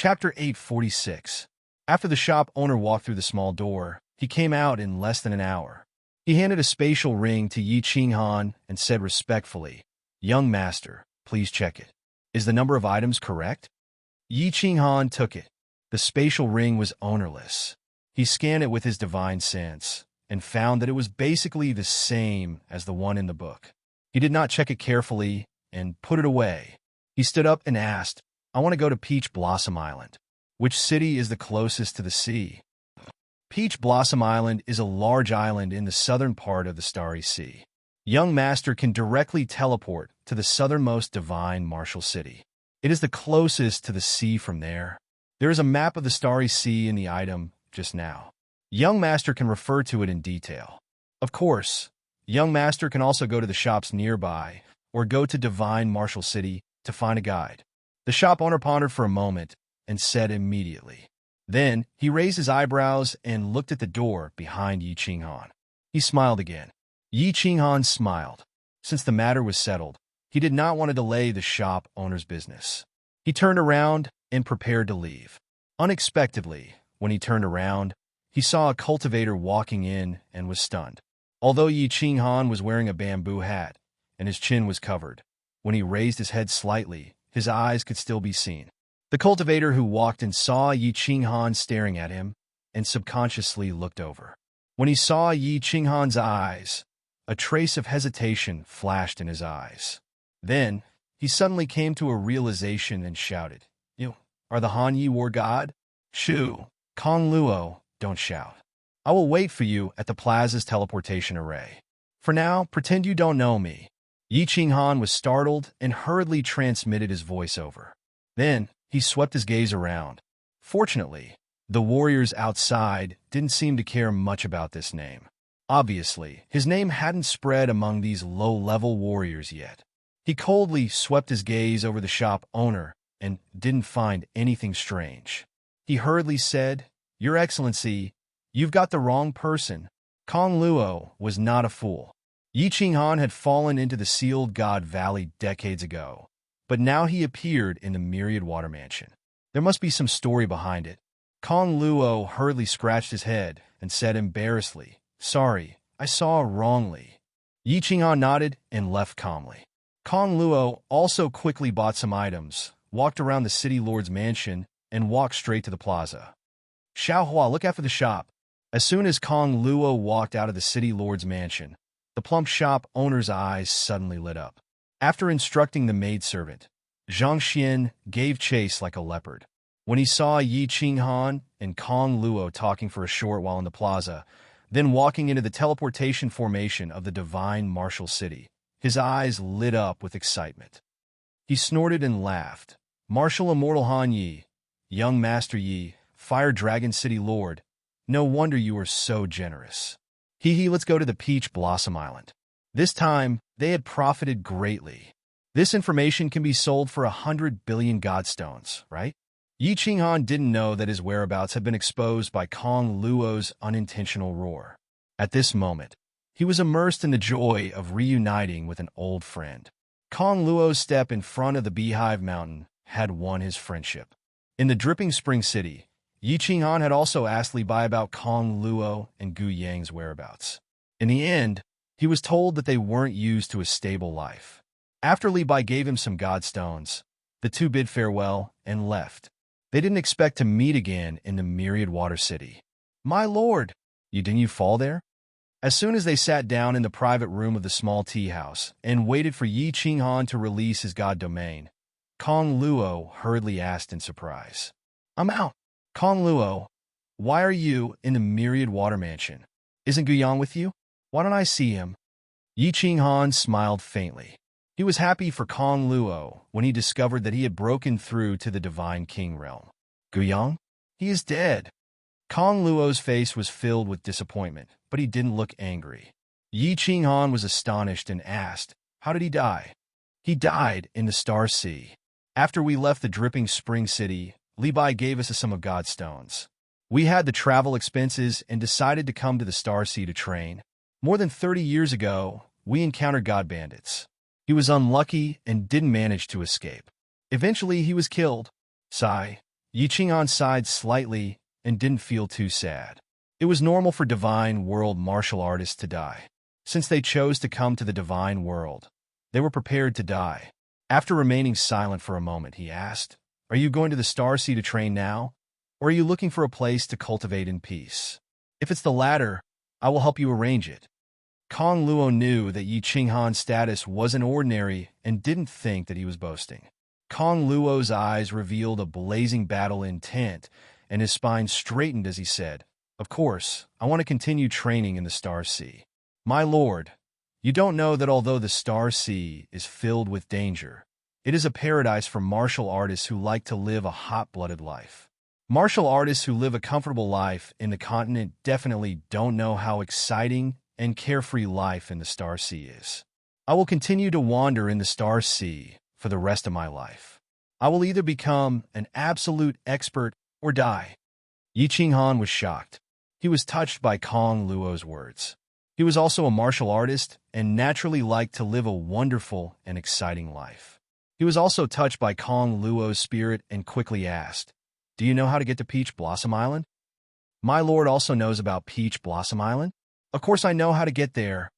Chapter 846. After the shop owner walked through the small door, he came out in less than an hour. He handed a spatial ring to Yi Qinghan and said respectfully, "Young master, please check it. Is the number of items correct?" Yi Qinghan took it. The spatial ring was ownerless. He scanned it with his divine sense and found that it was basically the same as the one in the book. He did not check it carefully and put it away. He stood up and asked, "I want to go to Peach Blossom Island. Which city is the closest to the sea?" Peach Blossom Island is a large island in the southern part of the Starry Sea. Young Master can directly teleport to the southernmost divine martial city. It is the closest to the sea from there. There is a map of the Starry Sea in the item just now. Young Master can refer to it in detail. Of course, Young Master can also go to the shops nearby or go to Divine Martial City to find a guide. The shop owner pondered for a moment and said immediately. Then he raised his eyebrows and looked at the door behind Yi Qinghan. He smiled again. Yi Qinghan smiled. Since the matter was settled, he did not want to delay the shop owner's business. He turned around and prepared to leave. Unexpectedly, when he turned around, he saw a cultivator walking in and was stunned. Although Yi Qinghan was wearing a bamboo hat and his chin was covered, when he raised his head slightly, his eyes could still be seen. The cultivator who walked in saw Yi Qinghan staring at him and subconsciously looked over. When he saw Yi Qinghan's eyes, a trace of hesitation flashed in his eyes. Then, he suddenly came to a realization and shouted, "You are the Han Yi War God? Shoo, Kong Luo, don't shout. I will wait for you at the plaza's teleportation array. For now, pretend you don't know me." Yi Qinghan was startled and hurriedly transmitted his voice over. Then, he swept his gaze around. Fortunately, the warriors outside didn't seem to care much about this name. Obviously, his name hadn't spread among these low-level warriors yet. He coldly swept his gaze over the shop owner and didn't find anything strange. He hurriedly said, "Your Excellency, you've got the wrong person. Kong Luo was not a fool. Yi Qinghan had fallen into the Sealed God Valley decades ago, but now he appeared in the Myriad Water Mansion. There must be some story behind it." Kong Luo hurriedly scratched his head and said embarrassedly, "Sorry, I saw wrongly." Yi Qinghan nodded and left calmly. Kong Luo also quickly bought some items, walked around the city lord's mansion, and walked straight to the plaza. "Xiaohua, look after the shop." As soon as Kong Luo walked out of the city lord's mansion, the plump shop owner's eyes suddenly lit up. After instructing the maidservant, Zhang Xian gave chase like a leopard. When he saw Yi Qinghan and Kong Luo talking for a short while in the plaza, then walking into the teleportation formation of the Divine Martial City, his eyes lit up with excitement. He snorted and laughed. "Martial Immortal Han Yi, Young Master Yi, Fire Dragon City Lord, no wonder you are so generous. Let's go to the Peach Blossom Island." This time, they had profited greatly. This information can be sold for 100 billion godstones, right? Yi Qinghan didn't know that his whereabouts had been exposed by Kong Luo's unintentional roar. At this moment, he was immersed in the joy of reuniting with an old friend. Kong Luo's step in front of the Beehive Mountain had won his friendship. In the Dripping Spring City, Yi Qinghan had also asked Li Bai about Kong Luo and Gu Yang's whereabouts. In the end, he was told that they weren't used to a stable life. After Li Bai gave him some godstones, the two bid farewell and left. They didn't expect to meet again in the Myriad Water City. "My lord, didn't you fall there?" As soon as they sat down in the private room of the small tea house and waited for Yi Qinghan to release his god domain, Kong Luo hurriedly asked in surprise, "I'm out." "Kong Luo, why are you in the Myriad Water Mansion? Isn't Guyang with you? Why don't I see him?" Yi Qinghan smiled faintly. He was happy for Kong Luo when he discovered that he had broken through to the Divine King realm. "Guyang? He is dead." Kong Luo's face was filled with disappointment, but he didn't look angry. Yi Qinghan was astonished and asked, "How did he die?" "He died in the Star Sea. After we left the Dripping Spring City, Li Bai gave us a sum of godstones. We had the travel expenses and decided to come to the Star Sea to train. More than 30 years ago, we encountered god bandits. He was unlucky and didn't manage to escape. Eventually, he was killed." Sigh. Yi Qinghan sighed slightly and didn't feel too sad. It was normal for divine world martial artists to die. Since they chose to come to the divine world, they were prepared to die. After remaining silent for a moment, he asked, "Are you going to the Star Sea to train now, or are you looking for a place to cultivate in peace? If it's the latter, I will help you arrange it." Kong Luo knew that Yi Qinghan's status wasn't ordinary and didn't think that he was boasting. Kong Luo's eyes revealed a blazing battle intent, and his spine straightened as he said, "Of course, I want to continue training in the Star Sea. My lord, you don't know that although the Star Sea is filled with danger, it is a paradise for martial artists who like to live a hot-blooded life. Martial artists who live a comfortable life in the continent definitely don't know how exciting and carefree life in the Star Sea is. I will continue to wander in the Star Sea for the rest of my life. I will either become an absolute expert or die." Yi Qinghan was shocked. He was touched by Kong Luo's words. He was also a martial artist and naturally liked to live a wonderful and exciting life. He was also touched by Kong Luo's spirit and quickly asked, "Do you know how to get to Peach Blossom Island?" "My lord also knows about Peach Blossom Island? Of course I know how to get there."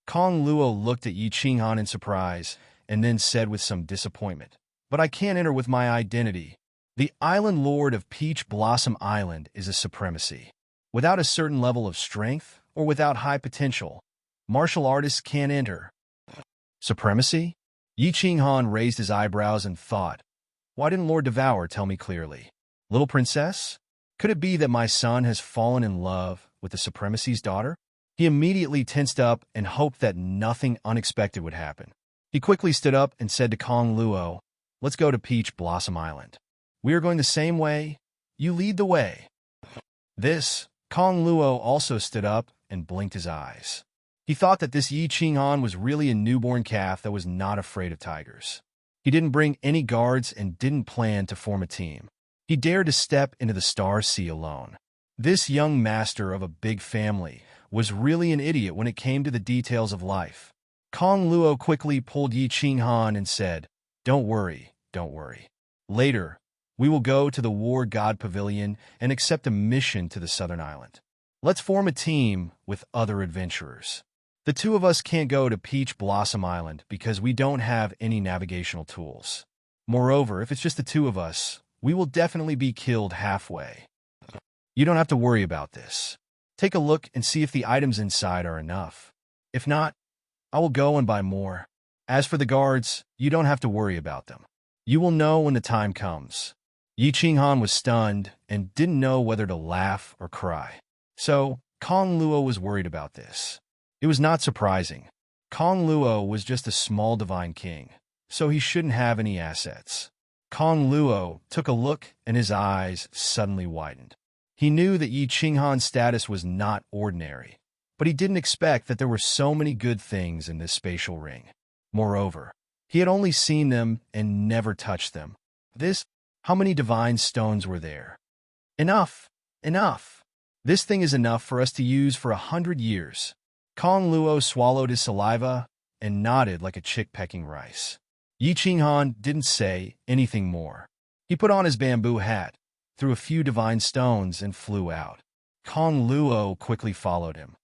Kong Luo looked at Yi Qinghan in surprise and then said with some disappointment, "But I can't enter with my identity. The island lord of Peach Blossom Island is a supremacy. Without a certain level of strength or without high potential, martial artists can't enter." "Supremacy?" Yi Qinghan raised his eyebrows and thought, "Why didn't Lord Devour tell me clearly? Little princess? Could it be that my son has fallen in love with the supremacy's daughter?" He immediately tensed up and hoped that nothing unexpected would happen. He quickly stood up and said to Kong Luo, "Let's go to Peach Blossom Island. We are going the same way. You lead the way." Kong Luo also stood up and blinked his eyes. He thought that this Yi Qinghan was really a newborn calf that was not afraid of tigers. He didn't bring any guards and didn't plan to form a team. He dared to step into the Star Sea alone. This young master of a big family was really an idiot when it came to the details of life. Kong Luo quickly pulled Yi Qinghan and said, Don't worry. Later, we will go to the War God Pavilion and accept a mission to the Southern Island. Let's form a team with other adventurers. The two of us can't go to Peach Blossom Island because we don't have any navigational tools. Moreover, if it's just the two of us, we will definitely be killed halfway. You don't have to worry about this. Take a look and see if the items inside are enough. If not, I will go and buy more. As for the guards, you don't have to worry about them. You will know when the time comes." Yi Qinghan was stunned and didn't know whether to laugh or cry. So, Kong Luo was worried about this. It was not surprising. Kong Luo was just a small divine king, so he shouldn't have any assets. Kong Luo took a look and his eyes suddenly widened. He knew that Yi Qinghan's status was not ordinary, but he didn't expect that there were so many good things in this spatial ring. Moreover, he had only seen them and never touched them. How many divine stones were there? Enough! This thing is enough for us to use for 100 years. Kong Luo swallowed his saliva and nodded like a chick pecking rice. Yi Qinghan didn't say anything more. He put on his bamboo hat, threw a few divine stones, and flew out. Kong Luo quickly followed him.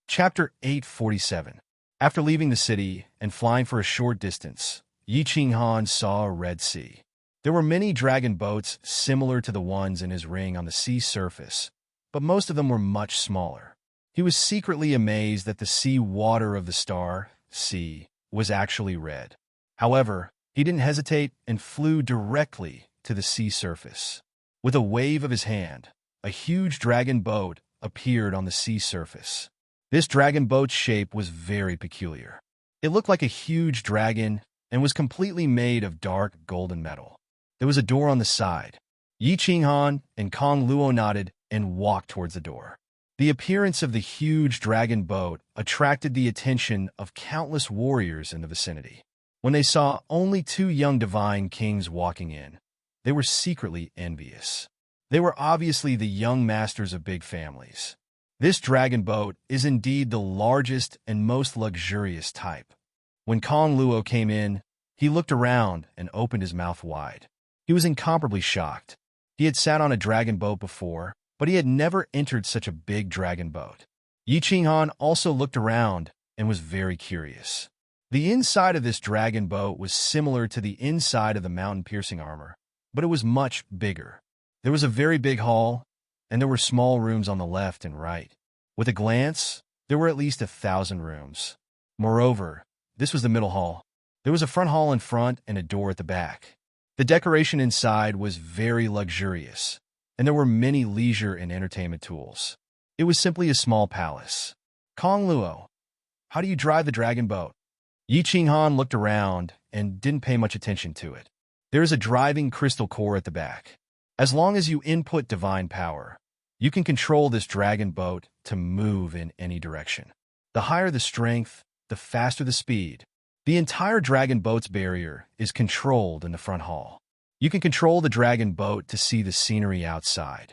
Chapter 847. After leaving the city and flying for a short distance, Yi Qinghan saw a Red Sea. There were many dragon boats similar to the ones in his ring on the sea surface, but most of them were much smaller. He was secretly amazed that the sea water of the Star Sea was actually red. However, he didn't hesitate and flew directly to the sea surface. With a wave of his hand, a huge dragon boat appeared on the sea surface. This dragon boat's shape was very peculiar. It looked like a huge dragon and was completely made of dark golden metal. There was a door on the side. Yi Qinghan and Kong Luo nodded and walked towards the door. The appearance of the huge dragon boat attracted the attention of countless warriors in the vicinity. When they saw only two young divine kings walking in, they were secretly envious. They were obviously the young masters of big families. This dragon boat is indeed the largest and most luxurious type. When Kong Luo came in, he looked around and opened his mouth wide. He was incomparably shocked. He had sat on a dragon boat before, but he had never entered such a big dragon boat. Yi Qinghan also looked around and was very curious. The inside of this dragon boat was similar to the inside of the mountain-piercing armor, but it was much bigger. There was a very big hall, and there were small rooms on the left and right. With a glance, there were at least 1,000 rooms. Moreover, this was the middle hall. There was a front hall in front and a door at the back. The decoration inside was very luxurious, and there were many leisure and entertainment tools. It was simply a small palace. Kong Luo, how do you drive the dragon boat? Yi Qinghan looked around and didn't pay much attention to it. There is a driving crystal core at the back. As long as you input divine power, you can control this dragon boat to move in any direction. The higher the strength, the faster the speed. The entire dragon boat's barrier is controlled in the front hall. You can control the dragon boat to see the scenery outside.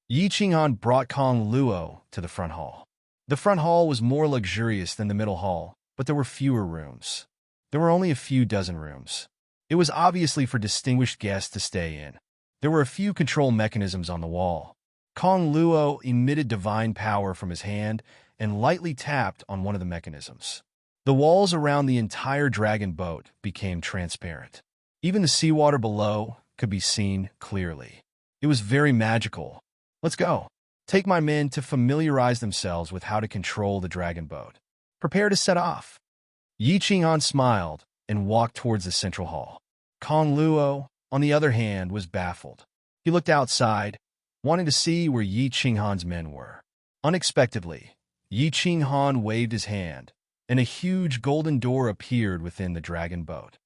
Yi Qinghan brought Kong Luo to the front hall. The front hall was more luxurious than the middle hall, but there were fewer rooms. There were only a few dozen rooms. It was obviously for distinguished guests to stay in. There were a few control mechanisms on the wall. Kong Luo emitted divine power from his hand and lightly tapped on one of the mechanisms. The walls around the entire dragon boat became transparent. Even the seawater below could be seen clearly. It was very magical. Let's go. Take my men to familiarize themselves with how to control the dragon boat. Prepare to set off. Yi Qinghan smiled and walked towards the central hall. Kong Luo, on the other hand, was baffled. He looked outside, wanting to see where Yi Qinghan's men were. Unexpectedly, Yi Qinghan waved his hand, and a huge golden door appeared within the dragon boat.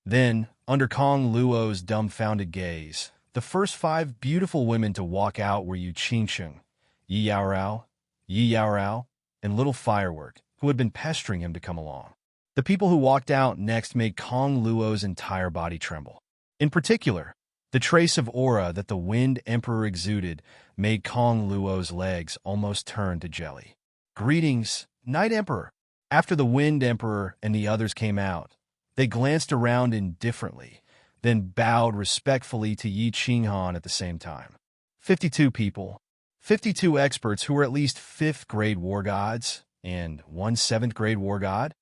Then, under Kong Luo's dumbfounded gaze, the first 5 beautiful women to walk out were Yu Qingsheng, Yi Yaorao, and Little Firework, who had been pestering him to come along. The people who walked out next made Kong Luo's entire body tremble. In particular, the trace of aura that the Wind Emperor exuded made Kong Luo's legs almost turn to jelly. Greetings, Night Emperor. After the Wind Emperor and the others came out, they glanced around indifferently, then bowed respectfully to Yi Qinghan at the same time. 52 people, 52 experts who were at least 5th-grade war gods, and 1 7th-grade war god?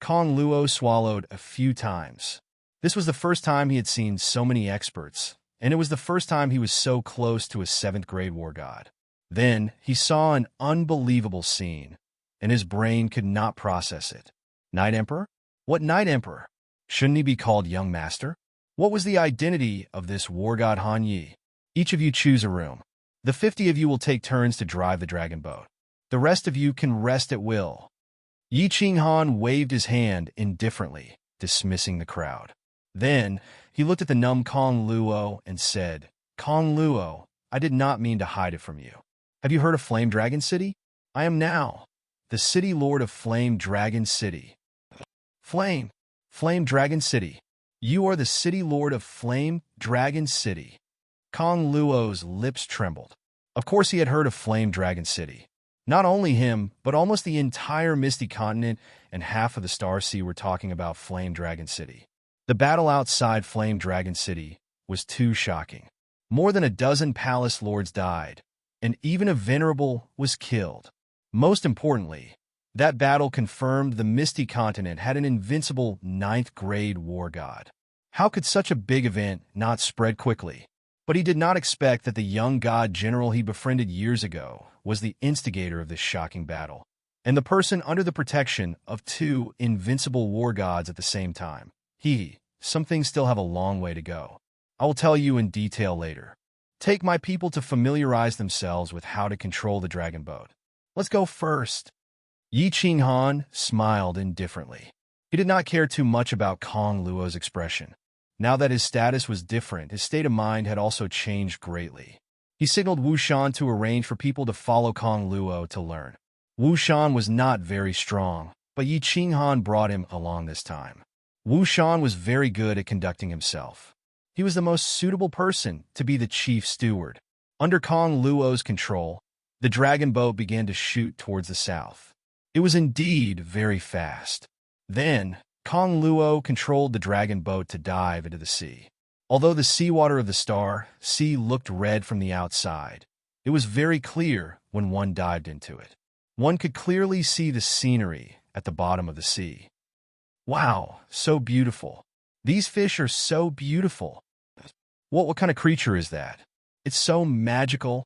Kong Luo swallowed a few times. This was the first time he had seen so many experts, and it was the first time he was so close to a 7th-grade war god. Then he saw an unbelievable scene, and his brain could not process it. Night Emperor? What Night Emperor? Shouldn't he be called Young Master? What was the identity of this war god Han Yi? Each of you choose a room. The 50 of you will take turns to drive the dragon boat. The rest of you can rest at will. Yi Qinghan waved his hand indifferently, dismissing the crowd. Then, he looked at the numb Kong Luo and said, Kong Luo, I did not mean to hide it from you. Have you heard of Flame Dragon City? I am now the City Lord of Flame Dragon City. Flame Dragon City. You are the City Lord of Flame Dragon City. Kong Luo's lips trembled. Of course he had heard of Flame Dragon City. Not only him, but almost the entire Misty Continent and half of the Star Sea were talking about Flame Dragon City. The battle outside Flame Dragon City was too shocking. More than a dozen palace lords died, and even a venerable was killed. Most importantly, that battle confirmed the Misty Continent had an invincible 9th-grade war god. How could such a big event not spread quickly? But he did not expect that the young god general he befriended years ago was the instigator of this shocking battle, and the person under the protection of 2 invincible war gods at the same time. Some things still have a long way to go. I will tell you in detail later. Take my people to familiarize themselves with how to control the dragon boat. Let's go first. Yi Qinghan smiled indifferently. He did not care too much about Kong Luo's expression. Now that his status was different, his state of mind had also changed greatly. He signaled Wu Shan to arrange for people to follow Kong Luo to learn. Wu Shan was not very strong, but Yi Qinghan brought him along this time. Wu Shan was very good at conducting himself. He was the most suitable person to be the chief steward. Under Kong Luo's control, the dragon boat began to shoot towards the south. It was indeed very fast. Then, Kong Luo controlled the dragon boat to dive into the sea. Although the seawater of the star sea looked red from the outside, it was very clear when one dived into it. One could clearly see the scenery at the bottom of the sea. Wow, so beautiful. These fish are so beautiful. What kind of creature is that? It's so magical.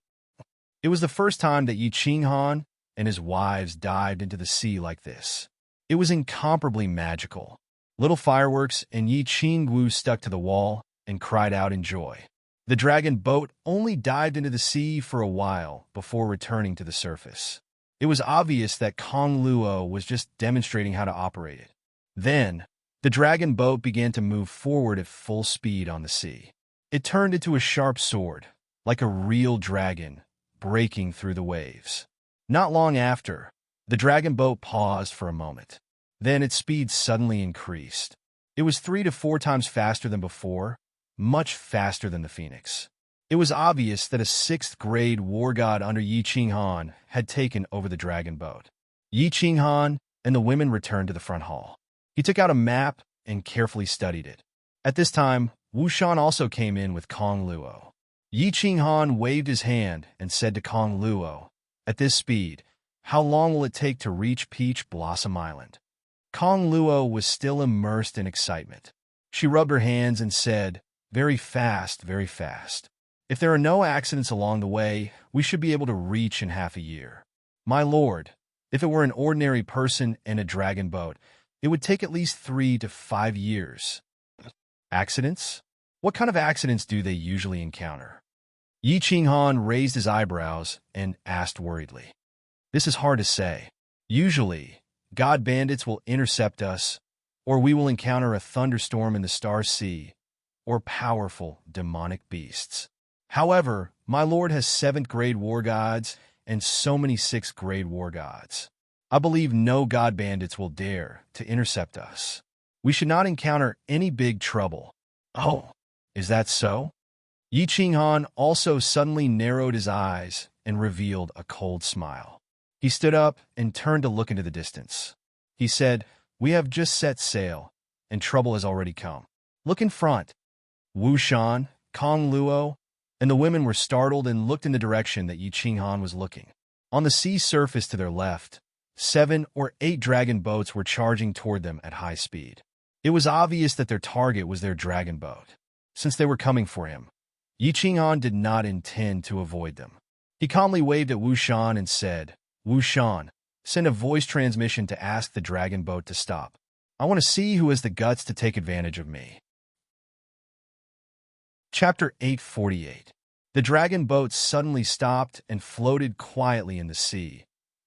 It was the first time that Yi Qinghan and his wives dived into the sea like this. It was incomparably magical. Little fireworks and Yi Qingwu stuck to the wall and cried out in joy. The dragon boat only dived into the sea for a while before returning to the surface. It was obvious that Kong Luo was just demonstrating how to operate it. Then, the dragon boat began to move forward at full speed on the sea. It turned into a sharp sword, like a real dragon, breaking through the waves. Not long after, the dragon boat paused for a moment. Then its speed suddenly increased. It was 3 to 4 times faster than before, much faster than the phoenix. It was obvious that a 6th-grade war god under Yi Qinghan had taken over the dragon boat. Yi Qinghan and the women returned to the front hall. He took out a map and carefully studied it. At this time, Wu Shan also came in with Kong Luo. Yi Qinghan waved his hand and said to Kong Luo, "At this speed, how long will it take to reach Peach Blossom Island?" Kong Luo was still immersed in excitement. She rubbed her hands and said, "Very fast, very fast. If there are no accidents along the way, we should be able to reach in half a year. My lord, if it were an ordinary person and a dragon boat, it would take at least 3 to 5 years. Accidents? What kind of accidents do they usually encounter?" Yi Qinghan raised his eyebrows and asked worriedly. "This is hard to say. Usually, god bandits will intercept us, or we will encounter a thunderstorm in the Star Sea, or powerful demonic beasts. However, my lord has 7th-grade war gods and so many 6th-grade war gods. I believe no god bandits will dare to intercept us. We should not encounter any big trouble." "Oh, is that so?" Yi Qinghan also suddenly narrowed his eyes and revealed a cold smile. He stood up and turned to look into the distance. He said, "We have just set sail, and trouble has already come. Look in front." Wu Shan, Kong Luo, and the women were startled and looked in the direction that Yi Qinghan was looking. On the sea surface to their left, 7 or 8 dragon boats were charging toward them at high speed. It was obvious that their target was their dragon boat. Since they were coming for him, Yi Qinghan did not intend to avoid them. He calmly waved at Wu Shan and said, "Wu Shan, send a voice transmission to ask the dragon boat to stop. I want to see who has the guts to take advantage of me." Chapter 848. The dragon boat suddenly stopped and floated quietly in the sea,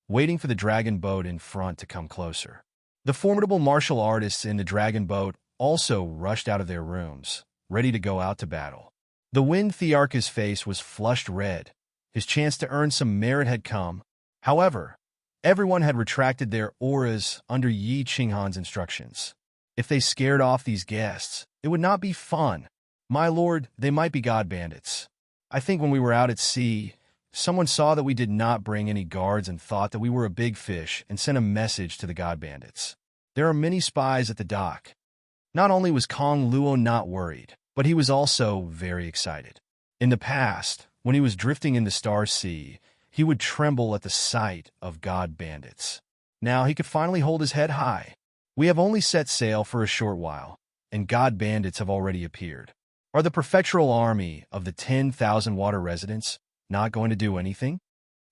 waiting for the dragon boat in front to come closer. The formidable martial artists in the dragon boat also rushed out of their rooms, ready to go out to battle. The Wind Thearch's face was flushed red. His chance to earn some merit had come. However, everyone had retracted their auras under Yi Qinghan's instructions. If they scared off these guests, it would not be fun. "My lord, they might be god bandits. I think when we were out at sea, someone saw that we did not bring any guards and thought that we were a big fish and sent a message to the god bandits. There are many spies at the dock." Not only was Kong Luo not worried, but he was also very excited. In the past, when he was drifting in the Star Sea, he would tremble at the sight of god bandits. Now he could finally hold his head high. "We have only set sail for a short while, and god bandits have already appeared. Are the prefectural army of the 10,000 water residents not going to do anything?"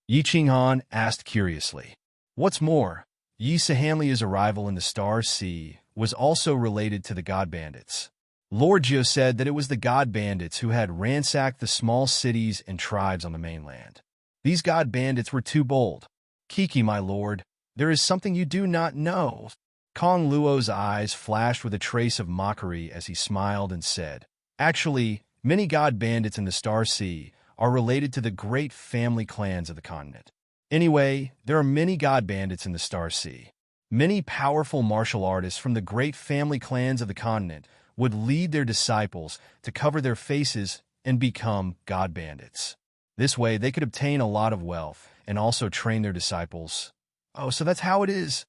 Yi Qinghan asked curiously. What's more, Yi Sahanlia's arrival in the Star Sea was also related to the god bandits. Lord Jio said that it was the god bandits who had ransacked the small cities and tribes on the mainland. These god bandits were too bold. "Kiki, my lord, there is something you do not know." Kong Luo's eyes flashed with a trace of mockery as he smiled and said, "Actually, many god bandits in the Star Sea are related to the great family clans of the continent. Anyway, there are many god bandits in the Star Sea. Many powerful martial artists from the great family clans of the continent would lead their disciples to cover their faces and become god bandits. This way, they could obtain a lot of wealth and also train their disciples." "Oh, so that's how it is?"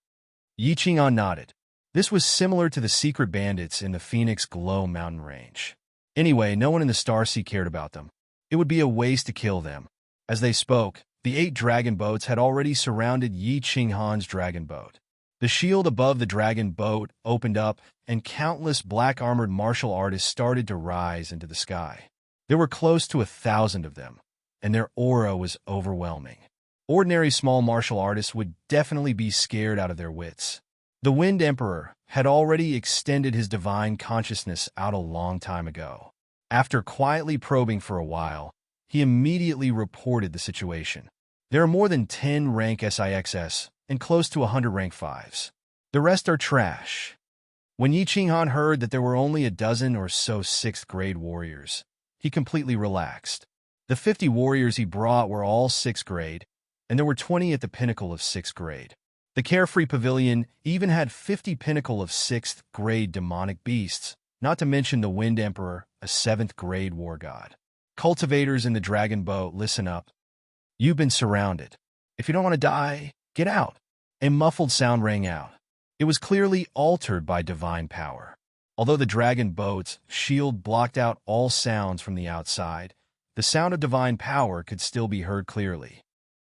Yi Qinghan nodded. This was similar to the secret bandits in the Phoenix Glow mountain range. Anyway, no one in the Starsea cared about them. It would be a waste to kill them. As they spoke, the 8 dragon boats had already surrounded Yi Qinghan's dragon boat. The shield above the dragon boat opened up, and countless black-armored martial artists started to rise into the sky. There were close to 1,000 of them, and their aura was overwhelming. Ordinary small martial artists would definitely be scared out of their wits. The Wind Emperor had already extended his divine consciousness out a long time ago. After quietly probing for a while, he immediately reported the situation. There are more than 10 rank SIXS and close to 100 rank 5s. The rest are trash. When Yi Qinghan heard that there were only a dozen or so 6th grade warriors, he completely relaxed. The 50 warriors he brought were all 6th grade, and there were 20 at the pinnacle of 6th grade. The Carefree Pavilion even had 50 pinnacle of 6th grade demonic beasts, not to mention the Wind Emperor, a 7th grade war god. Cultivators in the dragon boat, listen up. You've been surrounded. If you don't want to die, get out. A muffled sound rang out. It was clearly altered by divine power. Although the dragon boat's shield blocked out all sounds from the outside, the sound of divine power could still be heard clearly.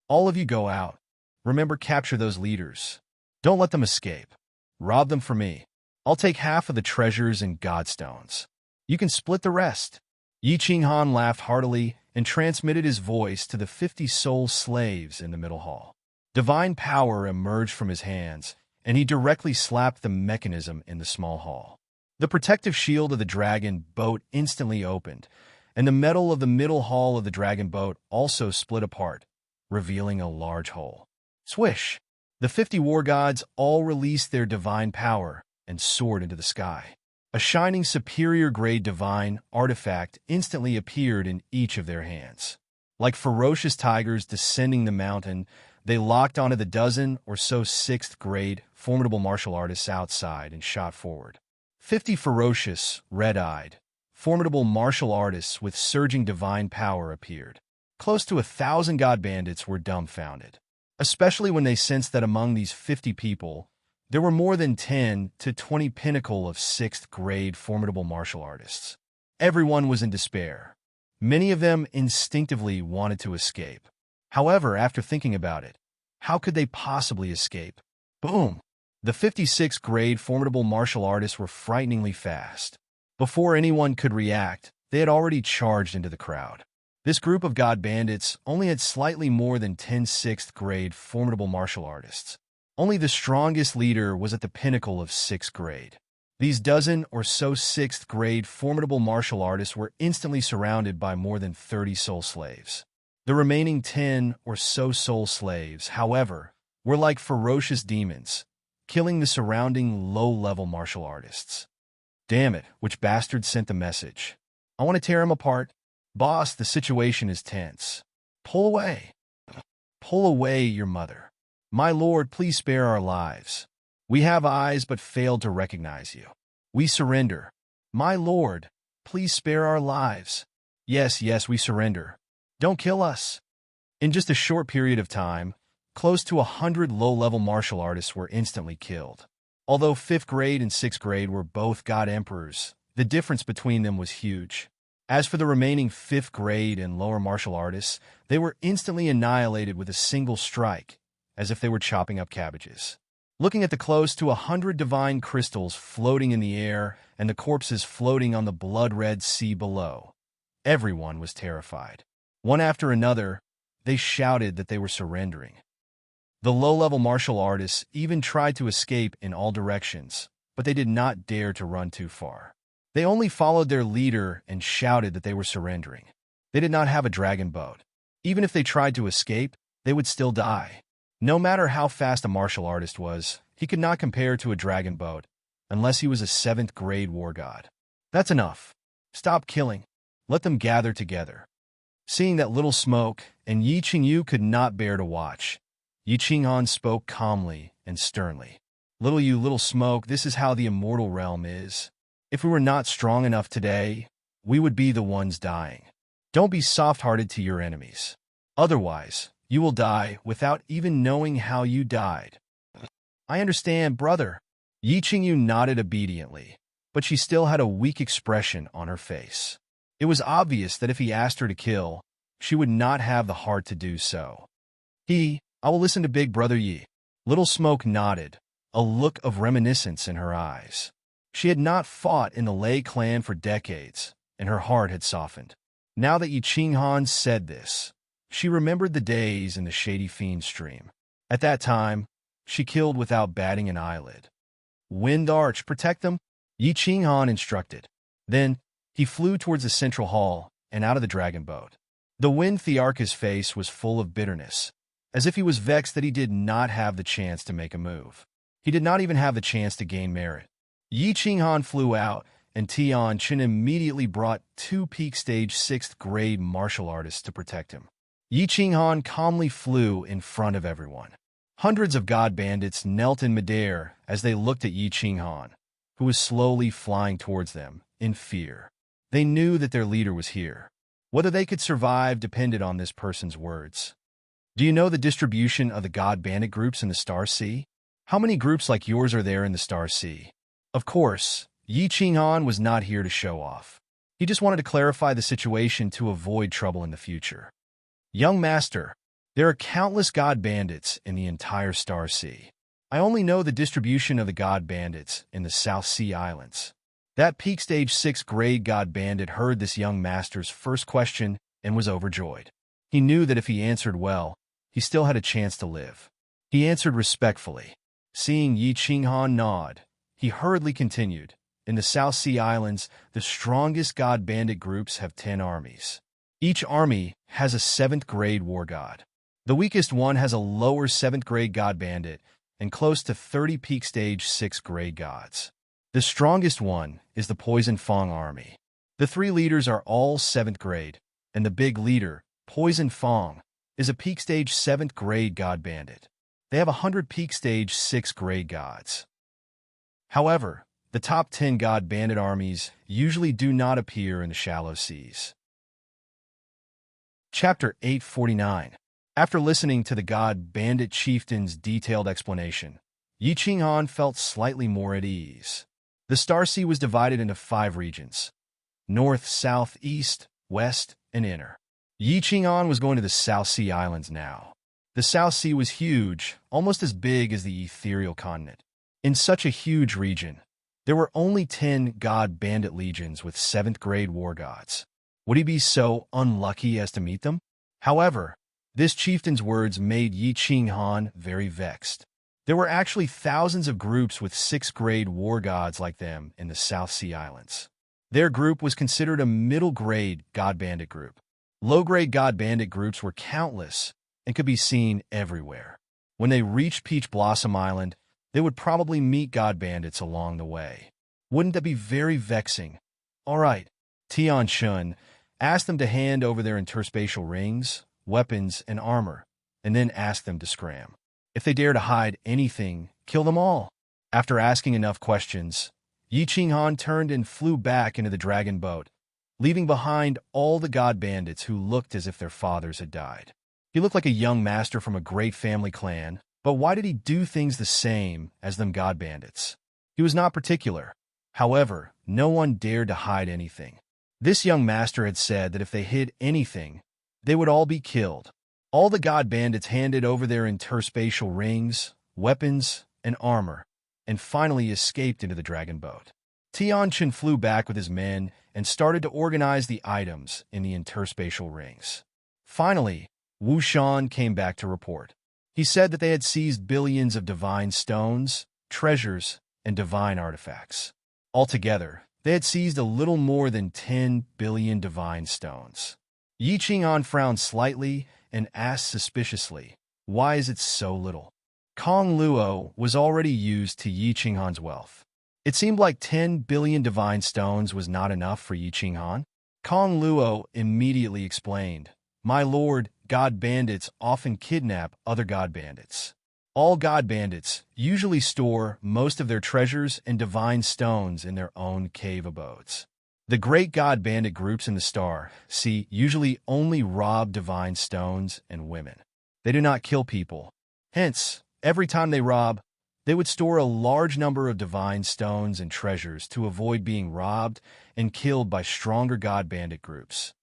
All of you go out. Remember, capture those leaders. Don't let them escape. Rob them for me. I'll take half of the treasures and godstones. You can split the rest. Yi Qinghan laughed heartily and transmitted his voice to the 50 soul slaves in the middle hall. Divine power emerged from his hands, and he directly slapped the mechanism in the small hall. The protective shield of the dragon boat instantly opened, and the metal of the middle hall of the dragon boat also split apart, revealing a large hole. Swish! The 50 war gods all released their divine power and soared into the sky. A shining superior-grade divine artifact instantly appeared in each of their hands. Like ferocious tigers descending the mountain, they locked onto the dozen or so 6th grade formidable martial artists outside and shot forward. 50 ferocious, red-eyed, formidable martial artists with surging divine power appeared. Close to 1,000 god bandits were dumbfounded, especially when they sensed that among these 50 people, there were more than 10 to 20 pinnacle of 6th grade formidable martial artists. Everyone was in despair. Many of them instinctively wanted to escape. However, after thinking about it, how could they possibly escape? Boom! The 56th grade formidable martial artists were frighteningly fast. Before anyone could react, they had already charged into the crowd. This group of god bandits only had slightly more than 10 6th grade formidable martial artists. Only the strongest leader was at the pinnacle of 6th grade. These dozen or so 6th grade formidable martial artists were instantly surrounded by more than 30 soul slaves. The remaining 10 or so soul slaves, however, were like ferocious demons, killing the surrounding low-level martial artists. Damn it, which bastard sent the message? I want to tear him apart. Boss, the situation is tense. Pull away. Pull away, your mother. My lord, please spare our lives. We have eyes but failed to recognize you. We surrender. My lord, please spare our lives. Yes, we surrender. Don't kill us. In just a short period of time, close to 100 low-level martial artists were instantly killed. Although 5th grade and 6th grade were both god emperors, the difference between them was huge. As for the remaining 5th grade and lower martial artists, they were instantly annihilated with a single strike, as if they were chopping up cabbages. Looking at the close to 100 divine crystals floating in the air and the corpses floating on the blood-red sea below, everyone was terrified. One after another, they shouted that they were surrendering. The low-level martial artists even tried to escape in all directions, but they did not dare to run too far. They only followed their leader and shouted that they were surrendering. They did not have a dragon boat. Even if they tried to escape, they would still die. No matter how fast a martial artist was, he could not compare to a dragon boat, unless he was a 7th grade war god. That's enough. Stop killing. Let them gather together. Seeing that little smoke, and Yi Qingyu could not bear to watch, Yi Qinghan spoke calmly and sternly. Little smoke, this is how the immortal realm is. If we were not strong enough today, we would be the ones dying. Don't be soft-hearted to your enemies. Otherwise, you will die without even knowing how you died. I understand, brother. Yi Qingyu nodded obediently. but she still had a weak expression on her face. It was obvious that if he asked her to kill, she would not have the heart to do so. I will listen to Big Brother Yi. Little Smoke nodded, a look of reminiscence in her eyes. She had not fought in the Lei clan for decades, and her heart had softened. Now that Yi Qinghan said this, she remembered the days in the Shady Fiend stream. At that time, she killed without batting an eyelid. Wind Arch, protect them, Yi Qinghan instructed. Then, he flew towards the central hall and out of the dragon boat. The Wind Thearch's face was full of bitterness, as if he was vexed that he did not have the chance to make a move. He did not even have the chance to gain merit. Yi Qinghan flew out, and Tian Chen immediately brought 2 peak stage 6th grade martial artists to protect him. Yi Qinghan calmly flew in front of everyone. Hundreds of god bandits knelt in midair as they looked at Yi Qinghan, who was slowly flying towards them, in fear. They knew that their leader was here. Whether they could survive depended on this person's words. Do you know the distribution of the god bandit groups in the Star Sea? How many groups like yours are there in the Star Sea? Of course, Yi Qinghan was not here to show off. He just wanted to clarify the situation to avoid trouble in the future. Young Master, there are countless god bandits in the entire Star Sea. I only know the distribution of the god bandits in the South Sea Islands. That peak stage 6th grade god bandit heard this young master's first question and was overjoyed. He knew that if he answered well, he still had a chance to live. He answered respectfully. Seeing Yi Qinghan nod, he hurriedly continued. In the South Sea Islands, the strongest god bandit groups have 10 armies. Each army has a 7th grade war god. The weakest one has a lower 7th grade god bandit and close to 30 peak stage 6th grade gods. The strongest one is the Poison Fang army. The 3 leaders are all 7th grade, and the big leader, Poison Fang, is a peak stage 7th grade god bandit. They have 100 peak stage 6th grade gods. However, the top 10 god bandit armies usually do not appear in the shallow seas. Chapter 849. After listening to the god bandit chieftain's detailed explanation, Yi Qinghan felt slightly more at ease. The Star Sea was divided into 5 regions: north, south, east, west, and inner. Yi Qinghan was going to the South Sea Islands now. The South Sea was huge, almost as big as the ethereal continent. In such a huge region, there were only 10 god bandit legions with 7th grade war gods. Would he be so unlucky as to meet them? However, this chieftain's words made Yi Qinghan very vexed. There were actually thousands of groups with 6th grade war gods like them in the South Sea Islands. Their group was considered a middle grade god bandit group. Low grade god bandit groups were countless and could be seen everywhere. When they reached Peach Blossom Island, they would probably meet god bandits along the way. Wouldn't that be very vexing? All right, Tian Chen asked them to hand over their interspatial rings, weapons, and armor, and then asked them to scram. If they dare to hide anything, kill them all. After asking enough questions, Yi Qinghan turned and flew back into the dragon boat, leaving behind all the god bandits who looked as if their fathers had died. He looked like a young master from a great family clan, but why did he do things the same as them god bandits? He was not particular. However, no one dared to hide anything. This young master had said that if they hid anything, they would all be killed. All the god bandits handed over their interspatial rings, weapons, and armor, and finally escaped into the dragon boat. Tian Chen flew back with his men and started to organize the items in the interspatial rings. Finally, Wu Shan came back to report. He said that they had seized billions of divine stones, treasures, and divine artifacts. Altogether, they had seized a little more than 10 billion divine stones. Yi Qinghan frowned slightly and asked suspiciously, "Why is it so little?" Kong Luo was already used to Yi Qinghan's wealth. It seemed like 10 billion divine stones was not enough for Yi Qinghan. Kong Luo immediately explained, "My lord, god bandits often kidnap other god bandits. All god bandits usually store most of their treasures and divine stones in their own cave abodes. The great god bandit groups in the Star Sea usually only rob divine stones and women. They do not kill people. Hence, every time they rob, They would store a large number of divine stones and treasures to avoid being robbed and killed by stronger god bandit groups.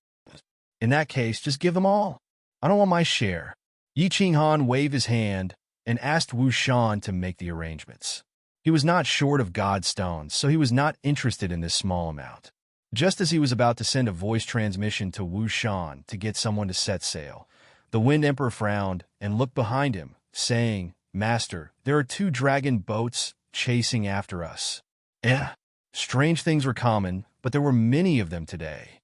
In that case, just give them all. I don't want my share. Yi Qinghan waved his hand and asked Wu Shan to make the arrangements. He was not short of god stones, so he was not interested in this small amount. Just as he was about to send a voice transmission to Wu Shan to get someone to set sail, the Wind Emperor frowned and looked behind him, saying, "Master, there are 2 dragon boats chasing after us." Strange things were common, but there were many of them today.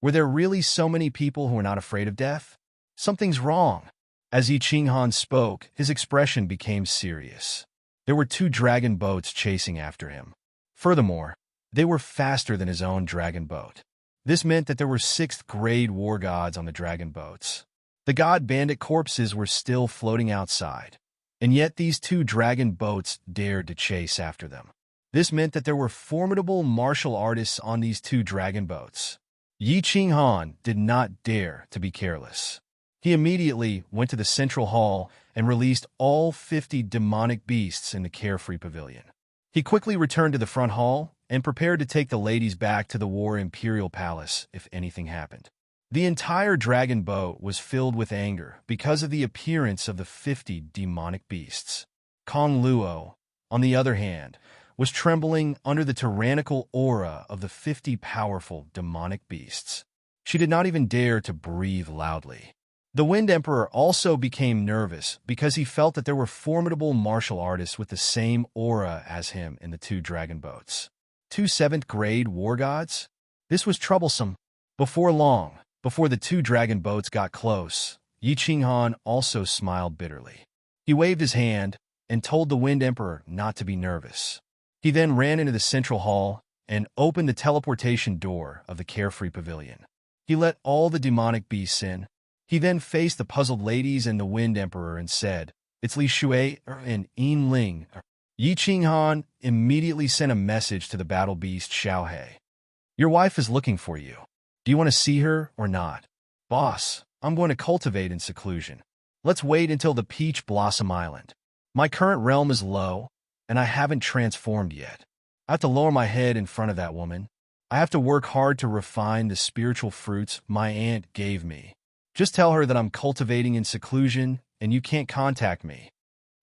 Were there really so many people who were not afraid of death? Something's wrong. As Yi Qinghan spoke, his expression became serious. There were 2 dragon boats chasing after him. Furthermore, they were faster than his own dragon boat. This meant that there were 6th-grade war gods on the dragon boats. The god bandit corpses were still floating outside, and yet these 2 dragon boats dared to chase after them. This meant that there were formidable martial artists on these 2 dragon boats. Yi Qinghan did not dare to be careless. He immediately went to the central hall and released all 50 demonic beasts in the Carefree Pavilion. He quickly returned to the front hall and prepared to take the ladies back to the War Imperial Palace if anything happened. The entire dragon boat was filled with anger because of the appearance of the 50 demonic beasts. Kong Luo, on the other hand, was trembling under the tyrannical aura of the 50 powerful demonic beasts. She did not even dare to breathe loudly. The Wind Emperor also became nervous because he felt that there were formidable martial artists with the same aura as him in the 2 dragon boats. 2 7th-grade war gods? This was troublesome. Before long, before the 2 dragon boats got close, Yi Qinghan also smiled bitterly. He waved his hand and told the Wind Emperor not to be nervous. He then ran into the central hall and opened the teleportation door of the Carefree Pavilion. He let all the demonic beasts in. He then faced the puzzled ladies and the Wind Emperor and said, "It's Li Shui and Yin Ling." Yi Qinghan immediately sent a message to the battle beast Xiaohe. "Your wife is looking for you. Do you want to see her or not?" "Boss, I'm going to cultivate in seclusion. Let's wait until the Peach Blossom Island. My current realm is low, and I haven't transformed yet. I have to lower my head in front of that woman. I have to work hard to refine the spiritual fruits my aunt gave me. Just tell her that I'm cultivating in seclusion, and you can't contact me."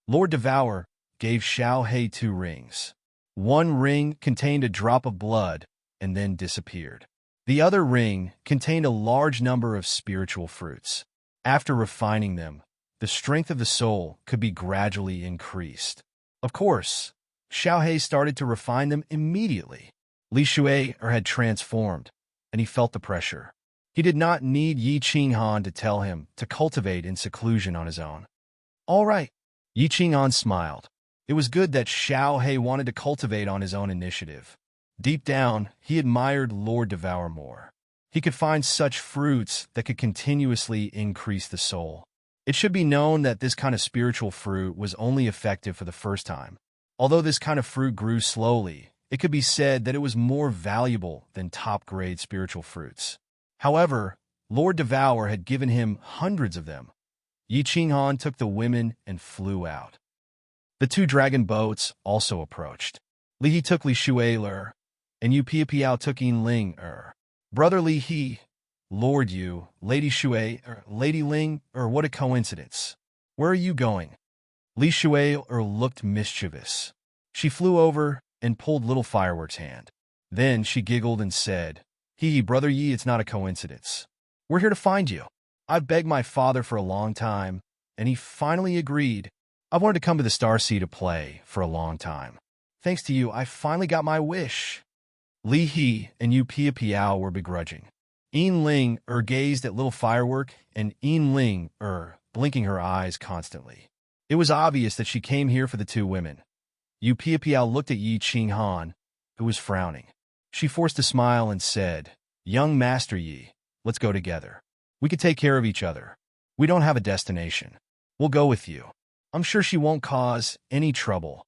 Lord Devour gave Xiaohe 2 rings. One ring contained a drop of blood and then disappeared. The other ring contained a large number of spiritual fruits. After refining them, the strength of the soul could be gradually increased. Of course, Xiaohe started to refine them immediately. Li Shui had transformed, and he felt the pressure. He did not need Yi Qinghan to tell him to cultivate in seclusion on his own. "All right." Yi Qinghan smiled. It was good that Xiaohe wanted to cultivate on his own initiative. Deep down, he admired Lord Devour more. He could find such fruits that could continuously increase the soul. It should be known that this kind of spiritual fruit was only effective for the first time. Although this kind of fruit grew slowly, it could be said that it was more valuable than top-grade spiritual fruits. However, Lord Devour had given him hundreds of them. Yi Qinghan took the women and flew out. The 2 dragon boats also approached. Li He took Li Shui, and Yu Piao took Yin Ling. "Brother Li He, Lord Yu, Lady Shui, Lady Ling, what a coincidence. Where are you going?" Li Shui looked mischievous. She flew over and pulled little fireworks hand. Then she giggled and said, Brother Yi, it's not a coincidence. We're here to find you. I've begged my father for a long time, and he finally agreed. I've wanted to come to the Star Sea to play for a long time. Thanks to you, I finally got my wish." Li He and Yu Piao were begrudging. Yin Ling gazed at little firework, and Yin Ling blinking her eyes constantly. It was obvious that she came here for the 2 women. Yu Piao looked at Yi Qinghan, who was frowning. She forced a smile and said, "Young Master Yi, let's go together. We could take care of each other. We don't have a destination. We'll go with you. I'm sure she won't cause any trouble."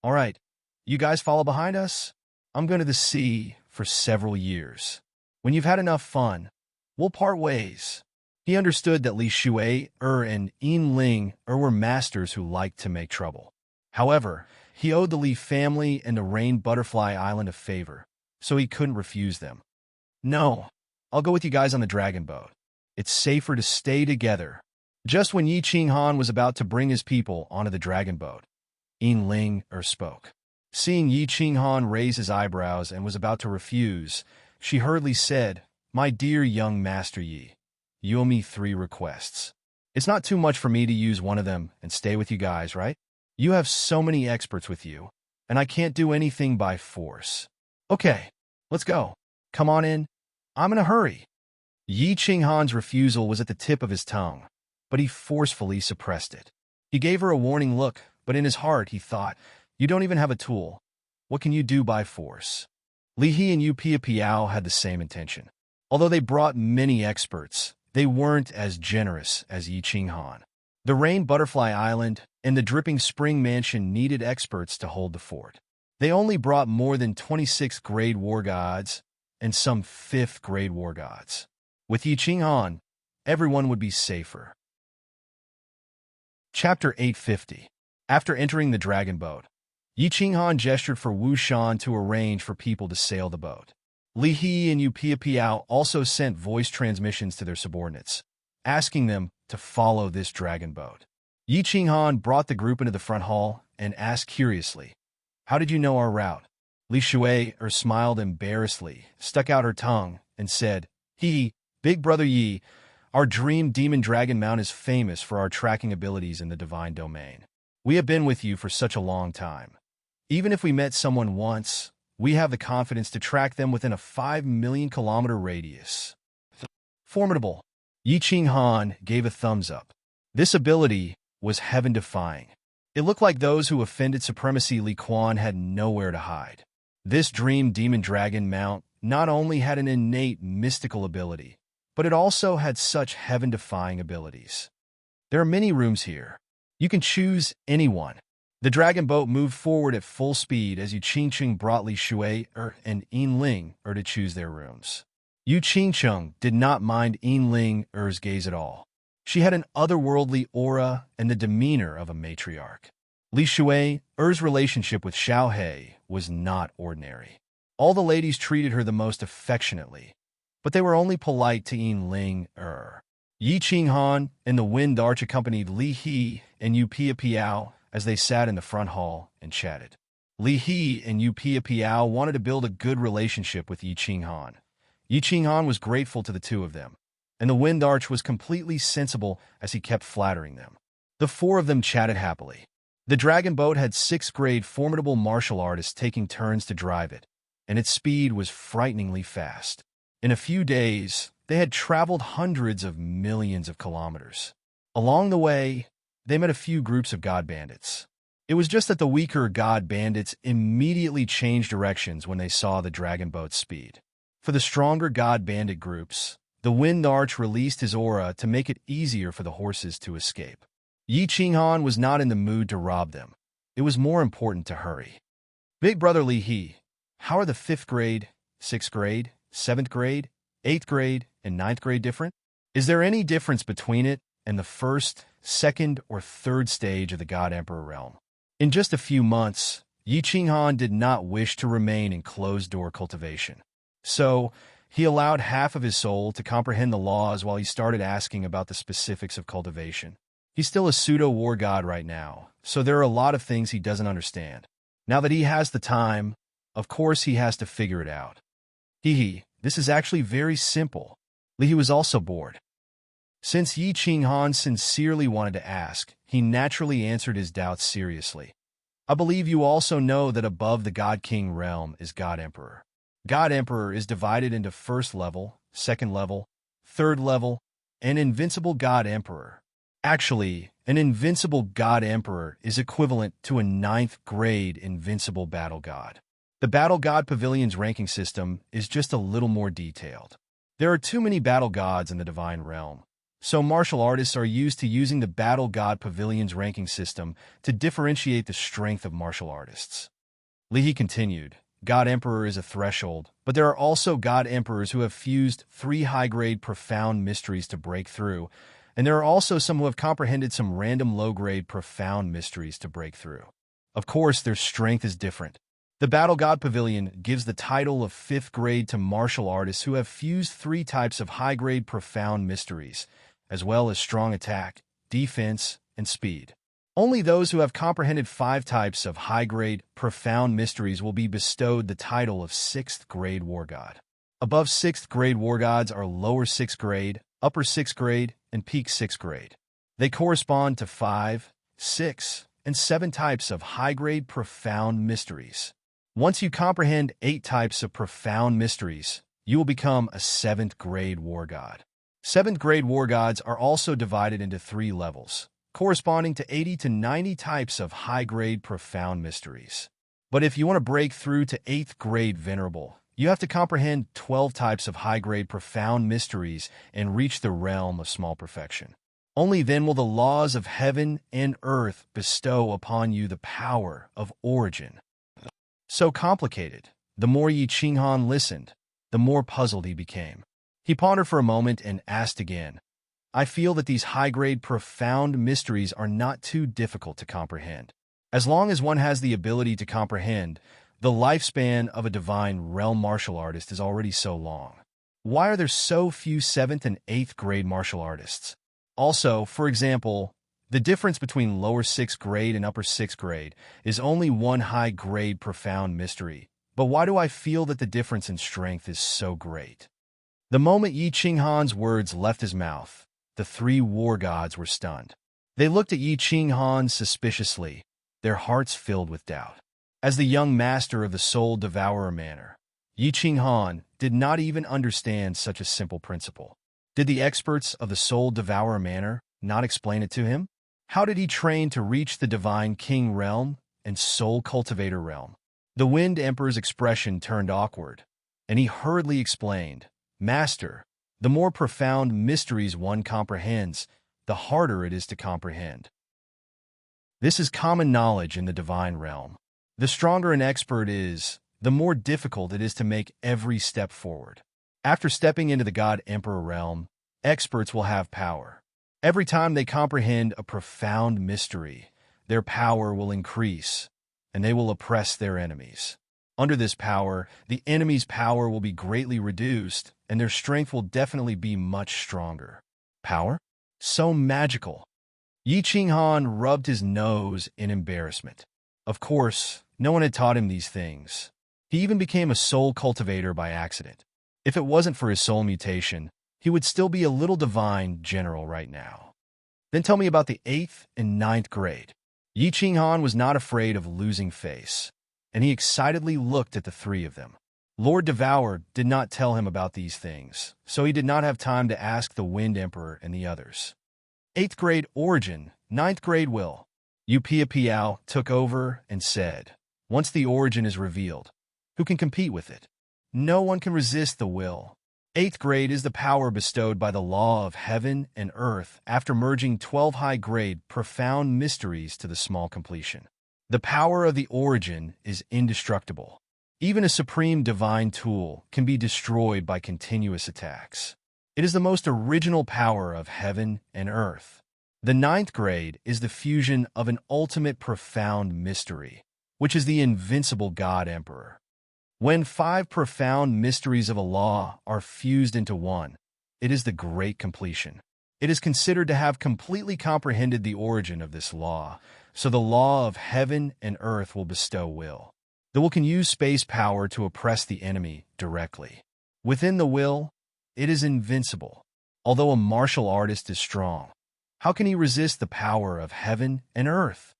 "All right, you guys follow behind us? I'm going to the sea for several years. When you've had enough fun, we'll part ways." He understood that Li Shui and Yin Ling were masters who liked to make trouble. However, he owed the Lee family and the Rain Butterfly Island a favor, so he couldn't refuse them. No, I'll go with you guys on the dragon boat. It's safer to stay together. Just when Yi Qinghan was about to bring his people onto the dragon boat, Ling spoke. Seeing Yi Qinghan raise his eyebrows and was about to refuse, she hurriedly said, "My dear young Master Yi, you owe me 3 requests. It's not too much for me to use one of them and stay with you guys, right? You have so many experts with you, and I can't do anything by force. Okay, let's go. Come on in. I'm in a hurry." Yi Qinghan's refusal was at the tip of his tongue, but he forcefully suppressed it. He gave her a warning look, but in his heart he thought, "You don't even have a tool. What can you do by force?" Li He and Yu Piao had the same intention. Although they brought many experts, they weren't as generous as Yi Qinghan. The Rain Butterfly Island and the Dripping Spring Mansion needed experts to hold the fort. They only brought more than 26th-grade war gods and some 5th-grade war gods. With Yi Qinghan, everyone would be safer. Chapter 850. After entering the dragon boat, Yi Qinghan gestured for Wu Shan to arrange for people to sail the boat. Li He and Yu Piao also sent voice transmissions to their subordinates, asking them to follow this dragon boat. Yi Qinghan brought the group into the front hall and asked curiously, "How did you know our route?" Li Shui smiled embarrassedly, stuck out her tongue, and said, "Big Brother Yi, our dream demon dragon mount is famous for our tracking abilities in the divine domain. We have been with you for such a long time. Even if we met someone once, we have the confidence to track them within a 5 million kilometer radius." Formidable. Yi Qinghan gave a thumbs up. This ability was heaven-defying. It looked like those who offended Supremacy Li Quan had nowhere to hide. This dream demon dragon mount not only had an innate mystical ability, but it also had such heaven-defying abilities. There are many rooms here. You can choose anyone. The dragon boat moved forward at full speed as Yu Qingcheng brought Li Shui and Ling to choose their rooms. Yu Qingcheng did not mind Ling's gaze at all. She had an otherworldly aura and the demeanor of a matriarch. Li Shui's relationship with Xiaohe was not ordinary. All the ladies treated her the most affectionately, but they were only polite to Ling. Yi Qinghan and the Wind Arch accompanied Li He and Yu Piao as they sat in the front hall and chatted. Li He and Yu Piao wanted to build a good relationship with Yi Qinghan. Yi Qinghan was grateful to the two of them, and the Wind Arch was completely sensible as he kept flattering them. The 4 of them chatted happily. The dragon boat had 6th-grade formidable martial artists taking turns to drive it, and its speed was frighteningly fast. In a few days, they had traveled hundreds of millions of kilometers. Along the way, they met a few groups of god bandits. It was just that the weaker god bandits immediately changed directions when they saw the dragon boat's speed. For the stronger god bandit groups, the Wind Arch released his aura to make it easier for the horses to escape. Yi Qinghan was not in the mood to rob them. It was more important to hurry. "Big Brother Li He, how are the 5th grade, 6th grade, 7th grade, 8th grade, and 9th grade different? Is there any difference between it and the 1st, 2nd, or 3rd stage of the God Emperor realm?" In just a few months, Yi Qinghan did not wish to remain in closed-door cultivation. So, he allowed half of his soul to comprehend the laws while he started asking about the specifics of cultivation. He's still a pseudo-war god right now, so there are a lot of things he doesn't understand. Now that he has the time, of course he has to figure it out. This is actually very simple. Li was also bored. Since Yi Qinghan sincerely wanted to ask, he naturally answered his doubts seriously. "I believe you also know that above the God King realm is God Emperor. God Emperor is divided into 1st level, 2nd level, 3rd level, and Invincible God Emperor. Actually, an Invincible God Emperor is equivalent to a 9th grade Invincible Battle God. The Battle God Pavilion's ranking system is just a little more detailed. There are too many Battle Gods in the Divine Realm, so martial artists are used to using the Battle God Pavilion's ranking system to differentiate the strength of martial artists." Li He continued, "God Emperor is a threshold, but there are also God Emperors who have fused 3 high-grade profound mysteries to break through, and there are also some who have comprehended some random low-grade profound mysteries to break through. Of course, their strength is different. The Battle God Pavilion gives the title of 5th grade to martial artists who have fused 3 types of high-grade profound mysteries, as well as strong attack, defense, and speed. Only those who have comprehended 5 types of high-grade profound mysteries will be bestowed the title of 6th grade war god. Above 6th grade war gods are lower 6th grade, upper 6th grade, and peak 6th grade. They correspond to 5, 6, and 7 types of high-grade profound mysteries. Once you comprehend 8 types of profound mysteries, you will become a 7th grade war god. 7th grade war gods are also divided into 3 levels, corresponding to 80 to 90 types of high-grade profound mysteries. But if you want to break through to 8th grade venerable, you have to comprehend 12 types of high-grade profound mysteries and reach the realm of small perfection. Only then will the laws of heaven and earth bestow upon you the power of origin. So complicated, the more Yi Qinghan listened, the more puzzled he became. He pondered for a moment and asked again, I feel that these high-grade profound mysteries are not too difficult to comprehend. As long as one has the ability to comprehend, the lifespan of a divine realm martial artist is already so long. Why are there so few 7th and 8th grade martial artists? Also, for example, the difference between lower 6th grade and upper 6th grade is only 1 high-grade profound mystery. But why do I feel that the difference in strength is so great? The moment Yi Qinghan's words left his mouth, the 3 war gods were stunned. They looked at Yi Qinghan suspiciously, their hearts filled with doubt. As the young master of the Soul Devourer manner, Yi Qinghan did not even understand such a simple principle. Did the experts of the Soul Devourer manner not explain it to him? How did he train to reach the Divine King realm and Soul Cultivator realm? The Wind Emperor's expression turned awkward, and he hurriedly explained, Master, the more profound mysteries one comprehends, the harder it is to comprehend. This is common knowledge in the divine realm. The stronger an expert is, the more difficult it is to make every step forward. After stepping into the God Emperor realm, experts will have power. Every time they comprehend a profound mystery, their power will increase, and they will oppress their enemies. Under this power, the enemy's power will be greatly reduced, and their strength will definitely be much stronger. Power? So magical. Yi Qinghan rubbed his nose in embarrassment. Of course, no one had taught him these things. He even became a soul cultivator by accident. If it wasn't for his soul mutation, he would still be a little divine general right now. Then tell me about the 8th and 9th grade. Yi Qinghan was not afraid of losing face, and he excitedly looked at the 3 of them. Lord Devourer did not tell him about these things, so he did not have time to ask the Wind Emperor and the others. 8th grade Origin, 9th grade Will. Yu Piao took over and said, Once the origin is revealed, who can compete with it? No one can resist the will. 8th grade is the power bestowed by the law of heaven and earth after merging 12 high-grade, profound mysteries to the small completion. The power of the origin is indestructible. Even a supreme divine tool can be destroyed by continuous attacks. It is the most original power of heaven and earth. The 9th grade is the fusion of an ultimate profound mystery, which is the invincible God Emperor. When 5 profound mysteries of a law are fused into one, it is the great completion. It is considered to have completely comprehended the origin of this law, so the law of heaven and earth will bestow will. The will can use space power to oppress the enemy directly. Within the will, it is invincible. Although a martial artist is strong, how can he resist the power of heaven and earth?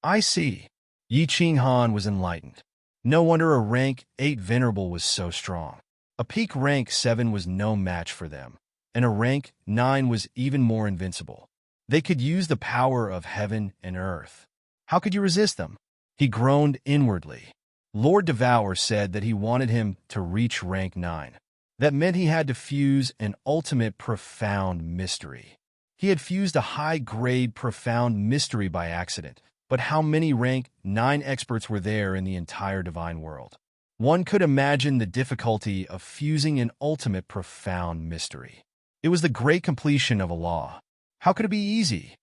I see. Yi Qinghan was enlightened. No wonder a rank 8 venerable was so strong. A peak rank 7 was no match for them, and a rank 9 was even more invincible. They could use the power of heaven and earth. How could you resist them? He groaned inwardly. Lord Devourer said that he wanted him to reach rank 9. That meant he had to fuse an ultimate profound mystery. He had fused a high-grade profound mystery by accident, but how many rank 9 experts were there in the entire divine world? One could imagine the difficulty of fusing an ultimate profound mystery. It was the great completion of a law. How could it be easy?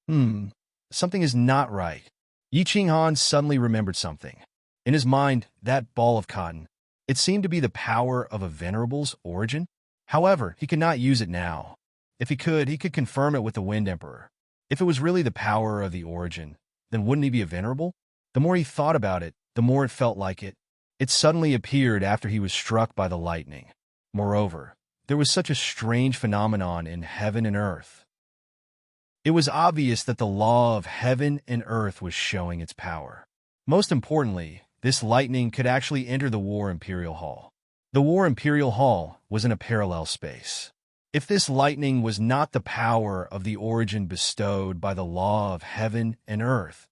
Something is not right. Yi Qinghan suddenly remembered something. In his mind, that ball of cotton, it seemed to be the power of a venerable's origin. However, he could not use it now. If he could confirm it with the Wind Emperor. If it was really the power of the origin, then wouldn't he be a venerable? The more he thought about it, the more it felt like it. It suddenly appeared after he was struck by the lightning. Moreover, there was such a strange phenomenon in heaven and earth. It was obvious that the law of heaven and earth was showing its power. Most importantly, this lightning could actually enter the War Imperial Hall. The War Imperial Hall was in a parallel space. If this lightning was not the power of the origin bestowed by the law of heaven and earth,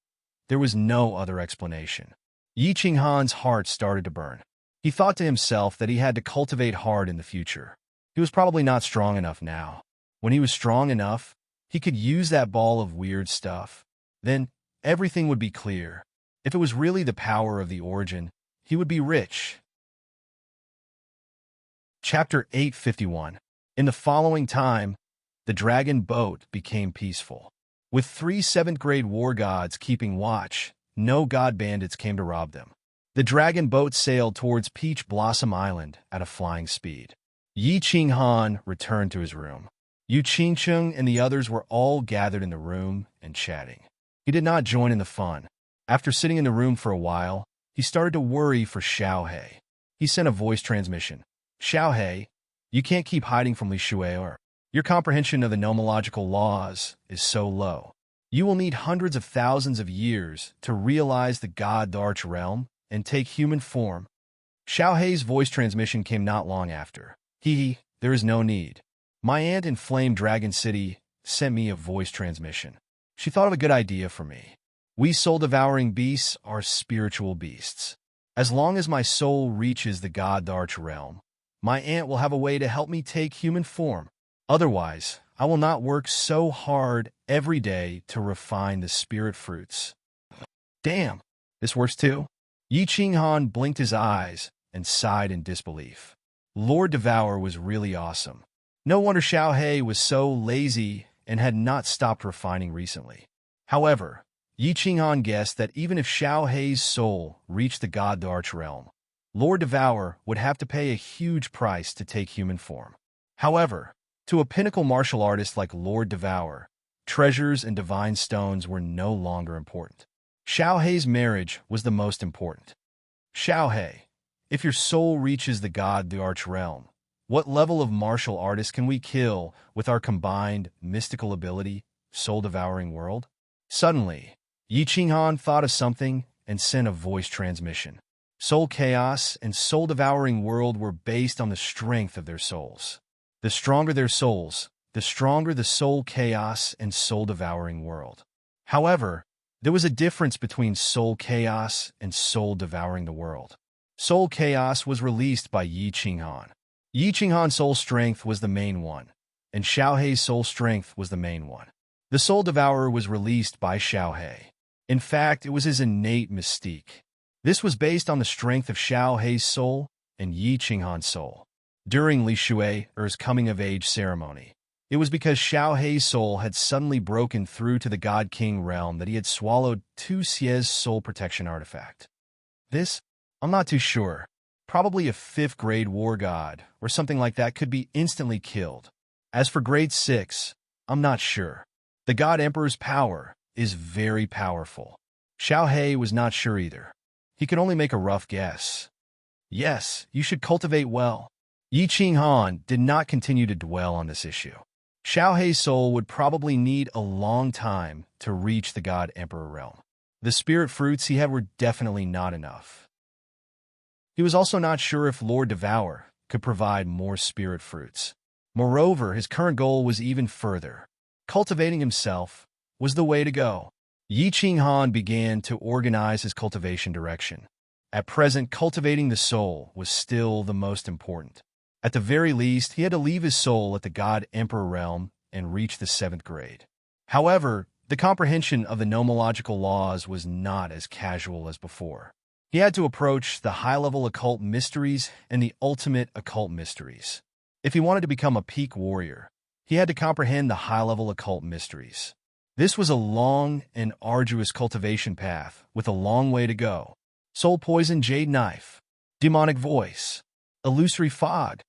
there was no other explanation. Yi Qinghan's heart started to burn. He thought to himself that he had to cultivate hard in the future. He was probably not strong enough now. When he was strong enough, he could use that ball of weird stuff. Then everything would be clear. If it was really the power of the origin, he would be rich. Chapter 851. In the following time, the dragon boat became peaceful. With 3 7th-grade war gods keeping watch, no god bandits came to rob them. The dragon boat sailed towards Peach Blossom Island at a flying speed. Yi Qinghan returned to his room. Yu Qingcheng and the others were all gathered in the room and chatting. He did not join in the fun. After sitting in the room for a while, he started to worry for Xiaohe. He sent a voice transmission. Xiaohe, you can't keep hiding from Li Shuai. Your comprehension of the nomological laws is so low. You will need hundreds of thousands of years to realize the God Arch realm and take human form. Xiaohe's voice transmission came not long after. There is no need. My aunt in Flame Dragon City sent me a voice transmission. She thought of a good idea for me. We soul-devouring beasts are spiritual beasts. As long as my soul reaches the God Arch realm, my aunt will have a way to help me take human form. Otherwise, I will not work so hard every day to refine the spirit fruits. Damn, this works too? Yi Qinghan blinked his eyes and sighed in disbelief. Lord Devour was really awesome. No wonder Xiaohe was so lazy and had not stopped refining recently. However, Yi Qinghan guessed that even if Xiaohe's soul reached the God Arch realm, Lord Devour would have to pay a huge price to take human form. However, to a pinnacle martial artist like Lord Devour, treasures and divine stones were no longer important. Xiaohe's marriage was the most important. Xiaohe, if your soul reaches the God Arch realm, what level of martial artist can we kill with our combined mystical ability, soul-devouring world? Suddenly, Yi Qinghan thought of something and sent a voice transmission. Soul Chaos and Soul-Devouring World were based on the strength of their souls. The stronger their souls, the stronger the Soul Chaos and Soul-Devouring World. However, there was a difference between Soul Chaos and Soul-Devouring the World. Soul Chaos was released by Yi Qinghan. Yi Qinghan's soul strength was the main one, and Xiaohe's soul strength was the main one. The Soul Devourer was released by Xiaohe. In fact, it was his innate mystique. This was based on the strength of Xiaohe's soul and Yi Qinghan's soul. During Li Shuai's coming-of-age ceremony, it was because Xiaohe's soul had suddenly broken through to the God King realm that he had swallowed 2 Xie's soul protection artifact. This? I'm not too sure. Probably a 5th-grade war god or something like that could be instantly killed. As for grade 6, I'm not sure. The God Emperor's power is very powerful. Xiaohe was not sure either. He could only make a rough guess. Yes, you should cultivate well. Yi Qinghan did not continue to dwell on this issue. Xiaohe's soul would probably need a long time to reach the God Emperor realm. The spirit fruits he had were definitely not enough. He was also not sure if Lord Devour could provide more spirit fruits. Moreover, his current goal was even further. Cultivating himself was the way to go. Yi Qinghan began to organize his cultivation direction. At present, cultivating the soul was still the most important. At the very least, he had to leave his soul at the God Emperor realm and reach the 7th grade. However, the comprehension of the nomological laws was not as casual as before. He had to approach the high-level occult mysteries and the ultimate occult mysteries. If he wanted to become a peak warrior, he had to comprehend the high-level occult mysteries. This was a long and arduous cultivation path with a long way to go. Soul poison jade knife. Demonic voice. Illusory fog.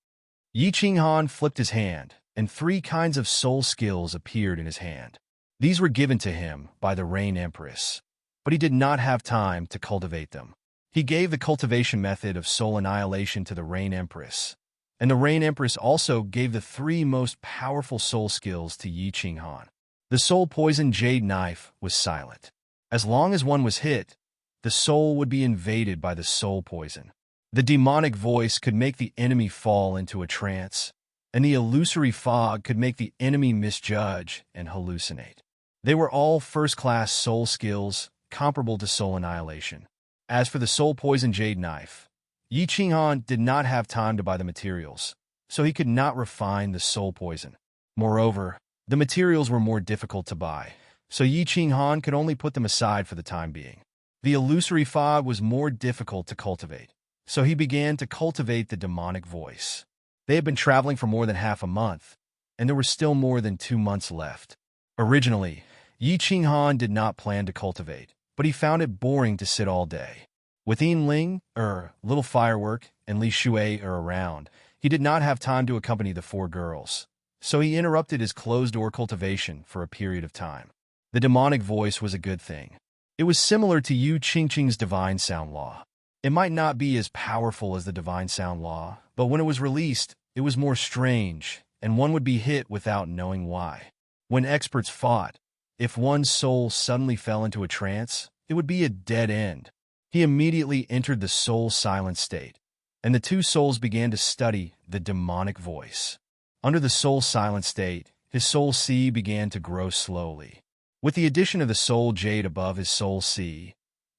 Yi Qinghan flipped his hand, and 3 kinds of soul skills appeared in his hand. These were given to him by the Rain Empress, but he did not have time to cultivate them. He gave the cultivation method of soul annihilation to the Rain Empress, and the Rain Empress also gave the 3 most powerful soul skills to Yi Qinghan. The soul poison jade knife was silent. As long as one was hit, the soul would be invaded by the soul poison. The demonic voice could make the enemy fall into a trance, and the illusory fog could make the enemy misjudge and hallucinate. They were all first-class soul skills, comparable to soul annihilation. As for the soul poison jade knife, Yi Qinghan did not have time to buy the materials, so he could not refine the soul poison. Moreover, the materials were more difficult to buy, so Yi Qinghan could only put them aside for the time being. The illusory fog was more difficult to cultivate, so he began to cultivate the demonic voice. They had been traveling for more than half a month, and there were still more than 2 months left. Originally, Yi Qinghan did not plan to cultivate, but he found it boring to sit all day. With Yin Little Firework, and Li Shui around, he did not have time to accompany the 4 girls, so he interrupted his closed-door cultivation for a period of time. The demonic voice was a good thing. It was similar to Yu Qingqing's divine sound law. It might not be as powerful as the divine sound law, but when it was released, it was more strange, and one would be hit without knowing why. When experts fought, if one's soul suddenly fell into a trance, it would be a dead end. He immediately entered the soul silent state, and the 2 souls began to study the demonic voice. Under the soul silent state, his soul C began to grow slowly. With the addition of the soul jade above his soul C,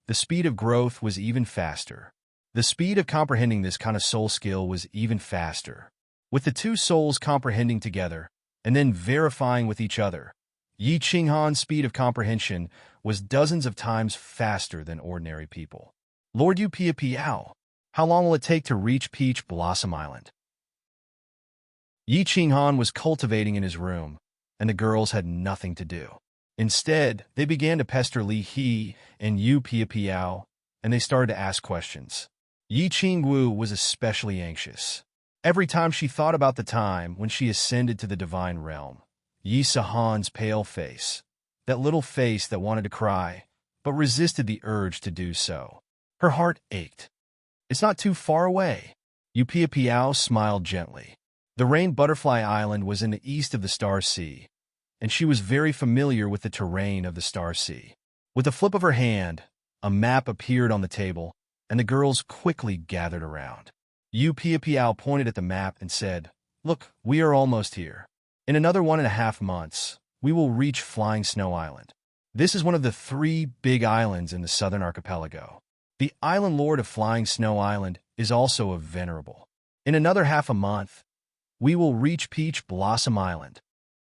the speed of growth was even faster. The speed of comprehending this kind of soul skill was even faster. With the 2 souls comprehending together, and then verifying with each other, Yi Qinghan's speed of comprehension was dozens of times faster than ordinary people. Lord Yu Piao, how long will it take to reach Peach Blossom Island? Yi Qinghan was cultivating in his room, and the girls had nothing to do. Instead, they began to pester Li He and Yu Piao, and they started to ask questions. Yi Qingwu was especially anxious. Every time she thought about the time when she ascended to the divine realm, Yi Sahan's pale face, that little face that wanted to cry, but resisted the urge to do so. Her heart ached. It's not too far away. Yu Piao smiled gently. The Rain Butterfly Island was in the east of the Star Sea, and she was very familiar with the terrain of the Star Sea. With a flip of her hand, a map appeared on the table, and the girls quickly gathered around. Yu Piao pointed at the map and said, "Look, we are almost here. In another 1.5 months, we will reach Flying Snow Island. This is one of the 3 big islands in the southern archipelago. The island lord of Flying Snow Island is also a venerable. In another half a month, we will reach Peach Blossom Island."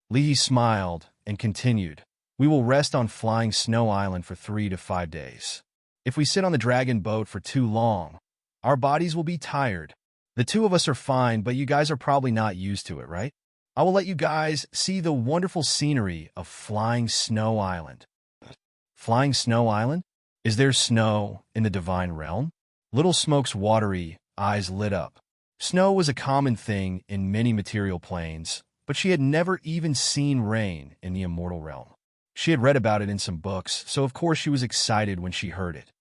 Li smiled and continued, "We will rest on Flying Snow Island for 3 to 5 days. If we sit on the dragon boat for too long, our bodies will be tired. The 2 of us are fine, but you guys are probably not used to it, right? I will let you guys see the wonderful scenery of Flying Snow Island." Flying Snow Island? Is there snow in the divine realm? Little Smoke's watery eyes lit up. Snow was a common thing in many material planes, but she had never even seen rain in the immortal realm. She had read about it in some books, so of course she was excited when she heard it.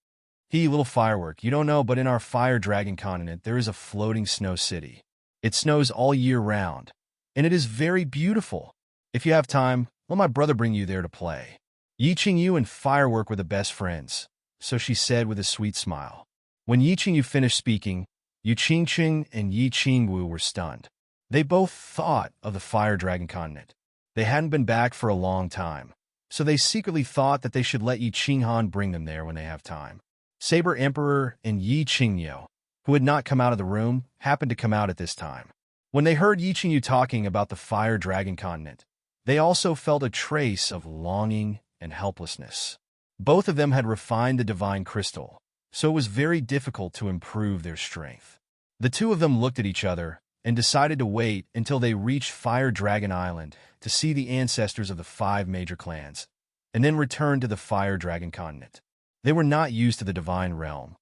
Little Firework, you don't know, but in our Fire Dragon continent there is a floating snow city. It snows all year round, and it is very beautiful. If you have time, let my brother bring you there to play. Yi Qingyu and Firework were the best friends, so she said with a sweet smile. When Yi Qingyu finished speaking, Yu Qingqing and Yi Qingwu were stunned. They both thought of the Fire Dragon continent. They hadn't been back for a long time, so they secretly thought that they should let Yi Qinghan bring them there when they have time. Saber Emperor and Yi Qingyu, who had not come out of the room, happened to come out at this time. When they heard Yi Qingyu talking about the Fire Dragon continent, they also felt a trace of longing and helplessness. Both of them had refined the divine crystal, so it was very difficult to improve their strength. The 2 of them looked at each other and decided to wait until they reached Fire Dragon Island to see the ancestors of the 5 major clans. and then returned to the Fire Dragon continent. They were not used to the divine realm.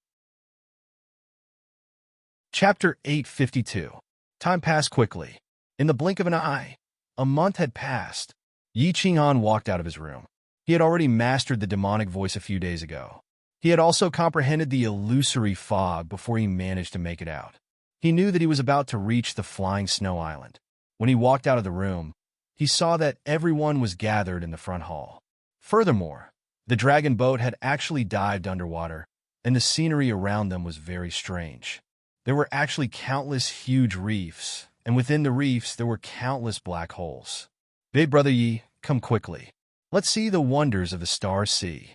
Chapter 852. Time passed quickly. In the blink of an eye, a month had passed. Yi Qinghan walked out of his room. He had already mastered the demonic voice a few days ago. He had also comprehended the illusory fog before he managed to make it out. He knew that he was about to reach the flying snow island. When he walked out of the room, he saw that everyone was gathered in the front hall. Furthermore, the dragon boat had actually dived underwater, and the scenery around them was very strange. There were actually countless huge reefs, and within the reefs there were countless black holes. Big Brother Yi, come quickly. Let's see the wonders of the Star Sea.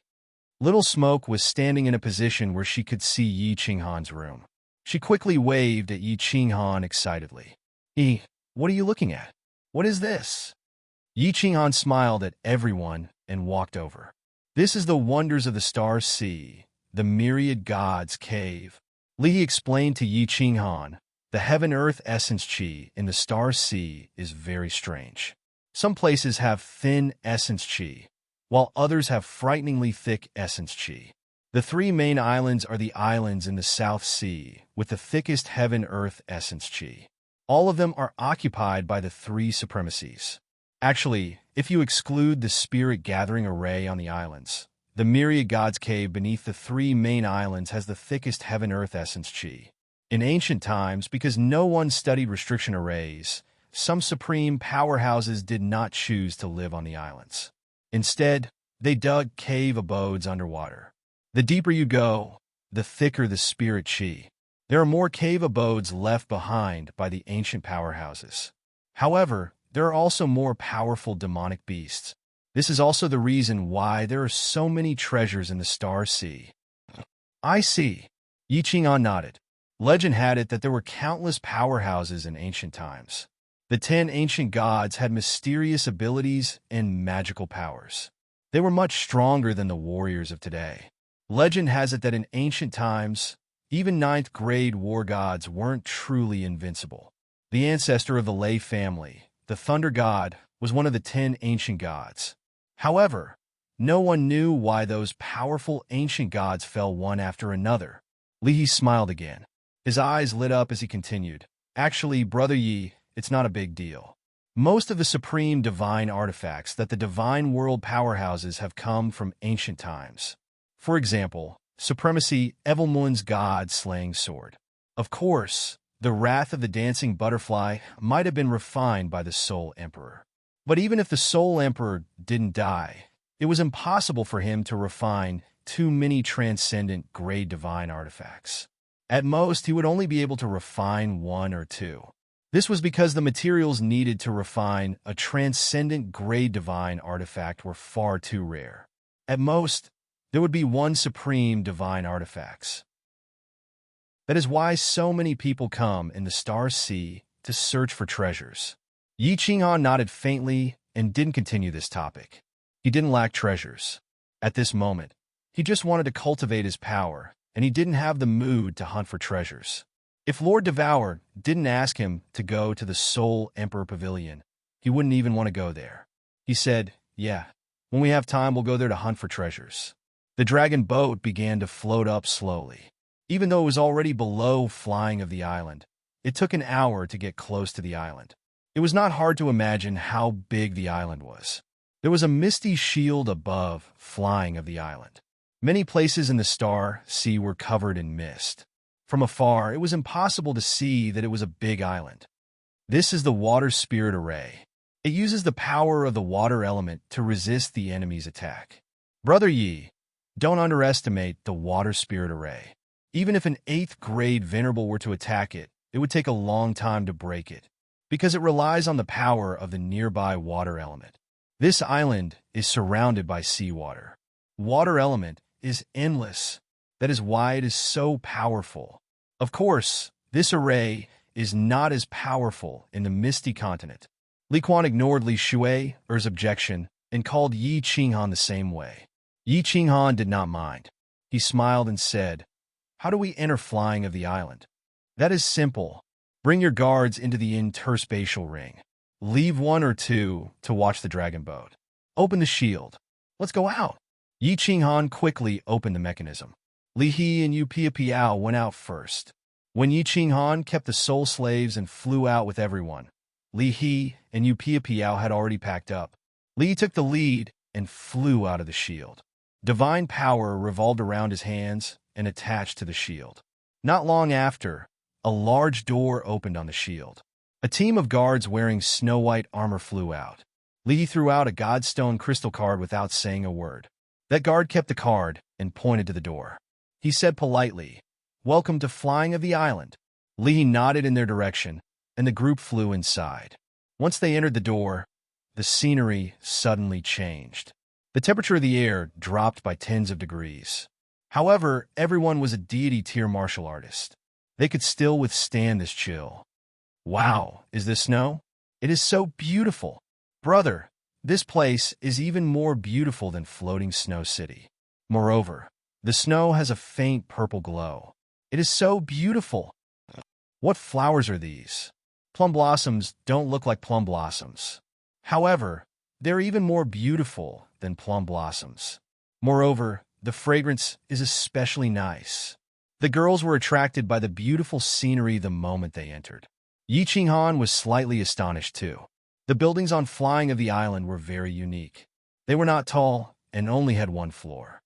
Little Smoke was standing in a position where she could see Yi Qinghan's room. She quickly waved at Yi Qinghan excitedly. Yi, what are you looking at? What is this? Yi Qinghan smiled at everyone and walked over. This is the wonders of the Star Sea, the myriad gods' cave. Li explained to Yi Qinghan, the heaven-earth essence chi in the Star Sea is very strange. Some places have thin essence chi, while others have frighteningly thick essence chi. The three main islands are the islands in the South Sea with the thickest heaven-earth essence chi. All of them are occupied by the three supremacies. Actually, if you exclude the spirit-gathering array on the islands, the myriad gods' cave beneath the three main islands has the thickest heaven-earth essence chi. In ancient times, because no one studied restriction arrays, some supreme powerhouses did not choose to live on the islands. Instead, they dug cave abodes underwater. The deeper you go, the thicker the spirit chi. There are more cave abodes left behind by the ancient powerhouses. However, there are also more powerful demonic beasts. This is also the reason why there are so many treasures in the Star Sea. I see. Yi Qinghan nodded. Legend had it that there were countless powerhouses in ancient times. The 10 ancient gods had mysterious abilities and magical powers. They were much stronger than the warriors of today. Legend has it that in ancient times, even ninth-grade war gods weren't truly invincible. The ancestor of the Lei family, the Thunder God, was one of the 10 ancient gods. However, no one knew why those powerful ancient gods fell one after another. Li He smiled again. His eyes lit up as he continued. Actually, Brother Yi, it's not a big deal. Most of the supreme divine artifacts that the divine world powerhouses have come from ancient times. For example, Supremacy Evelmun's god-slaying sword. Of course, the wrath of the dancing butterfly might have been refined by the Soul Emperor. But even if the Soul Emperor didn't die, it was impossible for him to refine too many transcendent grade divine artifacts. At most, he would only be able to refine 1 or 2. This was because the materials needed to refine a transcendent grade divine artifact were far too rare. At most, there would be 1 supreme divine artifacts. That is why so many people come in the Star Sea to search for treasures. Yi Qinghan nodded faintly and didn't continue this topic. He didn't lack treasures. At this moment, he just wanted to cultivate his power, and he didn't have the mood to hunt for treasures. If Lord Devour didn't ask him to go to the Soul Emperor Pavilion, he wouldn't even want to go there. He said, yeah, when we have time, we'll go there to hunt for treasures. The dragon boat began to float up slowly. Even though it was already below flying of the island, it took an hour to get close to the island. It was not hard to imagine how big the island was. There was a misty shield above flying of the island. Many places in the Star Sea were covered in mist. From afar, it was impossible to see that it was a big island. This is the Water Spirit Array. It uses the power of the water element to resist the enemy's attack. Brother Yi, don't underestimate the Water Spirit Array. Even if an 8th grade Venerable were to attack it, it would take a long time to break it, because it relies on the power of the nearby water element. This island is surrounded by seawater. Water element is endless. That is why it is so powerful. Of course, this array is not as powerful in the Misty continent. Li Quan ignored Li Shui's objection and called Yi Qinghan the same way. Yi Qinghan did not mind. He smiled and said, how do we enter flying of the island? That is simple. Bring your guards into the interspatial ring. Leave 1 or 2 to watch the dragon boat. Open the shield. Let's go out. Yi Qinghan quickly opened the mechanism. Li He and Yu Piao went out first. When Yi Qinghan kept the soul slaves and flew out with everyone, Li He and Yu Piao had already packed up. Li took the lead and flew out of the shield. Divine power revolved around his hands and attached to the shield. Not long after, a large door opened on the shield. A team of guards wearing snow-white armor flew out. Li threw out a godstone crystal card without saying a word. That guard kept the card and pointed to the door. He said politely, "Welcome to Flying of the Island." Li nodded in their direction, and the group flew inside. Once they entered the door, the scenery suddenly changed. The temperature of the air dropped by tens of degrees. However, everyone was a deity-tier martial artist. They could still withstand this chill. Wow, is this snow? It is so beautiful. Brother, this place is even more beautiful than floating Snow City. Moreover, the snow has a faint purple glow. It is so beautiful. What flowers are these? Plum blossoms don't look like plum blossoms. However, they're even more beautiful than plum blossoms. Moreover, the fragrance is especially nice. The girls were attracted by the beautiful scenery the moment they entered. Yi Qinghan was slightly astonished too. The buildings on Flying of the Island were very unique. They were not tall and only had one floor.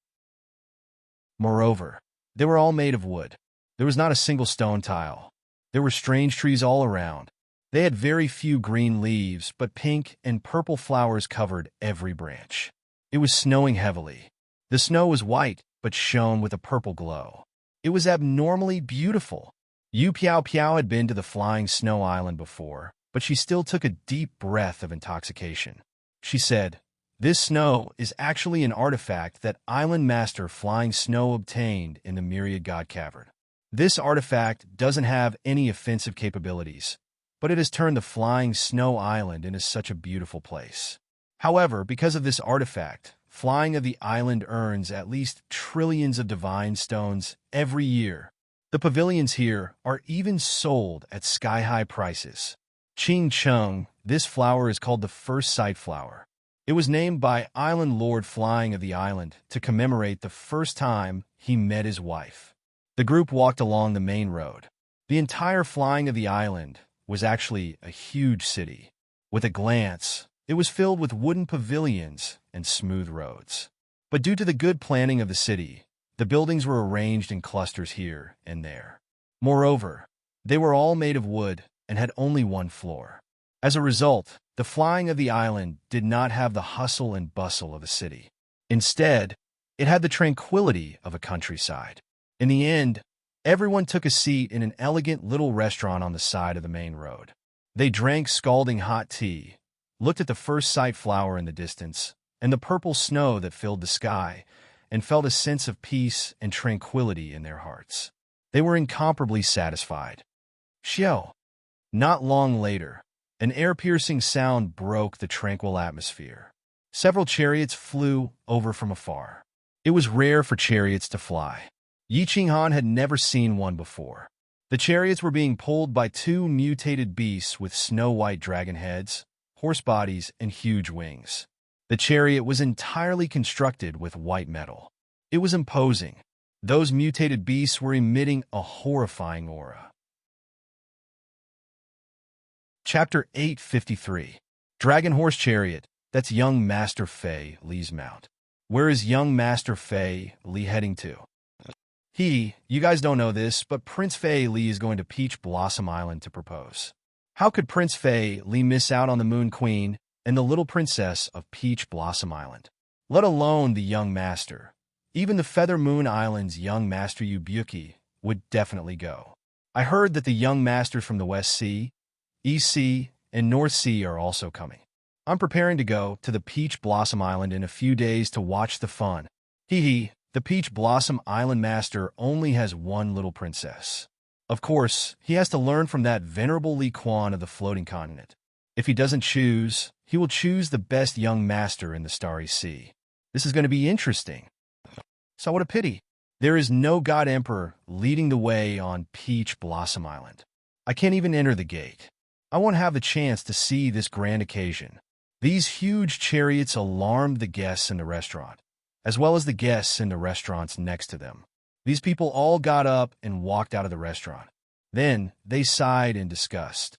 Moreover, they were all made of wood. There was not a single stone tile. There were strange trees all around. They had very few green leaves, but pink and purple flowers covered every branch. It was snowing heavily. The snow was white, but shone with a purple glow. It was abnormally beautiful. Yu Piao had been to the Flying Snow Island before, but she still took a deep breath of intoxication. She said, "This snow is actually an artifact that Island Master Flying Snow obtained in the Myriad God Cavern. This artifact doesn't have any offensive capabilities, but it has turned the Flying Snow Island into such a beautiful place. However, because of this artifact, Flying of the Island earns at least trillions of divine stones every year. The pavilions here are even sold at sky-high prices. Ching Chung, this flower is called the First Sight Flower. It was named by Island Lord Flying of the Island to commemorate the first time he met his wife." The group walked along the main road. The entire Flying of the Island was actually a huge city. With a glance, it was filled with wooden pavilions and smooth roads. But due to the good planning of the city, the buildings were arranged in clusters here and there. Moreover, they were all made of wood and had only one floor. As a result, the Flying of the Island did not have the hustle and bustle of a city. Instead, it had the tranquility of a countryside. In the end, everyone took a seat in an elegant little restaurant on the side of the main road. They drank scalding hot tea, looked at the First Sight Flower in the distance, and the purple snow that filled the sky, and felt a sense of peace and tranquility in their hearts. They were incomparably satisfied. Xiao. Not long later, an air-piercing sound broke the tranquil atmosphere. Several chariots flew over from afar. It was rare for chariots to fly. Yi Qinghan had never seen one before. The chariots were being pulled by two mutated beasts with snow-white dragon heads, horse bodies, and huge wings. The chariot was entirely constructed with white metal. It was imposing. Those mutated beasts were emitting a horrifying aura. Chapter 853. Dragon Horse Chariot. That's young Master Fei Li's mount. Where is young Master Fei Li heading to? You guys don't know this, but Prince Fei Li is going to Peach Blossom Island to propose. How could Prince Fei Li miss out on the Moon Queen and the little princess of Peach Blossom Island? Let alone the young master. Even the Feather Moon Island's young master Yubuki would definitely go. I heard that the young masters from the West Sea, East Sea, and North Sea are also coming. I'm preparing to go to the Peach Blossom Island in a few days to watch the fun. The Peach Blossom Island master only has one little princess. Of course, he has to learn from that venerable Li Quan of the floating continent. If he doesn't choose, he will choose the best young master in the Starry Sea. This is going to be interesting. So what a pity. There is no God Emperor leading the way on Peach Blossom Island. I can't even enter the gate. I won't have the chance to see this grand occasion. These huge chariots alarmed the guests in the restaurant, as well as the guests in the restaurants next to them. These people all got up and walked out of the restaurant. Then they sighed in disgust.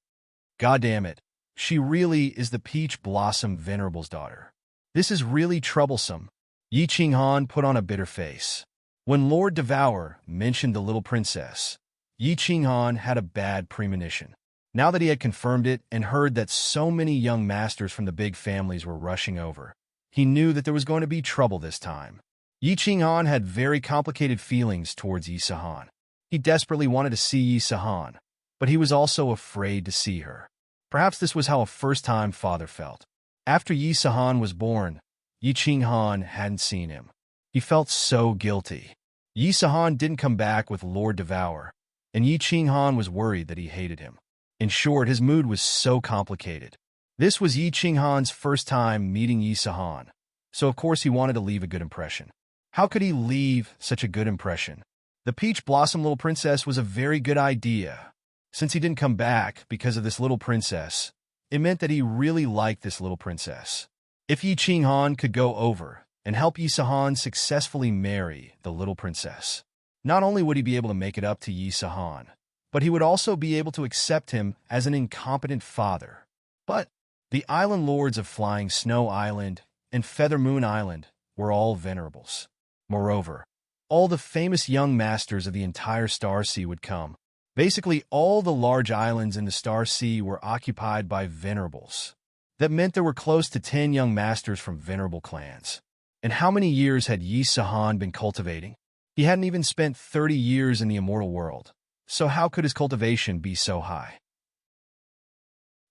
God damn it, she really is the Peach Blossom Venerable's daughter. This is really troublesome. Yi Qinghan put on a bitter face. When Lord Devour mentioned the little princess, Yi Qinghan had a bad premonition. Now that he had confirmed it and heard that so many young masters from the big families were rushing over, he knew that there was going to be trouble this time. Yi Qinghan had very complicated feelings towards Yi Sahan. He desperately wanted to see Yi Sahan, but he was also afraid to see her. Perhaps this was how a first-time father felt. After Yi Sahan was born, Yi Qinghan hadn't seen him. He felt so guilty. Yi Sahan didn't come back with Lord Devour, and Yi Qinghan was worried that he hated him. In short, his mood was so complicated. This was Yi Qinghan's first time meeting Yi Sahan, so of course he wanted to leave a good impression. How could he leave such a good impression? The Peach Blossom Little Princess was a very good idea. Since he didn't come back because of this little princess, it meant that he really liked this little princess. If Yi Qinghan could go over and help Yi Sahan successfully marry the little princess, not only would he be able to make it up to Yi Sahan, but he would also be able to accept him as an incompetent father. But the island lords of Flying Snow Island and Feather Moon Island were all venerables. Moreover, all the famous young masters of the entire Star Sea would come. Basically, all the large islands in the Star Sea were occupied by venerables. That meant there were close to 10 young masters from venerable clans. And how many years had Yi Sahan been cultivating? He hadn't even spent 30 years in the immortal world. So how could his cultivation be so high?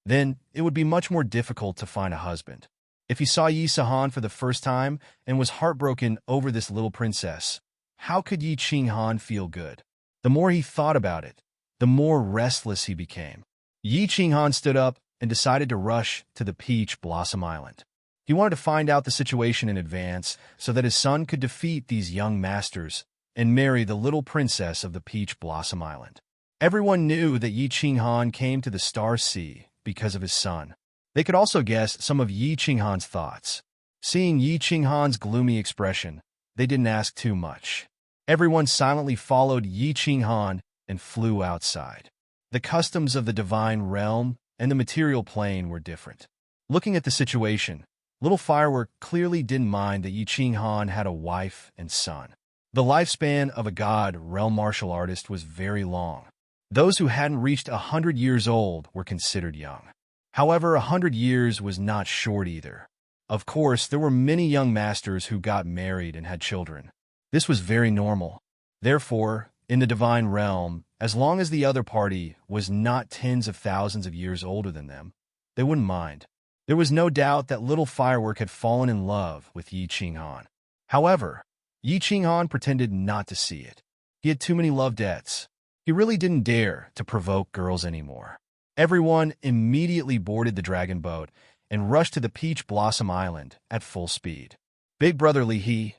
Then, it would be much more difficult to find a husband. If he saw Yi Sahan for the first time and was heartbroken over this little princess, how could Yi Qinghan feel good? The more he thought about it, the more restless he became. Yi Qinghan stood up and decided to rush to the Peach Blossom Island. He wanted to find out the situation in advance so that his son could defeat these young masters and marry the little princess of the Peach Blossom Island. Everyone knew that Yi Qinghan came to the Star Sea because of his son. They could also guess some of Yi Qinghan's thoughts. Seeing Yi Qinghan's gloomy expression, they didn't ask too much. Everyone silently followed Yi Qinghan and flew outside. The customs of the divine realm and the material plane were different. Looking at the situation, Little Firework clearly didn't mind that Yi Qinghan had a wife and son. The lifespan of a god realm martial artist was very long. Those who hadn't reached 100 years old were considered young. However, 100 years was not short either. Of course, there were many young masters who got married and had children. This was very normal. Therefore, in the divine realm, as long as the other party was not tens of thousands of years older than them, they wouldn't mind. There was no doubt that Little Firework had fallen in love with Yi Qinghan. However, Yi Qinghan pretended not to see it. He had too many love debts. He really didn't dare to provoke girls anymore. Everyone immediately boarded the dragon boat and rushed to the Peach Blossom Island at full speed. Big Brother Li He,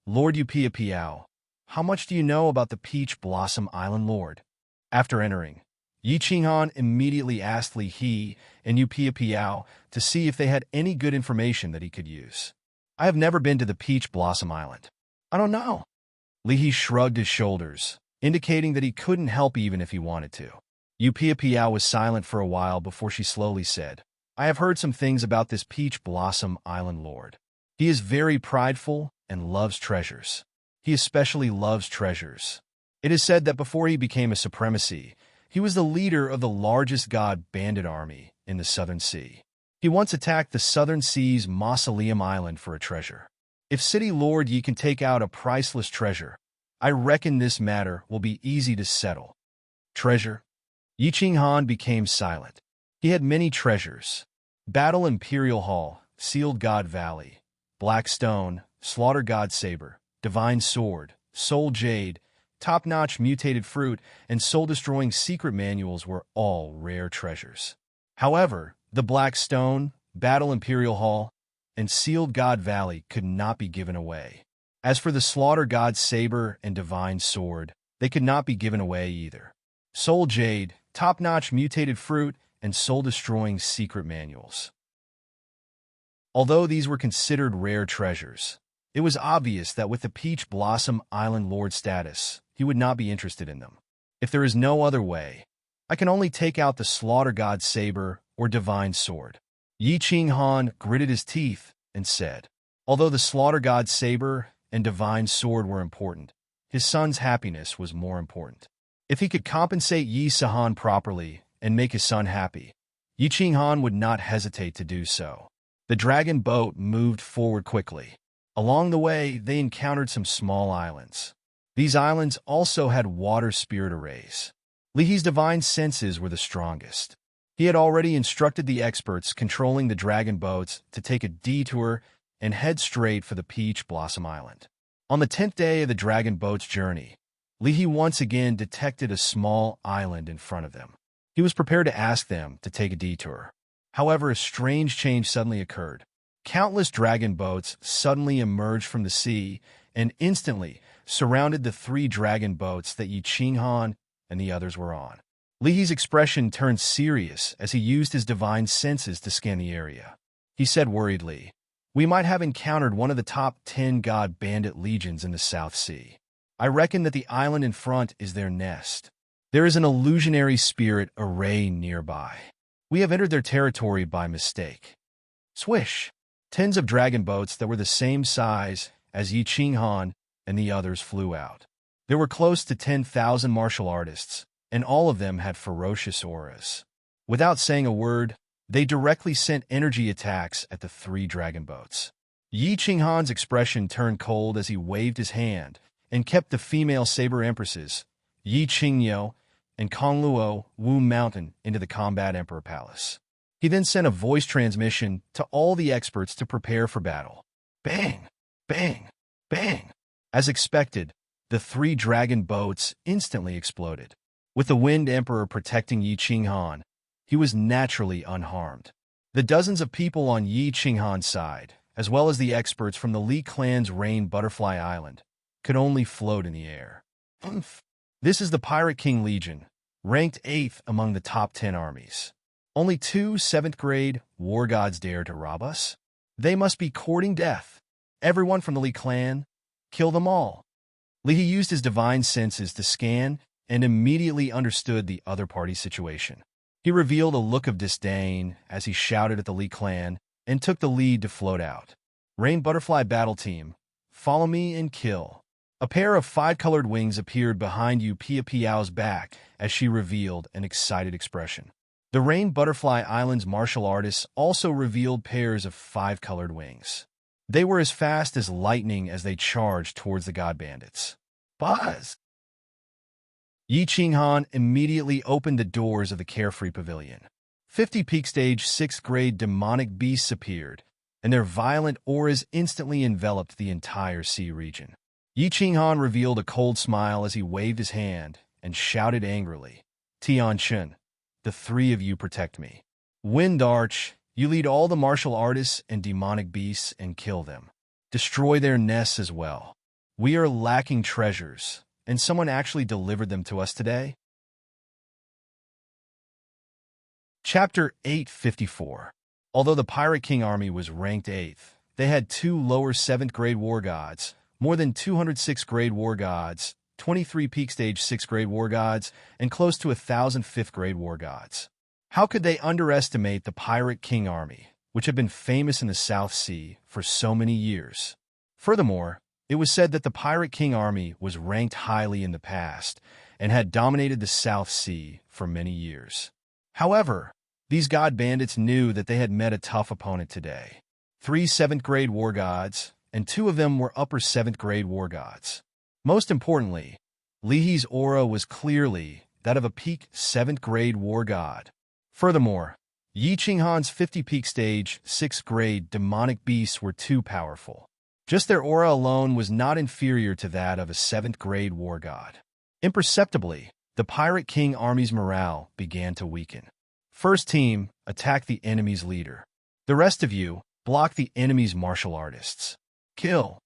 Lord Upia Piao, how much do you know about the Peach Blossom Island Lord? After entering, Yi Qinghan immediately asked Li He and Upia Piao to see if they had any good information that he could use. I have never been to the Peach Blossom Island. I don't know. Li He shrugged his shoulders, indicating that he couldn't help even if he wanted to. Upia Piao was silent for a while before she slowly said, I have heard some things about this Peach Blossom Island Lord. He is very prideful and loves treasures. He especially loves treasures. It is said that before he became a supremacy, he was the leader of the largest god bandit army in the Southern Sea. He once attacked the Southern Sea's Mausoleum Island for a treasure. If City Lord Yi can take out a priceless treasure, I reckon this matter will be easy to settle. Treasure? Yi Qinghan became silent. He had many treasures. Battle Imperial Hall, Sealed God Valley, Black Stone, Slaughter God Saber, Divine Sword, Soul Jade, top-notch mutated fruit, and soul-destroying secret manuals were all rare treasures. However, the Black Stone, Battle Imperial Hall, and Sealed God Valley could not be given away. As for the Slaughter God Saber and Divine Sword, they could not be given away either. Soul Jade, top-notch mutated fruit, and soul-destroying secret manuals. Although these were considered rare treasures, it was obvious that with the Peach Blossom Island Lord status, he would not be interested in them. If there is no other way, I can only take out the Slaughter God's saber or divine sword. Yi Qinghan gritted his teeth and said, although the Slaughter God's saber and divine sword were important, his son's happiness was more important. If he could compensate Yi Sahan properly and make his son happy, Yi Qinghan would not hesitate to do so. The dragon boat moved forward quickly. Along the way, they encountered some small islands. These islands also had water spirit arrays. Li He's divine senses were the strongest. He had already instructed the experts controlling the dragon boats to take a detour and head straight for the Peach Blossom Island. On the 10th day of the dragon boat's journey, Li He once again detected a small island in front of them. He was prepared to ask them to take a detour. However, a strange change suddenly occurred. Countless dragon boats suddenly emerged from the sea and instantly surrounded the 3 dragon boats that Yi Qinghan and the others were on. Li He's expression turned serious as he used his divine senses to scan the area. He said worriedly, "We might have encountered one of the top 10 god bandit legions in the South Sea. I reckon that the island in front is their nest. There is an illusionary spirit array nearby. We have entered their territory by mistake." Swish! Tens of dragon boats that were the same size as Yi Qinghan and the others flew out. There were close to 10,000 martial artists, and all of them had ferocious auras. Without saying a word, they directly sent energy attacks at the 3 dragon boats. Yi Qinghan's expression turned cold as he waved his hand and kept the female saber empresses, Yi Qingyou and Kongluo Wu Mountain, into the Combat Emperor Palace. He then sent a voice transmission to all the experts to prepare for battle. Bang! Bang! Bang! As expected, the 3 dragon boats instantly exploded. With the Wind Emperor protecting Yi Qinghan, he was naturally unharmed. The dozens of people on Yi Qinghan's side, as well as the experts from the Li clan's Rain Butterfly Island, could only float in the air. This is the Pirate King Legion, ranked 8th among the top 10 armies. Only 2 7th-grade war gods dare to rob us? They must be courting death. Everyone from the Li clan, kill them all. Li He used his divine senses to scan and immediately understood the other party's situation. He revealed a look of disdain as he shouted at the Li clan and took the lead to float out. Rain Butterfly Battle Team, follow me and kill. A pair of 5-colored wings appeared behind Yu Pia Piao's back as she revealed an excited expression. The Rain Butterfly Island's martial artists also revealed pairs of 5-colored wings. They were as fast as lightning as they charged towards the god bandits. Buzz! Yi Qinghan immediately opened the doors of the Carefree Pavilion. 50 peak stage 6th-grade demonic beasts appeared, and their violent auras instantly enveloped the entire sea region. Yi Qinghan revealed a cold smile as he waved his hand and shouted angrily, "Tianxun, the 3 of you protect me. Wind Arch, you lead all the martial artists and demonic beasts and kill them. Destroy their nests as well. We are lacking treasures, and someone actually delivered them to us today." Chapter 854. Although the Pirate King army was ranked 8th, they had 2 lower 7th-grade war gods, more than 206 grade war gods, 23 peak stage 6th-grade war gods, and close to 1,000 5th-grade war gods. How could they underestimate the Pirate King army, which had been famous in the South Sea for so many years? Furthermore, it was said that the Pirate King army was ranked highly in the past and had dominated the South Sea for many years. However, these god bandits knew that they had met a tough opponent today. 3 7th-grade war gods, and 2 of them were upper 7th-grade war gods. Most importantly, Li He's aura was clearly that of a peak 7th-grade war god. Furthermore, Yi Qinghan's 50 peak stage 6th-grade demonic beasts were too powerful. Just their aura alone was not inferior to that of a 7th-grade war god. Imperceptibly, the Pirate King army's morale began to weaken. First team, attack the enemy's leader. The rest of you, block the enemy's martial artists. Kill.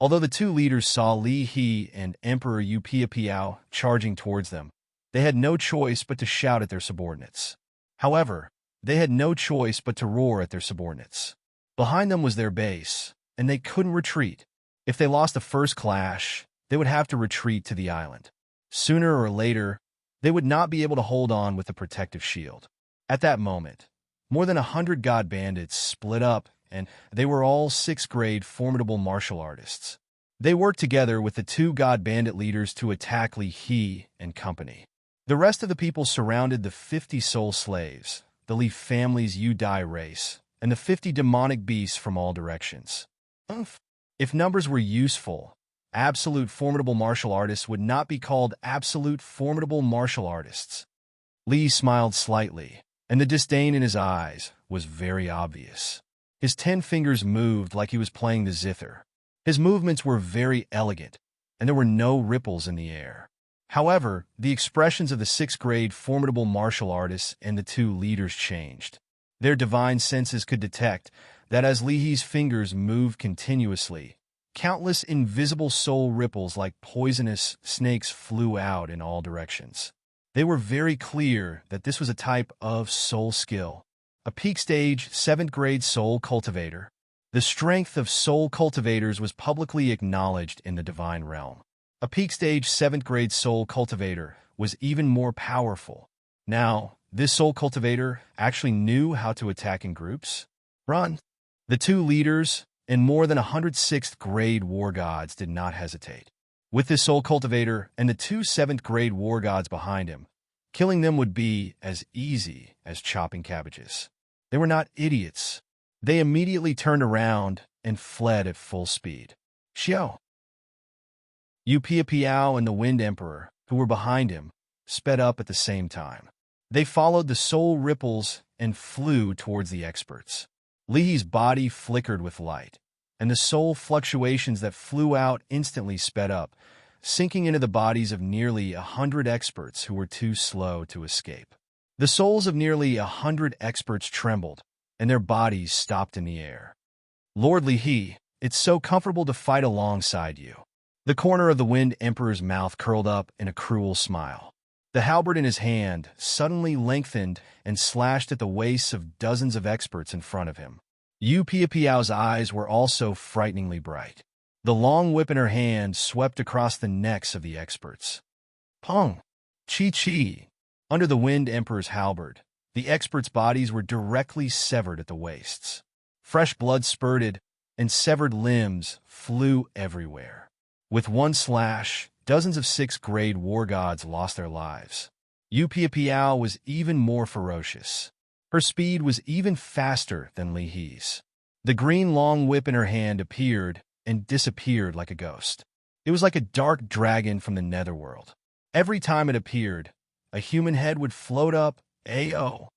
Although the 2 leaders saw Li He and Emperor Yu Pia Piao charging towards them, they had no choice but to shout at their subordinates. However, they had no choice but to roar at their subordinates. Behind them was their base, and they couldn't retreat. If they lost the first clash, they would have to retreat to the island. Sooner or later, they would not be able to hold on with a protective shield. At that moment, more than 100 god bandits split up, and they were all 6th grade formidable martial artists. They worked together with the 2 god bandit leaders to attack Li He and company. The rest of the people surrounded the 50 soul slaves, the Li family's Udai race, and the 50 demonic beasts from all directions. If numbers were useful, absolute formidable martial artists would not be called absolute formidable martial artists. Li smiled slightly, and the disdain in his eyes was very obvious. His 10 fingers moved like he was playing the zither. His movements were very elegant, and there were no ripples in the air. However, the expressions of the 6th grade formidable martial artists and the 2 leaders changed. Their divine senses could detect that as Li He's fingers moved continuously, countless invisible soul ripples like poisonous snakes flew out in all directions. They were very clear that this was a type of soul skill, a peak stage 7th grade soul cultivator. The strength of soul cultivators was publicly acknowledged in the divine realm. A peak stage 7th grade soul cultivator was even more powerful. Now, this soul cultivator actually knew how to attack in groups. Run! The 2 leaders and more than 100 6th grade war gods did not hesitate. With this soul cultivator and the 2 7th grade war gods behind him, killing them would be as easy as chopping cabbages. They were not idiots. They immediately turned around and fled at full speed. Xiao! Upia Piao and the Wind Emperor, who were behind him, sped up at the same time. They followed the soul ripples and flew towards the experts. Li He's body flickered with light, and the soul fluctuations that flew out instantly sped up, sinking into the bodies of nearly 100 experts who were too slow to escape. The souls of nearly 100 experts trembled, and their bodies stopped in the air. Lord Li He, it's so comfortable to fight alongside you. The corner of the Wind Emperor's mouth curled up in a cruel smile. The halberd in his hand suddenly lengthened and slashed at the waists of dozens of experts in front of him. Yu Piapiao's eyes were also frighteningly bright. The long whip in her hand swept across the necks of the experts. Pong! Chi-chi! Under the Wind Emperor's halberd, the experts' bodies were directly severed at the waists. Fresh blood spurted, and severed limbs flew everywhere. With one slash, dozens of 6th grade war gods lost their lives. Yu Piapiao was even more ferocious. Her speed was even faster than Li He's. The green long whip in her hand appeared and disappeared like a ghost. It was like a dark dragon from the netherworld. Every time it appeared, a human head would float up. Ayo!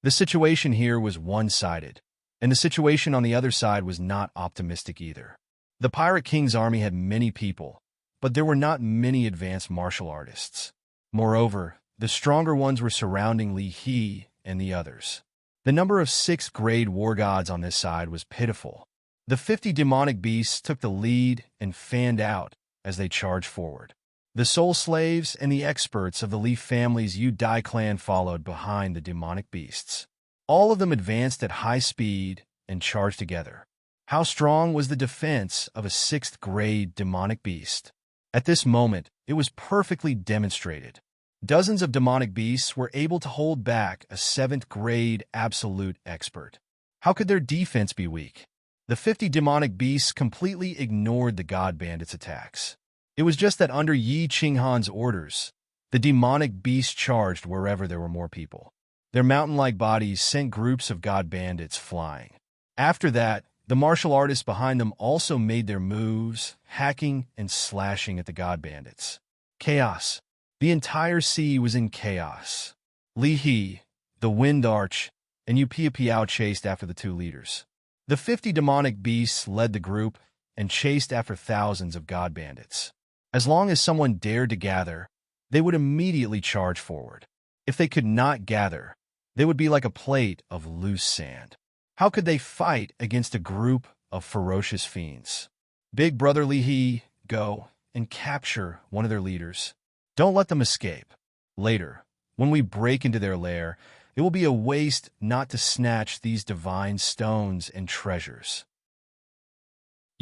The situation here was one-sided, and the situation on the other side was not optimistic either. The Pirate King's army had many people, but there were not many advanced martial artists. Moreover, the stronger ones were surrounding Li He and the others. The number of 6th grade war gods on this side was pitiful. The 50 demonic beasts took the lead and fanned out as they charged forward. The soul slaves and the experts of the Li family's Udai clan followed behind the demonic beasts. All of them advanced at high speed and charged together. How strong was the defense of a 6th grade demonic beast? At this moment, it was perfectly demonstrated. Dozens of demonic beasts were able to hold back a 7th grade absolute expert. How could their defense be weak? The 50 demonic beasts completely ignored the god bandits' attacks. It was just that under Yi Qinghan's orders, the demonic beasts charged wherever there were more people. Their mountain-like bodies sent groups of god bandits flying. After that, the martial artists behind them also made their moves, hacking and slashing at the god bandits. Chaos. The entire sea was in chaos. Li He, the Wind Arch, and Upia Piao chased after the 2 leaders. The 50 demonic beasts led the group and chased after thousands of god bandits. As long as someone dared to gather, they would immediately charge forward. If they could not gather, they would be like a plate of loose sand. How could they fight against a group of ferocious fiends? Big Brother Li He, go and capture one of their leaders. Don't let them escape. Later, when we break into their lair, It will be a waste not to snatch these divine stones and treasures.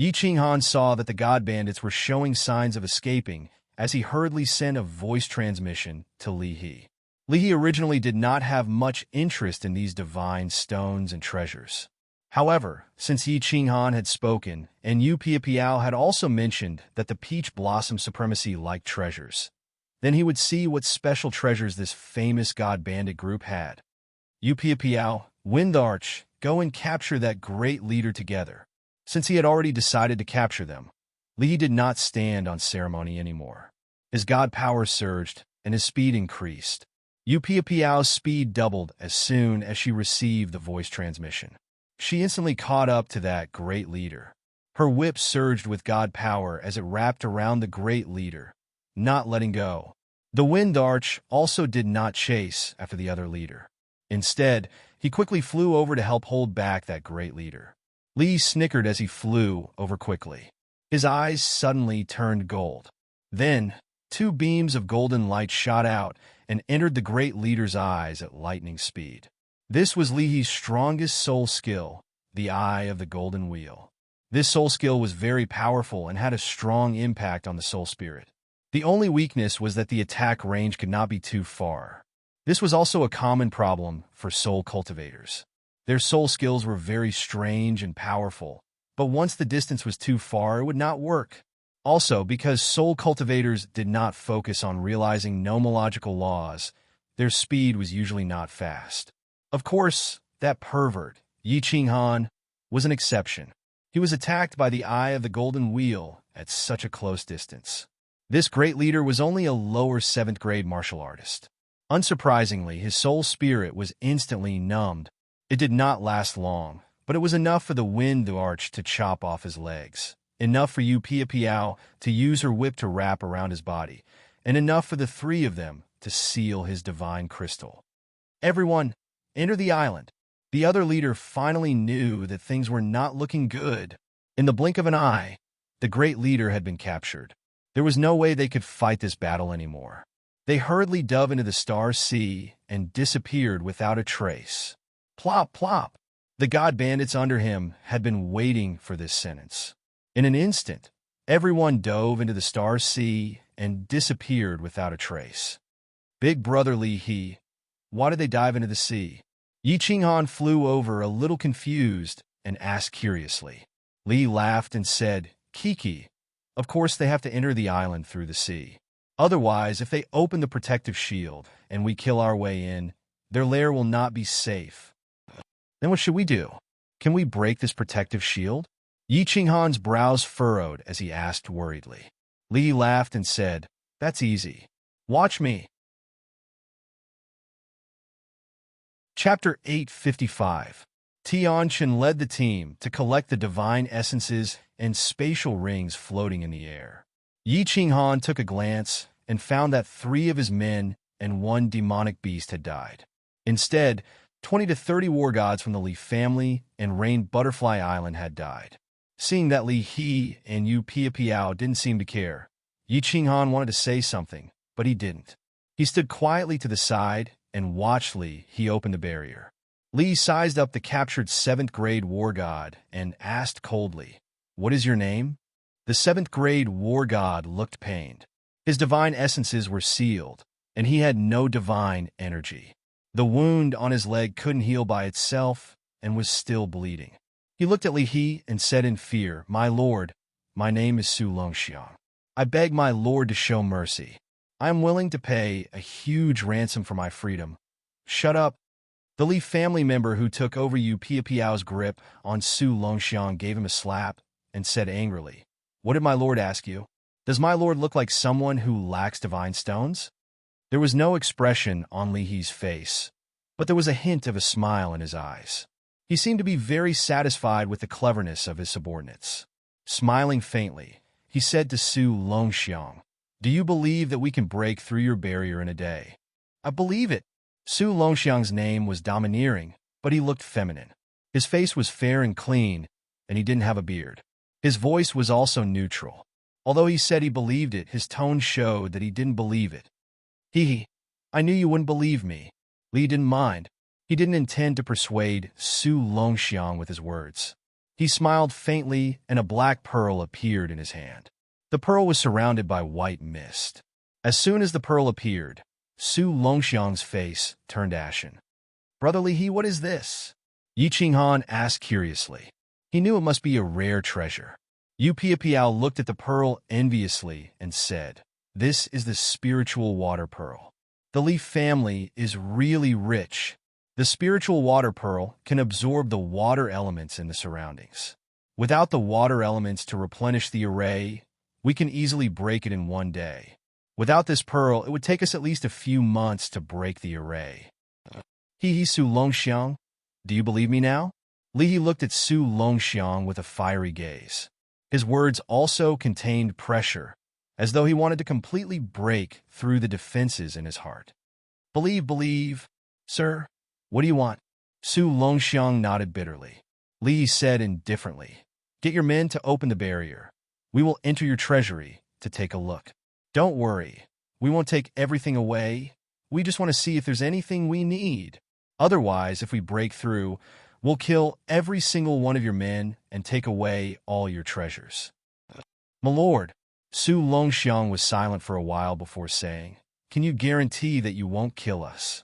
Yi Qinghan saw that the god bandits were showing signs of escaping as he hurriedly sent a voice transmission to Li He. Li He originally did not have much interest in these divine stones and treasures. However, since Yi Qinghan had spoken, and Yu Piapiao had also mentioned that the peach blossom supremacy liked treasures, then he would see what special treasures this famous god bandit group had. Yu Piapiao, Wind Arch, go and capture that great leader together. Since he had already decided to capture them, Li did not stand on ceremony anymore. His god power surged, and his speed increased. Yu Piapiao's speed doubled as soon as she received the voice transmission. She instantly caught up to that great leader. Her whip surged with god power as it wrapped around the great leader, not letting go. The Wind Arch also did not chase after the other leader. Instead, he quickly flew over to help hold back that great leader. Li snickered as he flew over quickly. His eyes suddenly turned gold. Then, two beams of golden light shot out and entered the great leader's eyes at lightning speed. This was Li's strongest soul skill, the Eye of the Golden Wheel. This soul skill was very powerful and had a strong impact on the soul spirit. The only weakness was that the attack range could not be too far. This was also a common problem for soul cultivators. Their soul skills were very strange and powerful, but once the distance was too far, it would not work. Also, because soul cultivators did not focus on realizing nomological laws, their speed was usually not fast. Of course, that pervert, Yi Qinghan, was an exception. He was attacked by the Eye of the Golden Wheel at such a close distance. This great leader was only a lower 7th grade martial artist. Unsurprisingly, his soul spirit was instantly numbed. It did not last long, but it was enough for the Wind Arch to chop off his legs, enough for Yu Piapiao to use her whip to wrap around his body, and enough for the three of them to seal his divine crystal. Everyone, enter the island. The other leader finally knew that things were not looking good. In the blink of an eye, the great leader had been captured. There was no way they could fight this battle anymore. They hurriedly dove into the star sea and disappeared without a trace. Plop, plop. The god bandits under him had been waiting for this sentence. In an instant, everyone dove into the star sea and disappeared without a trace. Big brother Li He, why did they dive into the sea? Yi Qinghan flew over a little confused and asked curiously. Li laughed and said, Kiki, of course they have to enter the island through the sea. Otherwise, if they open the protective shield and we kill our way in, their lair will not be safe. Then what should we do? Can we break this protective shield? Yi Qinghan's brows furrowed as he asked worriedly. Li laughed and said, That's easy. Watch me. Chapter 855. Tianchen led the team to collect the divine essences and spatial rings floating in the air. Yi Qinghan took a glance and found that 3 of his men and 1 demonic beast had died. Instead, 20 to 30 war gods from the Li family and Rain Butterfly Island had died. Seeing that Li He and Yu Piapiao didn't seem to care, Yi Qinghan wanted to say something, but he didn't. He stood quietly to the side and watched Li He open the barrier. Li sized up the captured 7th grade war god and asked coldly, What is your name? The 7th grade war god looked pained. His divine essences were sealed, and he had no divine energy. The wound on his leg couldn't heal by itself and was still bleeding. He looked at Li He and said in fear, My lord, my name is Su Longxiang. I beg my lord to show mercy. I am willing to pay a huge ransom for my freedom. Shut up. The Li family member who took over Yu Piapiao's grip on Su Longxiang gave him a slap and said angrily, What did my lord ask you? Does my lord look like someone who lacks divine stones? There was no expression on Li He's face, but there was a hint of a smile in his eyes. He seemed to be very satisfied with the cleverness of his subordinates. Smiling faintly, he said to Su Longxiang, Do you believe that we can break through your barrier in a day? I believe it. Su Longxiang's name was domineering, but he looked feminine. His face was fair and clean, and he didn't have a beard. His voice was also neutral. Although he said he believed it, his tone showed that he didn't believe it. I knew you wouldn't believe me. Li didn't mind. He didn't intend to persuade Su Longxiang with his words. He smiled faintly, and a black pearl appeared in his hand. The pearl was surrounded by white mist. As soon as the pearl appeared, Su Longxiang's face turned ashen. "Brother Li He, what is this?" Yi Qinghan asked curiously. He knew it must be a rare treasure. Yu Piapiao looked at the pearl enviously and said, "This is the spiritual water pearl. The Li family is really rich. The spiritual water pearl can absorb the water elements in the surroundings. Without the water elements to replenish the array, we can easily break it in one day. Without this pearl, it would take us at least a few months to break the array." He Su Longxiang, do you believe me now? Li He looked at Su Longxiang with a fiery gaze. His words also contained pressure, as though he wanted to completely break through the defenses in his heart. Believe, sir. What do you want?" Su Longxiang nodded bitterly. Li said indifferently, "Get your men to open the barrier. We will enter your treasury to take a look. Don't worry, we won't take everything away. We just want to see if there's anything we need. Otherwise, if we break through, we'll kill every single one of your men and take away all your treasures." "My lord," Su Longxiang was silent for a while before saying, "Can you guarantee that you won't kill us?"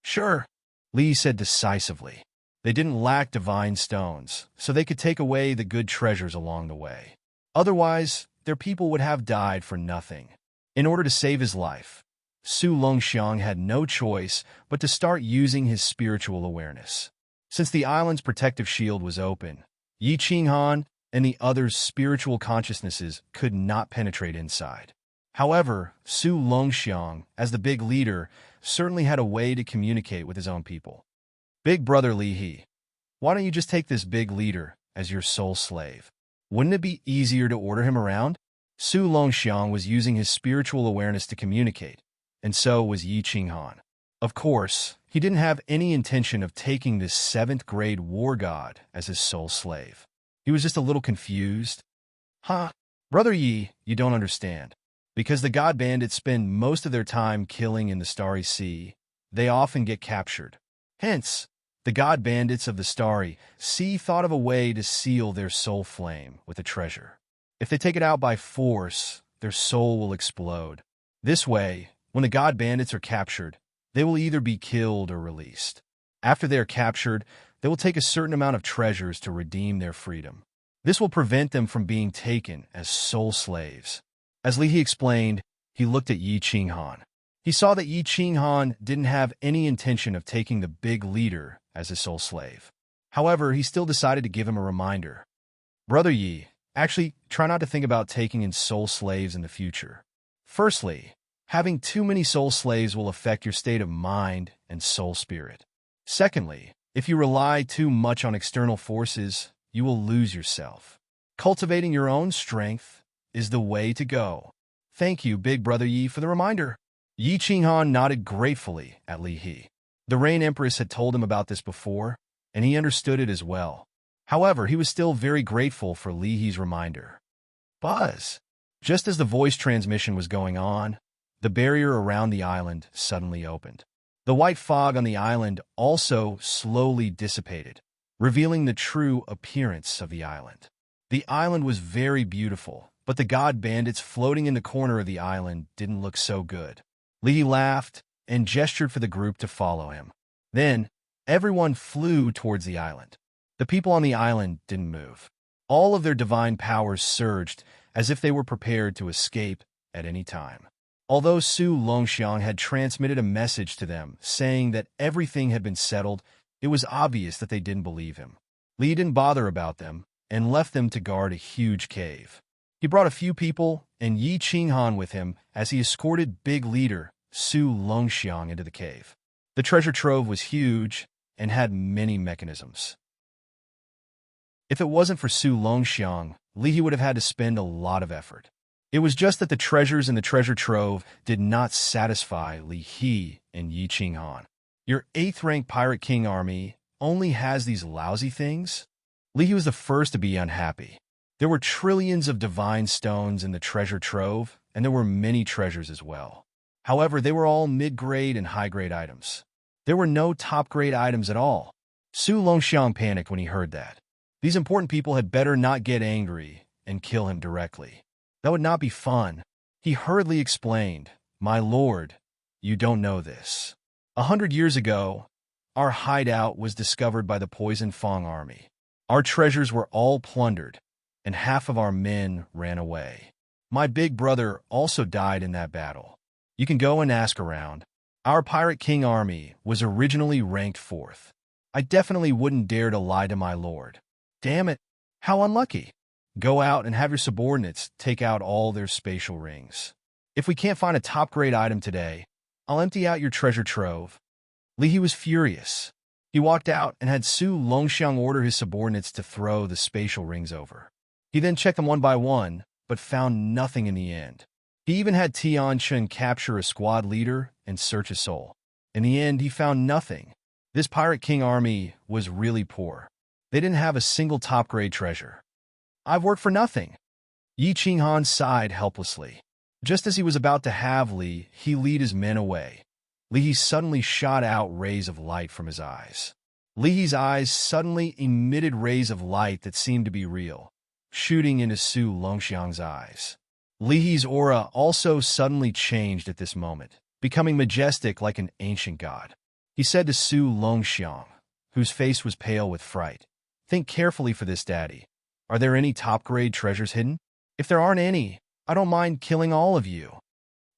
"Sure," Li said decisively. They didn't lack divine stones, so they could take away the good treasures along the way. Otherwise, their people would have died for nothing. In order to save his life, Su Longxiang had no choice but to start using his spiritual awareness. Since the island's protective shield was open, Yi Qinghan and the others' spiritual consciousnesses could not penetrate inside. However, Su Longxiang, as the big leader, certainly had a way to communicate with his own people. "Big brother Li He, why don't you just take this big leader as your sole slave? Wouldn't it be easier to order him around?" Su Longxiang was using his spiritual awareness to communicate, and so was Yi Qinghan. Of course, he didn't have any intention of taking this 7th-grade war god as his sole slave. He was just a little confused. "Huh? Brother Yi, you don't understand. Because the god bandits spend most of their time killing in the Starry Sea, they often get captured. Hence, the god bandits of the Starry Sea thought of a way to seal their soul flame with a treasure. If they take it out by force, their soul will explode. This way, when the god bandits are captured, they will either be killed or released. After they are captured, they will take a certain amount of treasures to redeem their freedom. This will prevent them from being taken as soul slaves." As Li He explained, he looked at Yi Qinghan. He saw that Yi Qinghan didn't have any intention of taking the big leader as his sole slave. However, he still decided to give him a reminder. "Brother Yi, actually, try not to think about taking in soul slaves in the future. Firstly, having too many soul slaves will affect your state of mind and soul spirit. Secondly, if you rely too much on external forces, you will lose yourself. Cultivating your own strength is the way to go." "Thank you, Big Brother Yi, for the reminder." Yi Qinghan nodded gratefully at Li He. The Rain Empress had told him about this before, and he understood it as well. However, he was still very grateful for Li He's reminder. Buzz! Just as the voice transmission was going on, the barrier around the island suddenly opened. The white fog on the island also slowly dissipated, revealing the true appearance of the island. The island was very beautiful, but the god bandits floating in the corner of the island didn't look so good. Li laughed and gestured for the group to follow him. Then, everyone flew towards the island. The people on the island didn't move. All of their divine powers surged as if they were prepared to escape at any time. Although Su Longxiang had transmitted a message to them saying that everything had been settled, it was obvious that they didn't believe him. Li didn't bother about them and left them to guard a huge cave. He brought a few people and Yi Qinghan with him as he escorted big leader Su Longxiang into the cave. The treasure trove was huge and had many mechanisms. If it wasn't for Su Longxiang, Li would have had to spend a lot of effort. It was just that the treasures in the treasure trove did not satisfy Li and Yi Qinghan. "Your 8th-rank Pirate King army only has these lousy things?" Li was the first to be unhappy. There were trillions of divine stones in the treasure trove, and there were many treasures as well. However, they were all mid-grade and high-grade items. There were no top-grade items at all. Su Longxiang panicked when he heard that. These important people had better not get angry and kill him directly. That would not be fun. He hurriedly explained, "My lord, you don't know this. 100 years ago, our hideout was discovered by the Poison Fang army. Our treasures were all plundered, and half of our men ran away. My big brother also died in that battle. You can go and ask around. Our Pirate King army was originally ranked 4th. I definitely wouldn't dare to lie to my lord. Damn it, how unlucky. Go out and have your subordinates take out all their spatial rings. If we can't find a top-grade item today, I'll empty out your treasure trove." Li He was furious. He walked out and had Su Longxiang order his subordinates to throw the spatial rings over. He then checked them one by one, but found nothing in the end. He even had Tian Chun capture a squad leader and search his soul. In the end, he found nothing. This Pirate King army was really poor. They didn't have a single top-grade treasure. "I've worked for nothing." Yi Qinghan sighed helplessly. Just as he was about to have Li He lead his men away, Li He suddenly shot out rays of light from his eyes. Li He's eyes suddenly emitted rays of light that seemed to be real, shooting into Su Longxiang's eyes. Li He's aura also suddenly changed at this moment, becoming majestic like an ancient god. He said to Su Longxiang, whose face was pale with fright, "Think carefully for this, Daddy. Are there any top-grade treasures hidden? If there aren't any, I don't mind killing all of you."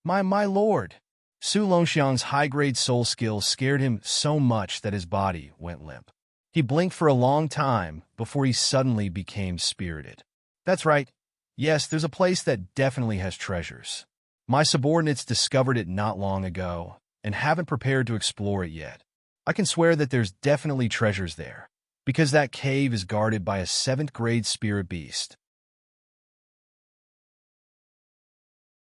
My lord." Su Longxiang's high-grade soul skill scared him so much that his body went limp. He blinked for a long time before he suddenly became spirited. "That's right. Yes, there's a place that definitely has treasures. My subordinates discovered it not long ago and haven't prepared to explore it yet. I can swear that there's definitely treasures there, because that cave is guarded by a 7th-grade spirit beast."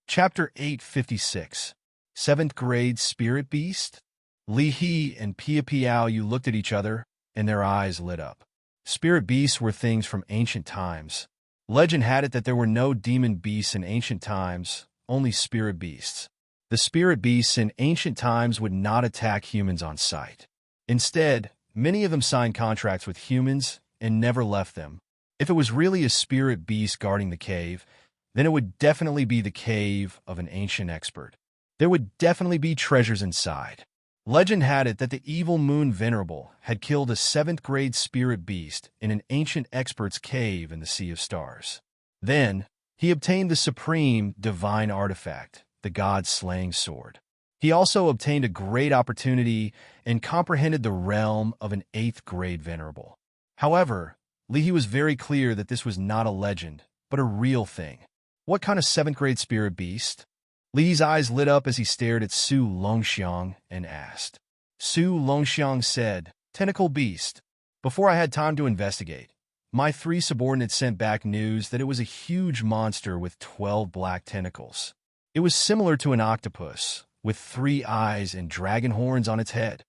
Chapter 856. 7th-grade spirit beast? Li He and Pia Piao Yu looked at each other, and their eyes lit up. Spirit beasts were things from ancient times. Legend had it that there were no demon beasts in ancient times, only spirit beasts. The spirit beasts in ancient times would not attack humans on sight. Instead, many of them signed contracts with humans and never left them. If it was really a spirit beast guarding the cave, then it would definitely be the cave of an ancient expert. There would definitely be treasures inside. Legend had it that the evil Moon Venerable had killed a 7th-grade spirit beast in an ancient expert's cave in the Sea of Stars. Then, he obtained the supreme divine artifact, the God-slaying sword. He also obtained a great opportunity and comprehended the realm of an 8th-grade venerable. However, Li He was very clear that this was not a legend, but a real thing. What kind of 7th-grade spirit beast? Li's eyes lit up as he stared at Su Longxiang and asked. Su Longxiang said, "Tentacle beast." Before I had time to investigate, my 3 subordinates sent back news that it was a huge monster with 12 black tentacles. It was similar to an octopus, with 3 eyes and dragon horns on its head.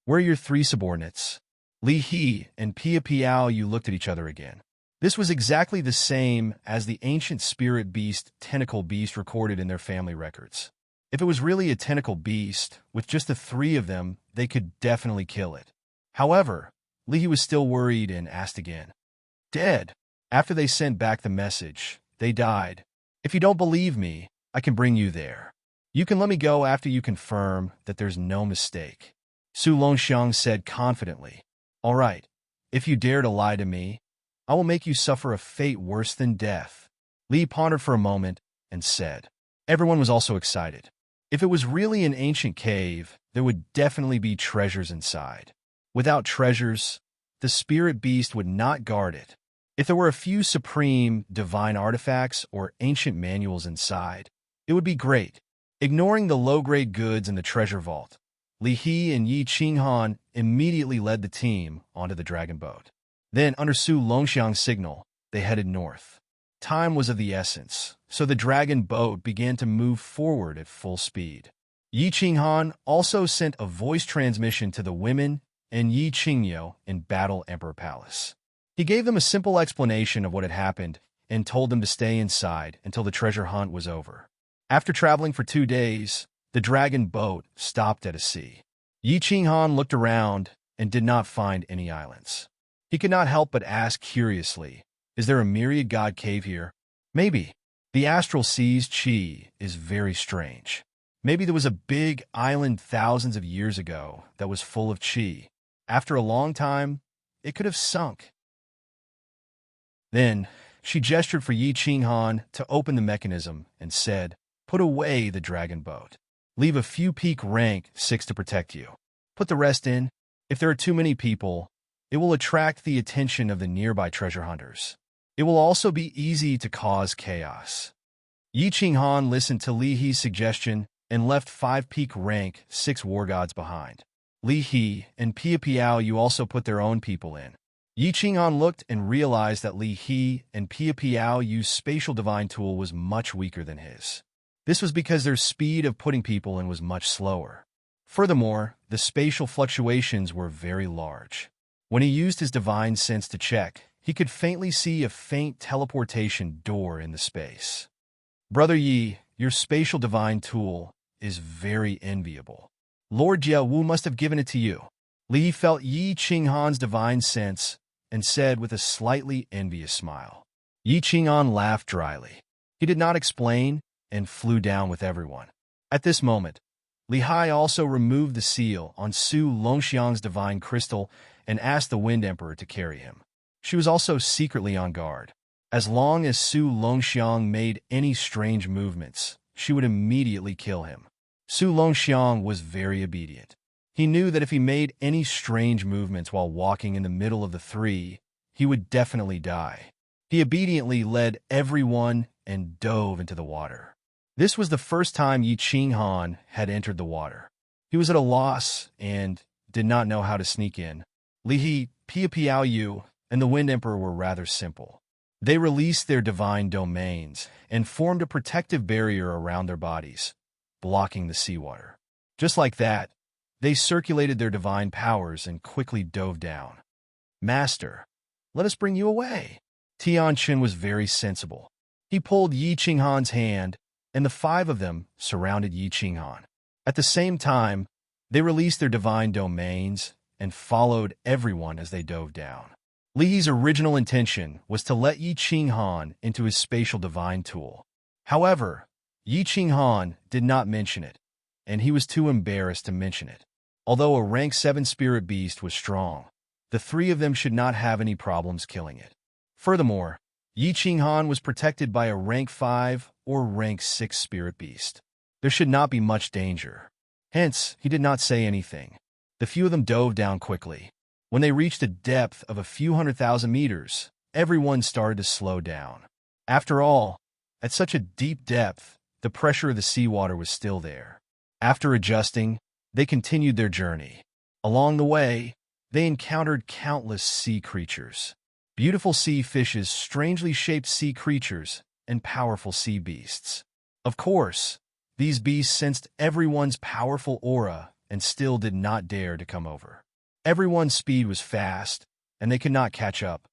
"Where are your 3 subordinates?" Li He and Pia Piao Yu looked at each other again. This was exactly the same as the ancient spirit beast, tentacle beast, recorded in their family records. If it was really a tentacle beast, with just the 3 of them, they could definitely kill it. However, Li He was still worried and asked again. "Dead." After they sent back the message, they died. "If you don't believe me, I can bring you there. You can let me go after you confirm that there's no mistake." Su Longxiang said confidently. "All right, if you dare to lie to me, I will make you suffer a fate worse than death." Li pondered for a moment and said. Everyone was also excited. If it was really an ancient cave, there would definitely be treasures inside. Without treasures, the spirit beast would not guard it. If there were a few supreme, divine artifacts or ancient manuals inside, it would be great. Ignoring the low-grade goods in the treasure vault, Li He and Yi Qinghan immediately led the team onto the dragon boat. Then, under Su Longxiang's signal, they headed north. Time was of the essence, so the dragon boat began to move forward at full speed. Yi Qinghan also sent a voice transmission to the women and Yi Qingyo in Battle Emperor Palace. He gave them a simple explanation of what had happened and told them to stay inside until the treasure hunt was over. After traveling for 2 days, the dragon boat stopped at a sea. Yi Qinghan looked around and did not find any islands. He could not help but ask curiously, is there a myriad god cave here? Maybe. The astral sea's chi is very strange. Maybe there was a big island thousands of years ago that was full of chi. After a long time, it could have sunk. Then, she gestured for Yi Qinghan to open the mechanism and said, put away the dragon boat. Leave a few peak rank 6 to protect you. Put the rest in. If there are too many people, it will attract the attention of the nearby treasure hunters. It will also be easy to cause chaos. Yi Qinghan listened to Li He's suggestion and left 5 peak rank 6 war gods behind. Li He and Pia Piao you also put their own people in. Yi Qinghan looked and realized that Li He and Pia Piao Yu's spatial divine tool was much weaker than his. This was because their speed of putting people in was much slower. Furthermore, the spatial fluctuations were very large. When he used his divine sense to check, he could faintly see a faint teleportation door in the space. Brother Yi, your spatial divine tool is very enviable. Lord Jia Wu must have given it to you. Li felt Yi Qinghan's divine sense and said with a slightly envious smile. Yi Qinghan laughed dryly. He did not explain and flew down with everyone. At this moment, Li Hai also removed the seal on Su Longxiang's divine crystal and asked the Wind Emperor to carry him. She was also secretly on guard. As long as Su Longxiang made any strange movements, she would immediately kill him. Su Longxiang was very obedient. He knew that if he made any strange movements while walking in the middle of the three, he would definitely die. He obediently led everyone and dove into the water. This was the first time Yi Qinghan had entered the water. He was at a loss and did not know how to sneak in. Li He, Pia Piao Yu, and the Wind Emperor were rather simple. They released their divine domains and formed a protective barrier around their bodies, blocking the seawater. Just like that, they circulated their divine powers and quickly dove down. Master, let us bring you away. Tianqin was very sensible. He pulled Yi Qinghan's hand, and the 5 of them surrounded Yi Qinghan. At the same time, they released their divine domains and followed everyone as they dove down. Li He's original intention was to let Yi Qinghan into his spatial divine tool. However, Yi Qinghan did not mention it, and he was too embarrassed to mention it. Although a rank 7 spirit beast was strong, the 3 of them should not have any problems killing it. Furthermore, Yi Qinghan was protected by a rank 5 or rank 6 spirit beast. There should not be much danger. Hence, he did not say anything. The few of them dove down quickly. When they reached a depth of a few 100,000 meters, everyone started to slow down. After all, at such a deep depth, the pressure of the seawater was still there. After adjusting, they continued their journey. Along the way, they encountered countless sea creatures. Beautiful sea fishes, strangely shaped sea creatures, and powerful sea beasts. Of course, these beasts sensed everyone's powerful aura and still did not dare to come over. Everyone's speed was fast, and they could not catch up.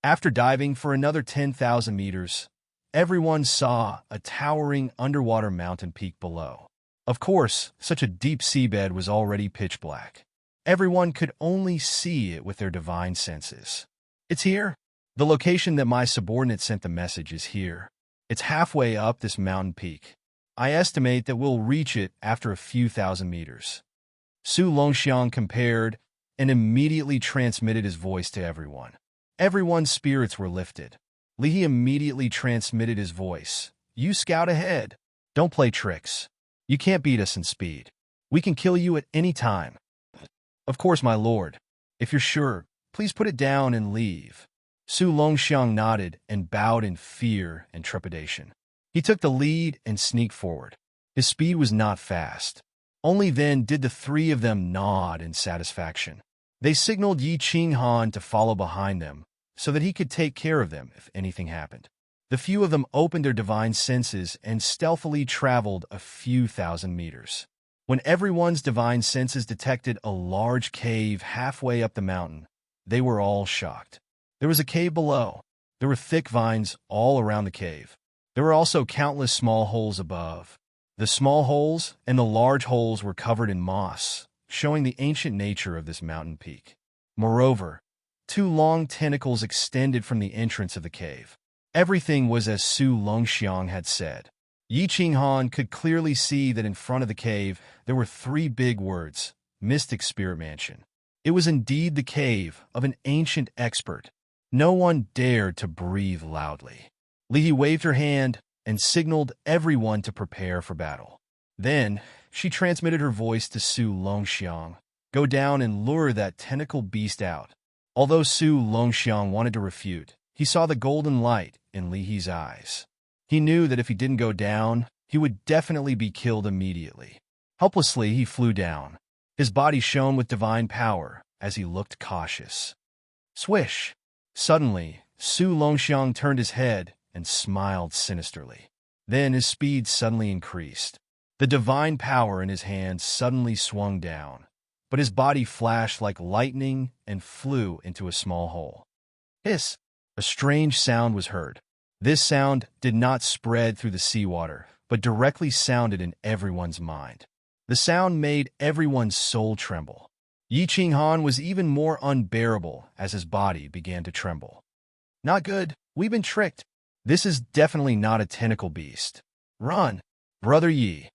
After diving for another 10,000 meters, everyone saw a towering underwater mountain peak below. Of course, such a deep seabed was already pitch black. Everyone could only see it with their divine senses. It's here. The location that my subordinate sent the message is here. It's halfway up this mountain peak. I estimate that we'll reach it after a few thousand meters. Su Longxiang compared and immediately transmitted his voice to everyone. Everyone's spirits were lifted. Li He immediately transmitted his voice. You scout ahead. Don't play tricks. You can't beat us in speed. We can kill you at any time. Of course, my lord. If you're sure, please put it down and leave. Su Longxiang nodded and bowed in fear and trepidation. He took the lead and sneaked forward. His speed was not fast. Only then did the 3 of them nod in satisfaction. They signaled Yi Qinghan to follow behind them so that he could take care of them if anything happened. The few of them opened their divine senses and stealthily traveled a few thousand meters. When everyone's divine senses detected a large cave halfway up the mountain, they were all shocked. There was a cave below. There were thick vines all around the cave. There were also countless small holes above. The small holes and the large holes were covered in moss, showing the ancient nature of this mountain peak. Moreover, two long tentacles extended from the entrance of the cave. Everything was as Su Longxiang had said. Yi Qinghan could clearly see that in front of the cave there were three big words, Mystic Spirit Mansion. It was indeed the cave of an ancient expert. No one dared to breathe loudly. Li He waved her hand and signaled everyone to prepare for battle. Then, she transmitted her voice to Su Longxiang. Go down and lure that tentacle beast out. Although Su Longxiang wanted to refute, he saw the golden light in Li He's eyes. He knew that if he didn't go down, he would definitely be killed immediately. Helplessly, he flew down. His body shone with divine power as he looked cautious. Swish! Suddenly, Su Longxiang turned his head and smiled sinisterly. Then his speed suddenly increased. The divine power in his hands suddenly swung down, but his body flashed like lightning and flew into a small hole. Hiss! A strange sound was heard. This sound did not spread through the seawater, but directly sounded in everyone's mind. The sound made everyone's soul tremble. Yi Qinghan was even more unbearable as his body began to tremble. Not good. We've been tricked. This is definitely not a tentacle beast. Run! Brother Yi.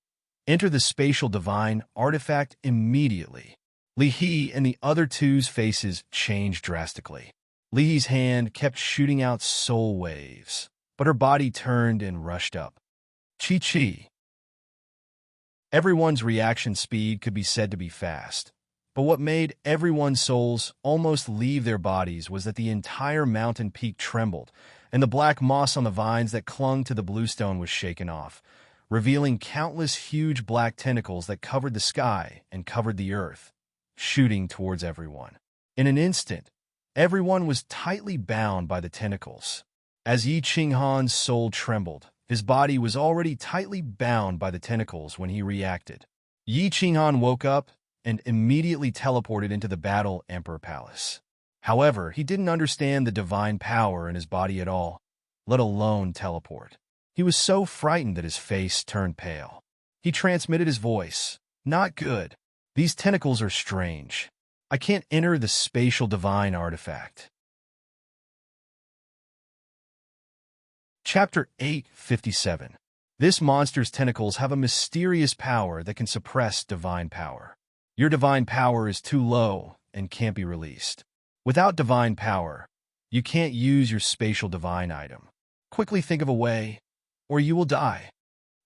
Enter the spatial divine artifact immediately. Li He and the other two's faces changed drastically. Li He's hand kept shooting out soul waves, but her body turned and rushed up. Chi-chi. Everyone's reaction speed could be said to be fast, but what made everyone's souls almost leave their bodies was that the entire mountain peak trembled, and the black moss on the vines that clung to the bluestone was shaken off, revealing countless huge black tentacles that covered the sky and covered the earth, shooting towards everyone. In an instant, everyone was tightly bound by the tentacles. As Yi Qinghan's soul trembled, his body was already tightly bound by the tentacles when he reacted. Yi Qinghan woke up and immediately teleported into the Battle Emperor Palace. However, he didn't understand the divine power in his body at all, let alone teleport. He was so frightened that his face turned pale. He transmitted his voice. Not good. These tentacles are strange. I can't enter the spatial divine artifact. Chapter 857. This monster's tentacles have a mysterious power that can suppress divine power. Your divine power is too low and can't be released. Without divine power, you can't use your spatial divine item. Quickly think of a way, or you will die.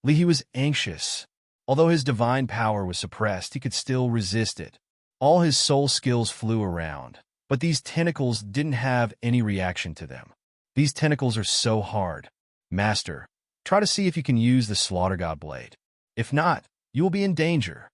Li He was anxious. Although his divine power was suppressed, he could still resist it. All his soul skills flew around, but these tentacles didn't have any reaction to them. These tentacles are so hard. Master, try to see if you can use the Slaughter God Blade. If not, you will be in danger.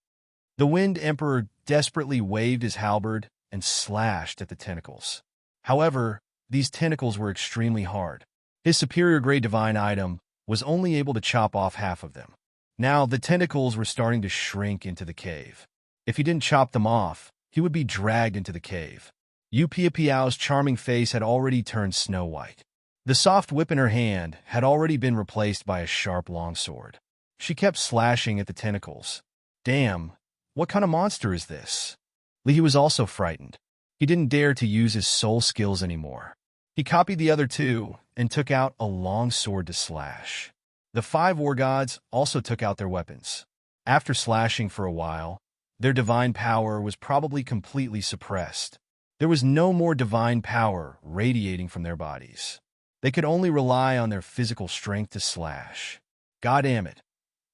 The Wind Emperor desperately waved his halberd and slashed at the tentacles. However, these tentacles were extremely hard. His superior grade divine item was only able to chop off half of them. Now, the tentacles were starting to shrink into the cave. If he didn't chop them off, he would be dragged into the cave. Yu Piao's charming face had already turned snow white. The soft whip in her hand had already been replaced by a sharp longsword. She kept slashing at the tentacles. Damn, what kind of monster is this? Li He was also frightened. He didn't dare to use his soul skills anymore. He copied the other two and took out a long sword to slash. The 5 war gods also took out their weapons. After slashing for a while, their divine power was probably completely suppressed. There was no more divine power radiating from their bodies. They could only rely on their physical strength to slash. God damn it.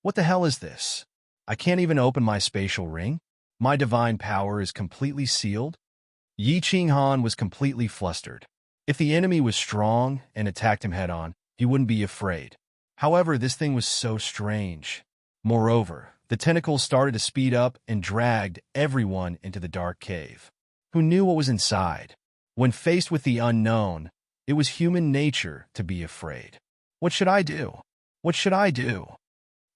What the hell is this? I can't even open my spatial ring? My divine power is completely sealed? Yi Qinghan was completely flustered. If the enemy was strong and attacked him head-on, he wouldn't be afraid. However, this thing was so strange. Moreover, the tentacles started to speed up and dragged everyone into the dark cave. Who knew what was inside? When faced with the unknown, it was human nature to be afraid. What should I do? What should I do?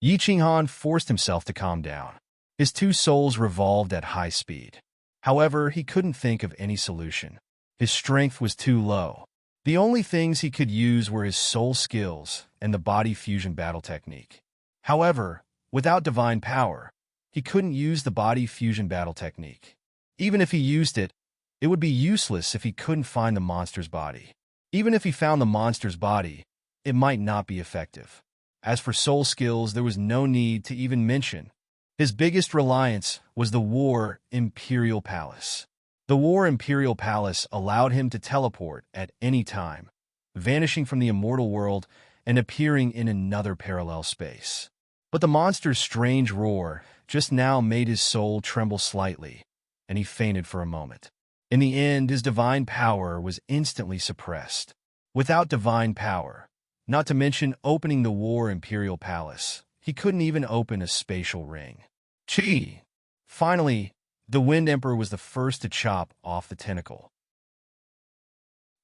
Yi Qinghan forced himself to calm down. His 2 souls revolved at high speed. However, he couldn't think of any solution. His strength was too low. The only things he could use were his soul skills and the body fusion battle technique. However, Without divine power, he couldn't use the body fusion battle technique. Even if he used it, it would be useless if he couldn't find the monster's body. Even if he found the monster's body, it might not be effective. As for soul skills, there was no need to even mention. His biggest reliance was the War Imperial Palace. The War Imperial Palace allowed him to teleport at any time, vanishing from the immortal world and appearing in another parallel space. But the monster's strange roar just now made his soul tremble slightly, and he fainted for a moment. In the end, his divine power was instantly suppressed. Without divine power, not to mention opening the War Imperial Palace, he couldn't even open a spatial ring. Chi! Finally, the Wind Emperor was the first to chop off the tentacle.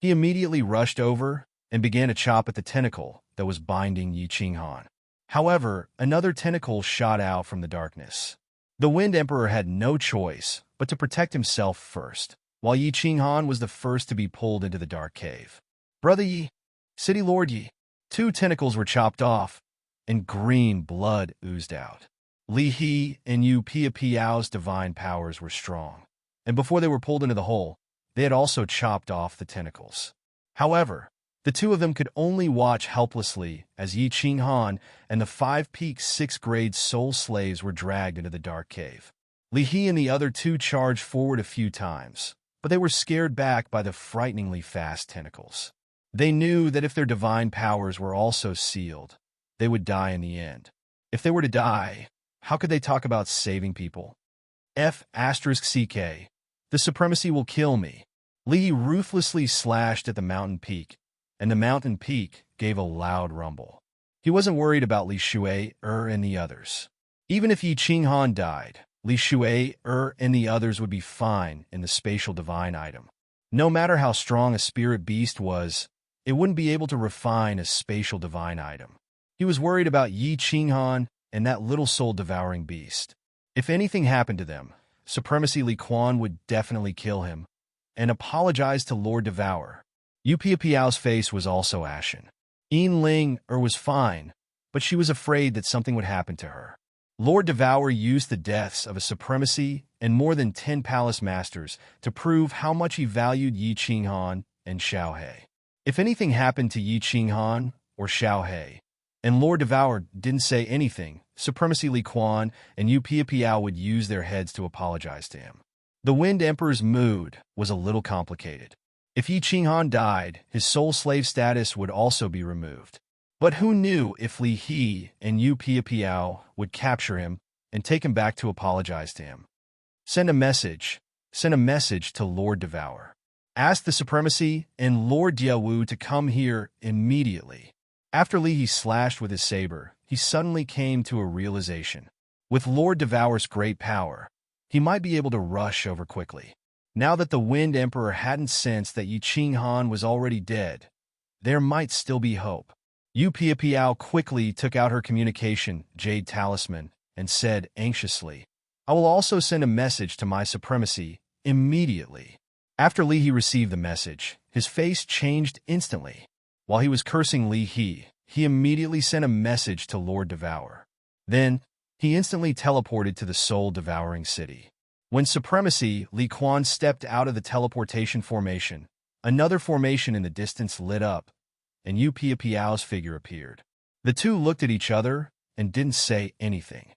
He immediately rushed over and began to chop at the tentacle that was binding Yi Qinghan. However, another tentacle shot out from the darkness. The Wind Emperor had no choice but to protect himself first, while Yi Qinghan was the first to be pulled into the dark cave. Brother Yi, City Lord Yi. Two tentacles were chopped off, and green blood oozed out. Li He and Yu Piao's divine powers were strong, and before they were pulled into the hole, they had also chopped off the tentacles. However, the two of them could only watch helplessly as Yi Qinghan and the 5-peak 6th-grade soul slaves were dragged into the dark cave. Li He and the other two charged forward a few times, but they were scared back by the frighteningly fast tentacles. They knew that if their divine powers were also sealed, they would die in the end. If they were to die, how could they talk about saving people? F***CK. The supremacy will kill me. Li ruthlessly slashed at the mountain peak, and the mountain peak gave a loud rumble. He wasn't worried about Li Shui, and the others. Even if Yi Qinghan died, Li Shui, and the others would be fine in the spatial divine item. No matter how strong a spirit beast was, it wouldn't be able to refine a spatial divine item. He was worried about Yi Qinghan and that little soul-devouring beast. If anything happened to them, Supremacy Li Quan would definitely kill him and apologize to Lord Devour. Yu Piao's face was also ashen. Yin Ling was fine, but she was afraid that something would happen to her. Lord Devour used the deaths of a Supremacy and more than 10 palace masters to prove how much he valued Yi Qinghan and Xiao He. If anything happened to Yi Qinghan or Xiao He, and Lord Devour didn't say anything, Supremacy Li Quan and Yu Piao would use their heads to apologize to him. The Wind Emperor's mood was a little complicated. If Yi Qinghan died, his soul slave status would also be removed. But who knew if Li He and Yu Piao would capture him and take him back to apologize to him? Send a message. Send a message to Lord Devour. Ask the Supremacy and Lord Diawu to come here immediately. After Li He slashed with his saber, he suddenly came to a realization. With Lord Devour's great power, he might be able to rush over quickly. Now that the Wind Emperor hadn't sensed that Yi Qinghan was already dead, there might still be hope. Yu Piao quickly took out her communication Jade Talisman and said anxiously, "I will also send a message to my Supremacy immediately." After Li He received the message, his face changed instantly. While he was cursing Li He, he immediately sent a message to Lord Devour. Then, he instantly teleported to the soul-devouring city. When Supremacy Li Quan stepped out of the teleportation formation, another formation in the distance lit up, and Yu Piao's figure appeared. The two looked at each other and didn't say anything.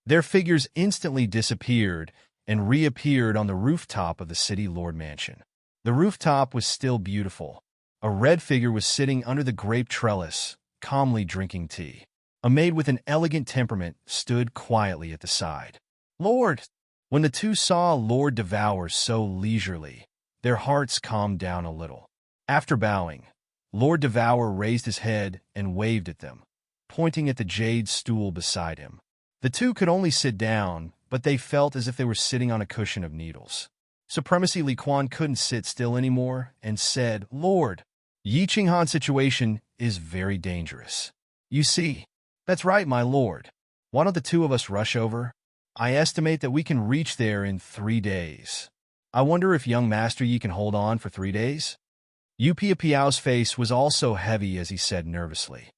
Their figures instantly disappeared and reappeared on the rooftop of the City Lord Mansion. The rooftop was still beautiful. A red figure was sitting under the grape trellis, calmly drinking tea. A maid with an elegant temperament stood quietly at the side. "Lord!" When the two saw Lord Devour so leisurely, their hearts calmed down a little. After bowing, Lord Devour raised his head and waved at them, pointing at the jade stool beside him. The two could only sit down, but they felt as if they were sitting on a cushion of needles. Supremacy Li Quan couldn't sit still anymore and said, "Lord, Yi Qinghan's situation is very dangerous. You see." "That's right, my lord. Why don't the two of us rush over? I estimate that we can reach there in 3 days. I wonder if young Master Yi can hold on for 3 days?" Yu Piao's face was also heavy as he said nervously,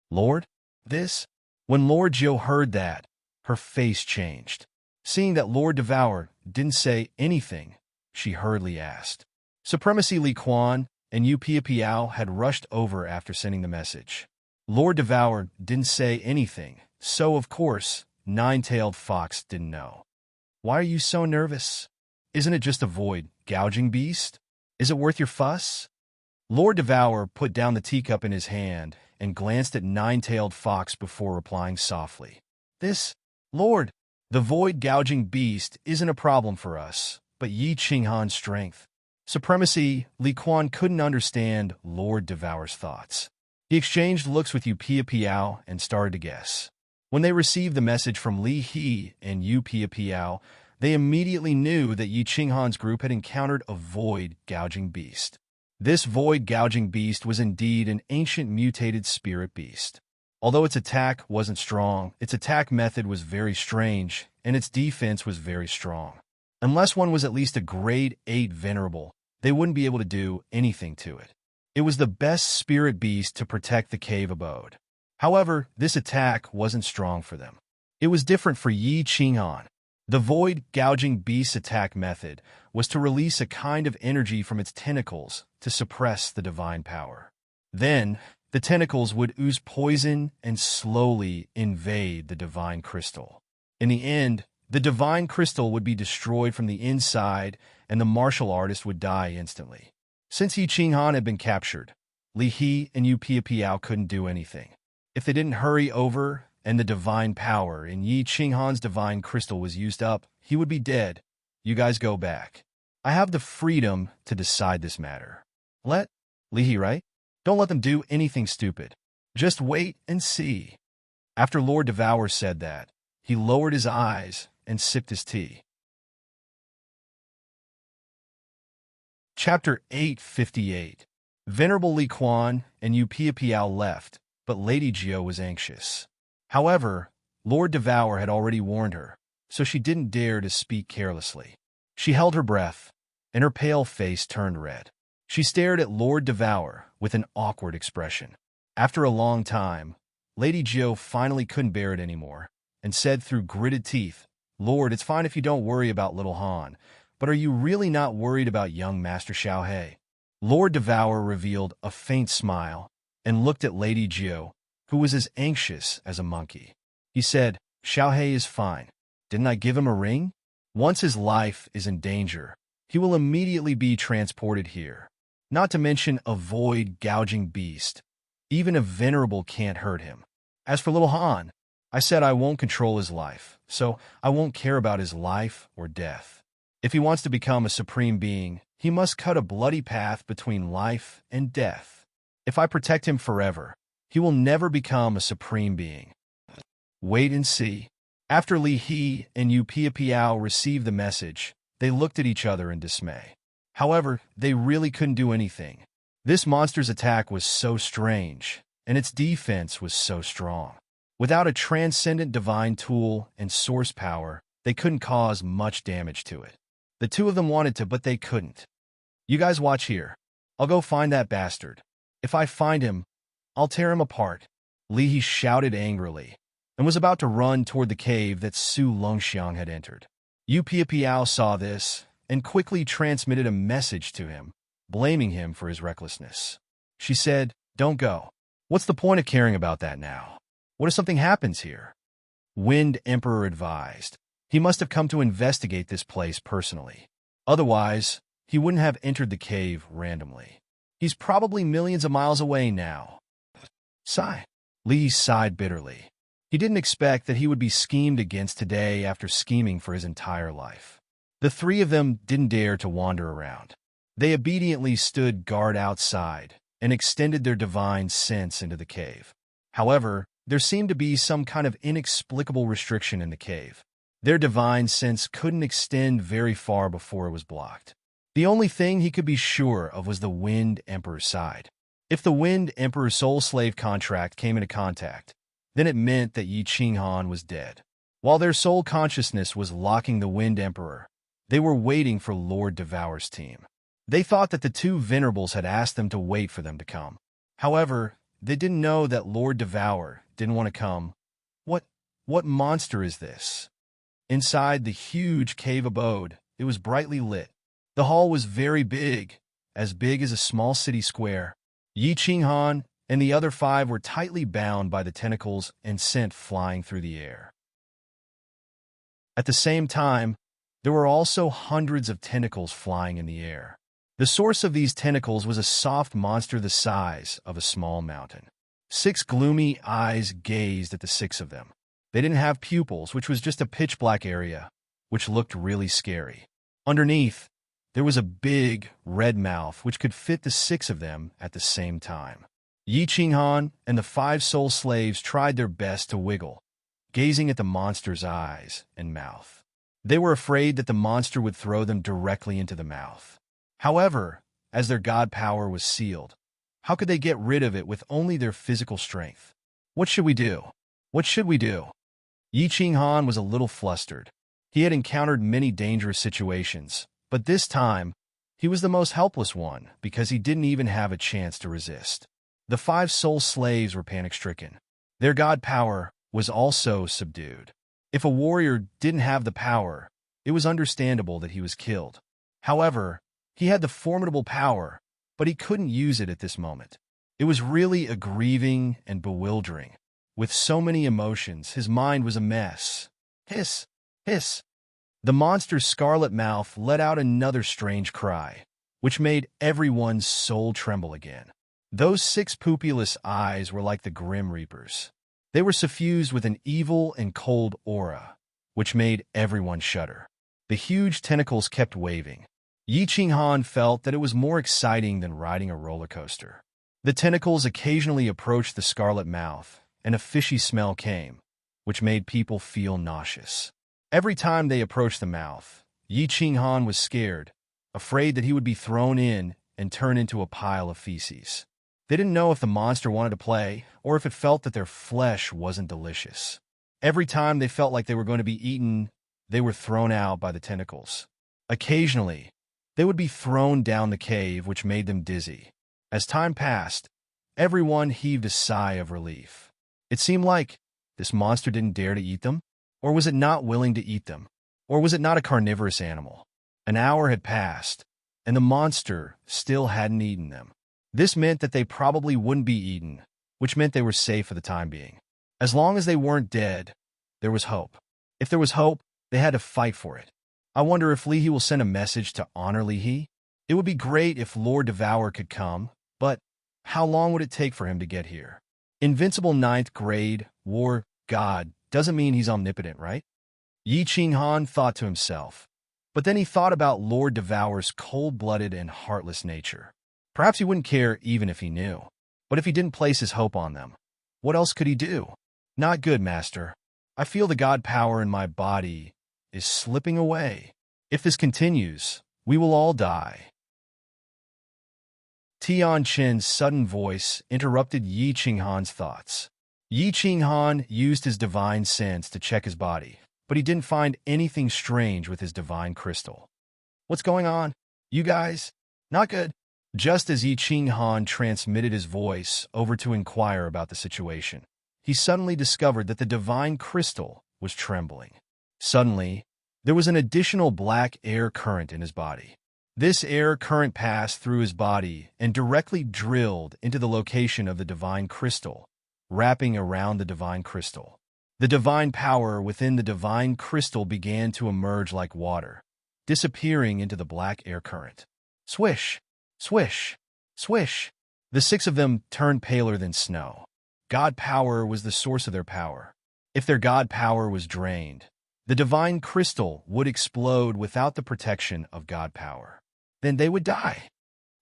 "Lord, this When Lord Jiu heard that, her face changed. Seeing that Lord Devour didn't say anything, she hurriedly asked. Supremacy Li Quan and Yu Piao had rushed over after sending the message. Lord Devour didn't say anything, so of course, Nine-Tailed Fox didn't know. Why are you so nervous? Isn't it just a void, gouging beast? Is it worth your fuss? Lord Devour put down the teacup in his hand and glanced at Nine-Tailed Fox before replying softly. This, Lord, the void gouging beast isn't a problem for us, but Yi Qinghan's strength. Supremacy, Li Quan couldn't understand Lord Devour's thoughts. He exchanged looks with Yu Piao and started to guess. When they received the message from Li He and Yu Piao, they immediately knew that Yi Qinghan's group had encountered a void gouging beast. This void gouging beast was indeed an ancient mutated spirit beast. Although its attack wasn't strong, its attack method was very strange, and its defense was very strong. Unless one was at least a grade 8 venerable, they wouldn't be able to do anything to it. It was the best spirit beast to protect the cave abode. However, this attack wasn't strong for them. It was different for Yi Qinghan. The void gouging beast's attack method was to release a kind of energy from its tentacles to suppress the divine power. Then, the tentacles would ooze poison and slowly invade the divine crystal. In the end, the divine crystal would be destroyed from the inside and the martial artist would die instantly. Since Yi Qinghan had been captured, Li He and Yu Piao couldn't do anything. If they didn't hurry over and the divine power in Yi Qinghan's divine crystal was used up, he would be dead. You guys go back. I have the freedom to decide this matter. Let Li He, right? Don't let them do anything stupid. Just wait and see. After Lord Devour said that, he lowered his eyes and sipped his tea. Chapter 858. Venerable Li Quan and Yu Piao left, but Lady Jiu was anxious. However, Lord Devour had already warned her, so she didn't dare to speak carelessly. She held her breath, and her pale face turned red. She stared at Lord Devour with an awkward expression. After a long time, Lady Jiu finally couldn't bear it anymore, and said through gritted teeth, Lord, it's fine if you don't worry about little Han, but are you really not worried about young Master Xiaohe? Lord Devour revealed a faint smile and looked at Lady Jiu, who was as anxious as a monkey. He said, Xiaohe is fine. Didn't I give him a ring? Once his life is in danger, he will immediately be transported here. Not to mention a void gouging beast. Even a venerable can't hurt him. As for little Han, I said I won't control his life, so I won't care about his life or death. If he wants to become a supreme being, he must cut a bloody path between life and death. If I protect him forever, he will never become a supreme being. Wait and see. After Li He and Yu Piao received the message, they looked at each other in dismay. However, they really couldn't do anything. This monster's attack was so strange, and its defense was so strong. Without a transcendent divine tool and source power, they couldn't cause much damage to it. The two of them wanted to, but they couldn't. You guys watch here. I'll go find that bastard. If I find him, I'll tear him apart. Li He shouted angrily, and was about to run toward the cave that Su Longxiang had entered. Yu Piao saw this, and quickly transmitted a message to him, blaming him for his recklessness. She said, Don't go. What's the point of caring about that now? What if something happens here? Wind Emperor advised. He must have come to investigate this place personally. Otherwise, he wouldn't have entered the cave randomly. He's probably millions of miles away now. Sigh. Li sighed bitterly. He didn't expect that he would be schemed against today after scheming for his entire life. The three of them didn't dare to wander around. They obediently stood guard outside and extended their divine sense into the cave. However, there seemed to be some kind of inexplicable restriction in the cave. Their divine sense couldn't extend very far before it was blocked. The only thing he could be sure of was the Wind Emperor's side. If the Wind Emperor's soul slave contract came into contact, then it meant that Yi Qinghan was dead. While their soul consciousness was locking the Wind Emperor, they were waiting for Lord Devour's team. They thought that the two venerables had asked them to wait for them to come. However, they didn't know that Lord Devour didn't want to come What, what monster is this? Inside the huge cave abode, it was brightly lit. The hall was very big as a small city square. Yi Qinghan and the other 5 were tightly bound by the tentacles and sent flying through the air. At the same time, there were also hundreds of tentacles flying in the air. The source of these tentacles was a soft monster the size of a small mountain. 6 gloomy eyes gazed at the 6 of them. They didn't have pupils, which was just a pitch-black area, which looked really scary. Underneath, there was a big, red mouth which could fit the 6 of them at the same time. Yi Qinghan and the 5 soul slaves tried their best to wiggle, gazing at the monster's eyes and mouth. They were afraid that the monster would throw them directly into the mouth. However, as their god power was sealed, how could they get rid of it with only their physical strength? What should we do? What should we do? Yi Qinghan was a little flustered. He had encountered many dangerous situations, but this time, he was the most helpless one because he didn't even have a chance to resist. The 5 soul slaves were panic-stricken. Their god power was also subdued. If a warrior didn't have the power, it was understandable that he was killed. However, he had the formidable power, but he couldn't use it at this moment. It was really grieving and bewildering. With so many emotions, his mind was a mess. Hiss! Hiss! The monster's scarlet mouth let out another strange cry, which made everyone's soul tremble again. Those 6 pupilless eyes were like the Grim Reapers. They were suffused with an evil and cold aura, which made everyone shudder. The huge tentacles kept waving. Yi Qinghan felt that it was more exciting than riding a roller coaster. The tentacles occasionally approached the scarlet mouth, and a fishy smell came, which made people feel nauseous. Every time they approached the mouth, Yi Qinghan was scared, afraid that he would be thrown in and turn into a pile of feces. They didn't know if the monster wanted to play or if it felt that their flesh wasn't delicious. Every time they felt like they were going to be eaten, they were thrown out by the tentacles. Occasionally, they would be thrown down the cave, which made them dizzy. As time passed, everyone heaved a sigh of relief. It seemed like this monster didn't dare to eat them, or was it not willing to eat them, or was it not a carnivorous animal? An hour had passed, and the monster still hadn't eaten them. This meant that they probably wouldn't be eaten, which meant they were safe for the time being. As long as they weren't dead, there was hope. If there was hope, they had to fight for it. I wonder if Li He will send a message to honor Li He? It would be great if Lord Devour could come, but how long would it take for him to get here? Invincible 9th grade war god doesn't mean he's omnipotent, right? Yi Qinghan thought to himself, but then he thought about Lord Devour's cold-blooded and heartless nature. Perhaps he wouldn't care even if he knew. But if he didn't place his hope on them, what else could he do? Not good, master. I feel the god power in my body is slipping away. If this continues, we will all die. Tian Chen's sudden voice interrupted Yi Qinghan's thoughts. Yi Qinghan used his divine sense to check his body, but he didn't find anything strange with his divine crystal. What's going on? You guys? Not good. Just as Yi Qinghan transmitted his voice over to inquire about the situation, he suddenly discovered that the divine crystal was trembling. Suddenly, there was an additional black air current in his body. This air current passed through his body and directly drilled into the location of the divine crystal, wrapping around the divine crystal. The divine power within the divine crystal began to emerge like water, disappearing into the black air current. Swish! Swish! Swish! The 6 of them turned paler than snow. God power was the source of their power. If their god power was drained, the divine crystal would explode without the protection of god power. Then they would die.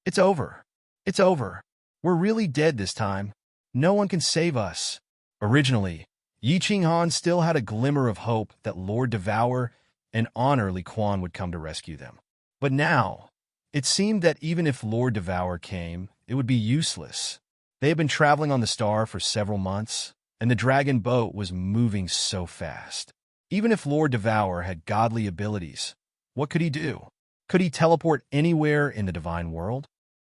It's over. It's over. We're really dead this time. No one can save us. Originally, Yi Qinghan still had a glimmer of hope that Lord Devour and Honor Li Quan would come to rescue them. But now, it seemed that even if Lord Devour came, it would be useless. They had been traveling on the star for several months, and the dragon boat was moving so fast. Even if Lord Devour had godly abilities, what could he do? Could he teleport anywhere in the divine world?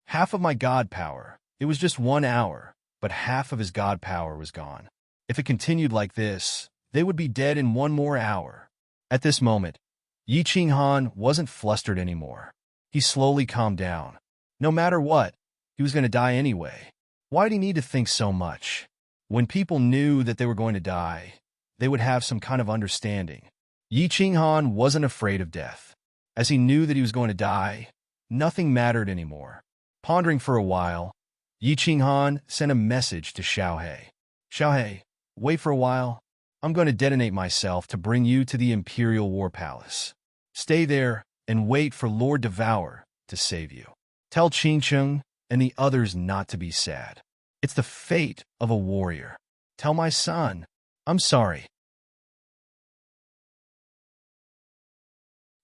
Half of my god power. It was just 1 hour, but half of his god power was gone. If it continued like this, they would be dead in one more hour. At this moment, Yi Qinghan wasn't flustered anymore. He slowly calmed down. No matter what, he was going to die anyway. Why did he need to think so much? When people knew that they were going to die, they would have some kind of understanding. Yi Qinghan wasn't afraid of death. As he knew that he was going to die, nothing mattered anymore. Pondering for a while, Yi Qinghan sent a message to Xiaohe. Xiaohe, wait for a while. I'm going to detonate myself to bring you to the Imperial War Palace. Stay there and wait for Lord Devour to save you. Tell Qingcheng and the others not to be sad. It's the fate of a warrior. Tell my son, I'm sorry.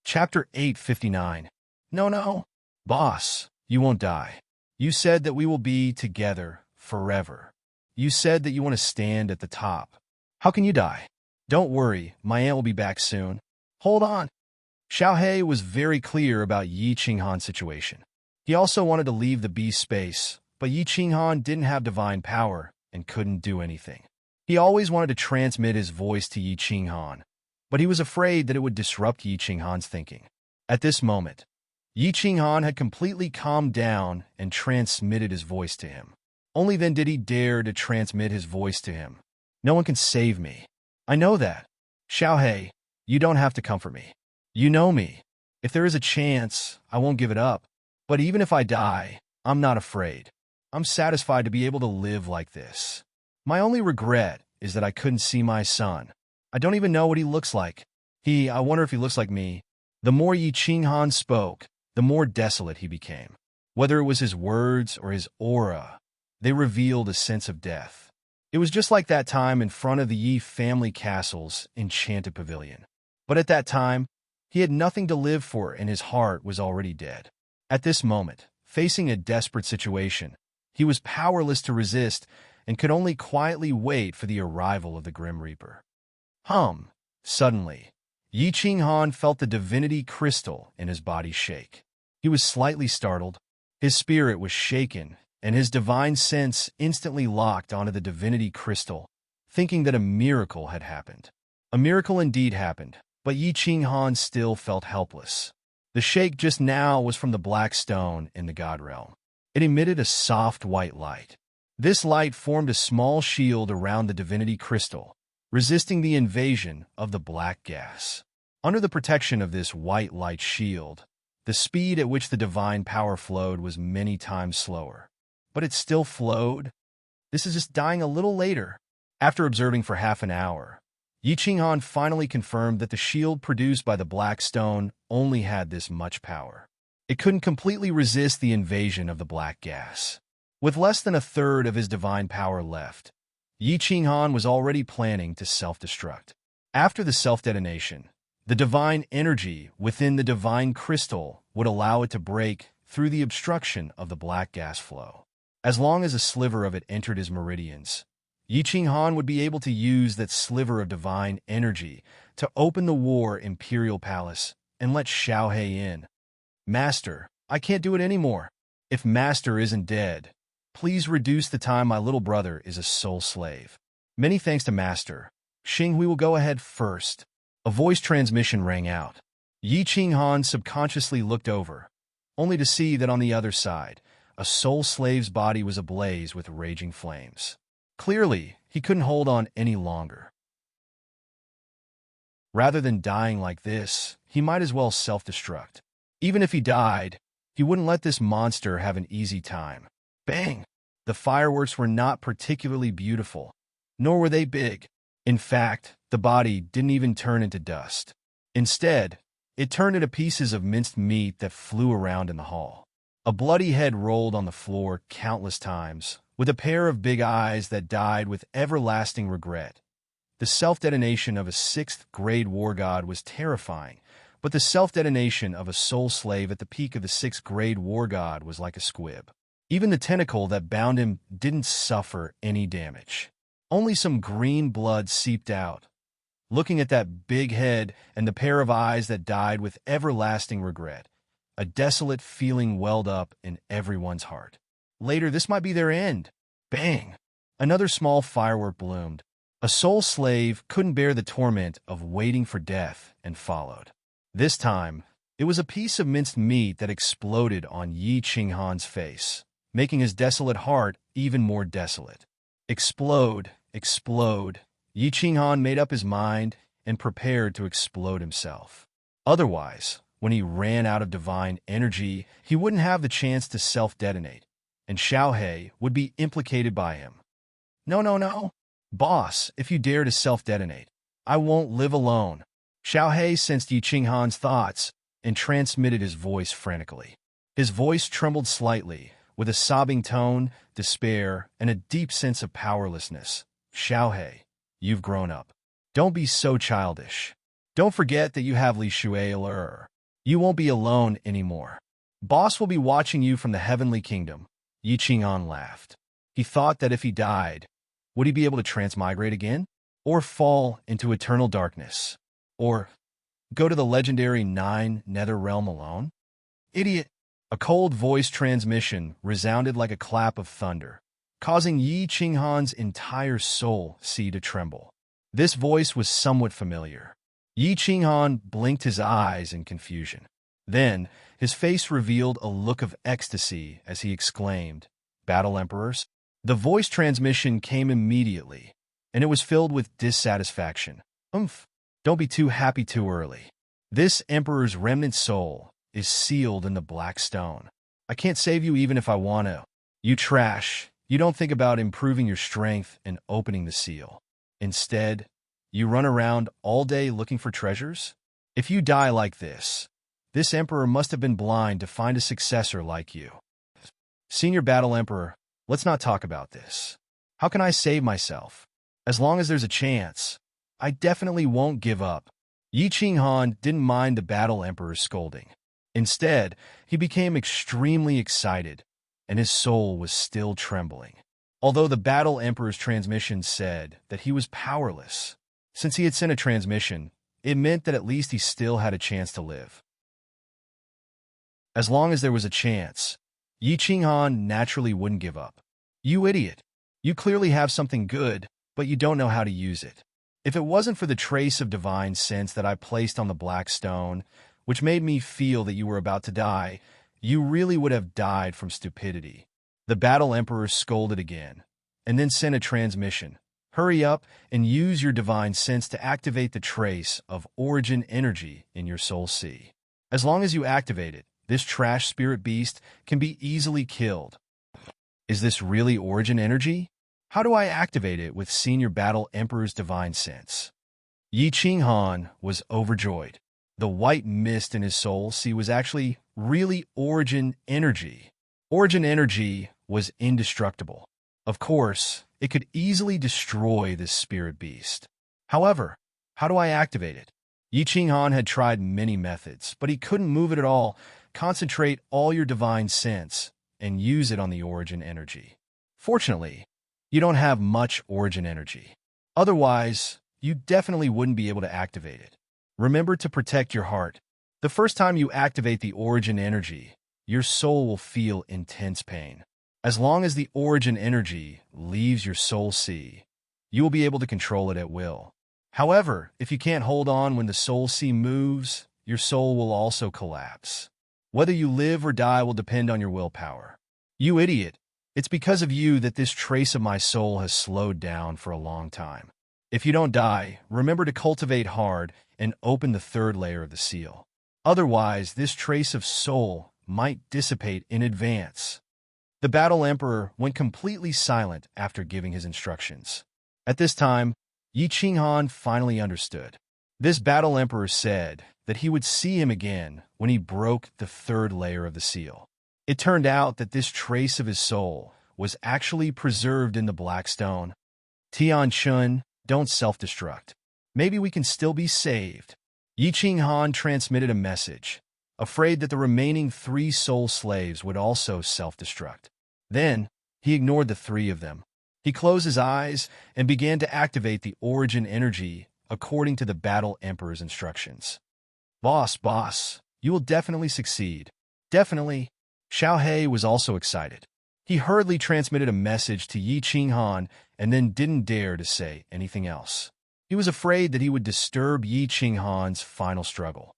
Chapter 859. No, boss, you won't die. You said that we will be together forever. You said that you want to stand at the top. How can you die? Don't worry, my aunt will be back soon. Hold on. Xiaohe was very clear about Yi Qinghan's situation. He also wanted to leave the beast space, but Yi Qinghan didn't have divine power and couldn't do anything. He always wanted to transmit his voice to Yi Qinghan, but he was afraid that it would disrupt Yi Qinghan's thinking. At this moment, Yi Qinghan had completely calmed down and transmitted his voice to him. Only then did he dare to transmit his voice to him. No one can save me. I know that. Xiaohe, you don't have to comfort me. You know me. If there is a chance, I won't give it up. But even if I die, I'm not afraid. I'm satisfied to be able to live like this. My only regret is that I couldn't see my son. I don't even know what he looks like. I wonder if he looks like me. The more Yi Qinghan spoke, the more desolate he became. Whether it was his words or his aura, they revealed a sense of death. It was just like that time in front of the Yi family castle's enchanted pavilion. But at that time, he had nothing to live for and his heart was already dead. At this moment, facing a desperate situation, he was powerless to resist and could only quietly wait for the arrival of the Grim Reaper. Suddenly, Yi Qinghan felt the divinity crystal in his body shake. He was slightly startled. His spirit was shaken, and his divine sense instantly locked onto the divinity crystal, thinking that a miracle had happened. A miracle indeed happened, but Yi Qinghan still felt helpless. The shake just now was from the black stone in the God Realm. It emitted a soft white light. This light formed a small shield around the divinity crystal, resisting the invasion of the black gas. Under the protection of this white light shield, the speed at which the divine power flowed was many times slower. But it still flowed. This is just dying a little later. After observing for half an hour, Yi Qinghan finally confirmed that the shield produced by the black stone only had this much power. It couldn't completely resist the invasion of the black gas. With less than a third of his divine power left, Yi Qinghan was already planning to self-destruct. After the self-detonation, the divine energy within the divine crystal would allow it to break through the obstruction of the black gas flow. As long as a sliver of it entered his meridians, Yi Qinghan would be able to use that sliver of divine energy to open the War Imperial Palace and let Xiaohe in. Master, I can't do it anymore. If Master isn't dead, please reduce the time my little brother is a soul slave. Many thanks to Master. Xing, we will go ahead first. A voice transmission rang out. Yi Qinghan subconsciously looked over, only to see that on the other side, a soul slave's body was ablaze with raging flames. Clearly, he couldn't hold on any longer. Rather than dying like this, he might as well self-destruct. Even if he died, he wouldn't let this monster have an easy time. Bang! The fireworks were not particularly beautiful, nor were they big. In fact, the body didn't even turn into dust. Instead, it turned into pieces of minced meat that flew around in the hall. A bloody head rolled on the floor countless times, with a pair of big eyes that died with everlasting regret. The self-detonation of a 6th-grade war god was terrifying, but the self-detonation of a soul slave at the peak of the 6th-grade war god was like a squib. Even the tentacle that bound him didn't suffer any damage. Only some green blood seeped out. Looking at that big head and the pair of eyes that died with everlasting regret, a desolate feeling welled up in everyone's heart. Later, this might be their end. Bang! Another small firework bloomed. A soul slave couldn't bear the torment of waiting for death and followed. This time, it was a piece of minced meat that exploded on Yi Qinghan's face, making his desolate heart even more desolate. Explode, explode. Yi Qinghan made up his mind and prepared to explode himself. Otherwise, when he ran out of divine energy, he wouldn't have the chance to self-detonate, and Xiaohe would be implicated by him. No, no, no. Boss, if you dare to self-detonate, I won't live alone. Xiaohe sensed Yi Qinghan's thoughts and transmitted his voice frantically. His voice trembled slightly, with a sobbing tone, despair, and a deep sense of powerlessness. Xiaohe, you've grown up. Don't be so childish. Don't forget that you have Li Shuai. You won't be alone anymore. Boss will be watching you from the heavenly kingdom. Yi Qinghan laughed. He thought that if he died, would he be able to transmigrate again? Or fall into eternal darkness? Or go to the legendary 9 Nether Realm alone? Idiot! A cold voice transmission resounded like a clap of thunder, causing Yi Qinghan's entire soul to tremble. This voice was somewhat familiar. Yi Qinghan blinked his eyes in confusion. Then, his face revealed a look of ecstasy as he exclaimed, "Battle Emperors?" The voice transmission came immediately, and it was filled with dissatisfaction. Don't be too happy too early. This Emperor's remnant soul is sealed in the black stone. I can't save you even if I want to. You trash. You don't think about improving your strength and opening the seal. Instead, you run around all day looking for treasures? If you die like this Emperor must have been blind to find a successor like you. Senior Battle Emperor, let's not talk about this. How can I save myself? As long as there's a chance, I definitely won't give up. Yi Qinghan didn't mind the Battle Emperor's scolding. Instead, he became extremely excited, and his soul was still trembling. Although the Battle Emperor's transmission said that he was powerless, since he had sent a transmission, it meant that at least he still had a chance to live. As long as there was a chance, Yi Qinghan naturally wouldn't give up. You idiot! You clearly have something good, but you don't know how to use it. If it wasn't for the trace of divine sense that I placed on the black stone, which made me feel that you were about to die, you really would have died from stupidity. The Battle Emperor scolded again, and then sent a transmission. Hurry up and use your divine sense to activate the trace of origin energy in your soul sea. As long as you activate it, this trash spirit beast can be easily killed. Is this really origin energy? How do I activate it with Senior Battle Emperor's divine sense? Yi Qinghan was overjoyed. The white mist in his soul sea was actually really origin energy. Origin energy was indestructible. Of course, it could easily destroy this spirit beast. However, how do I activate it? Yi Qinghan had tried many methods, but he couldn't move it at all. Concentrate all your divine sense and use it on the origin energy. Fortunately, you don't have much origin energy. Otherwise, you definitely wouldn't be able to activate it. Remember to protect your heart. The first time you activate the origin energy, your soul will feel intense pain. As long as the origin energy leaves your soul sea, you will be able to control it at will. However, if you can't hold on when the soul sea moves, your soul will also collapse. Whether you live or die will depend on your willpower. You idiot! It's because of you that this trace of my soul has slowed down for a long time. If you don't die, remember to cultivate hard and open the 3rd layer of the seal. Otherwise, this trace of soul might dissipate in advance. The Battle Emperor went completely silent after giving his instructions. At this time, Yi Qinghan finally understood. This Battle Emperor said that he would see him again when he broke the 3rd layer of the seal. It turned out that this trace of his soul was actually preserved in the black stone. Tian Chun, don't self-destruct. Maybe we can still be saved. Yi Qinghan transmitted a message, afraid that the remaining 3 soul slaves would also self-destruct. Then, he ignored the 3 of them. He closed his eyes and began to activate the origin energy according to the Battle Emperor's instructions. Boss, you will definitely succeed. Definitely. Xiaohe was also excited. He hurriedly transmitted a message to Yi Qinghan and then didn't dare to say anything else. He was afraid that he would disturb Yi Qinghan's final struggle.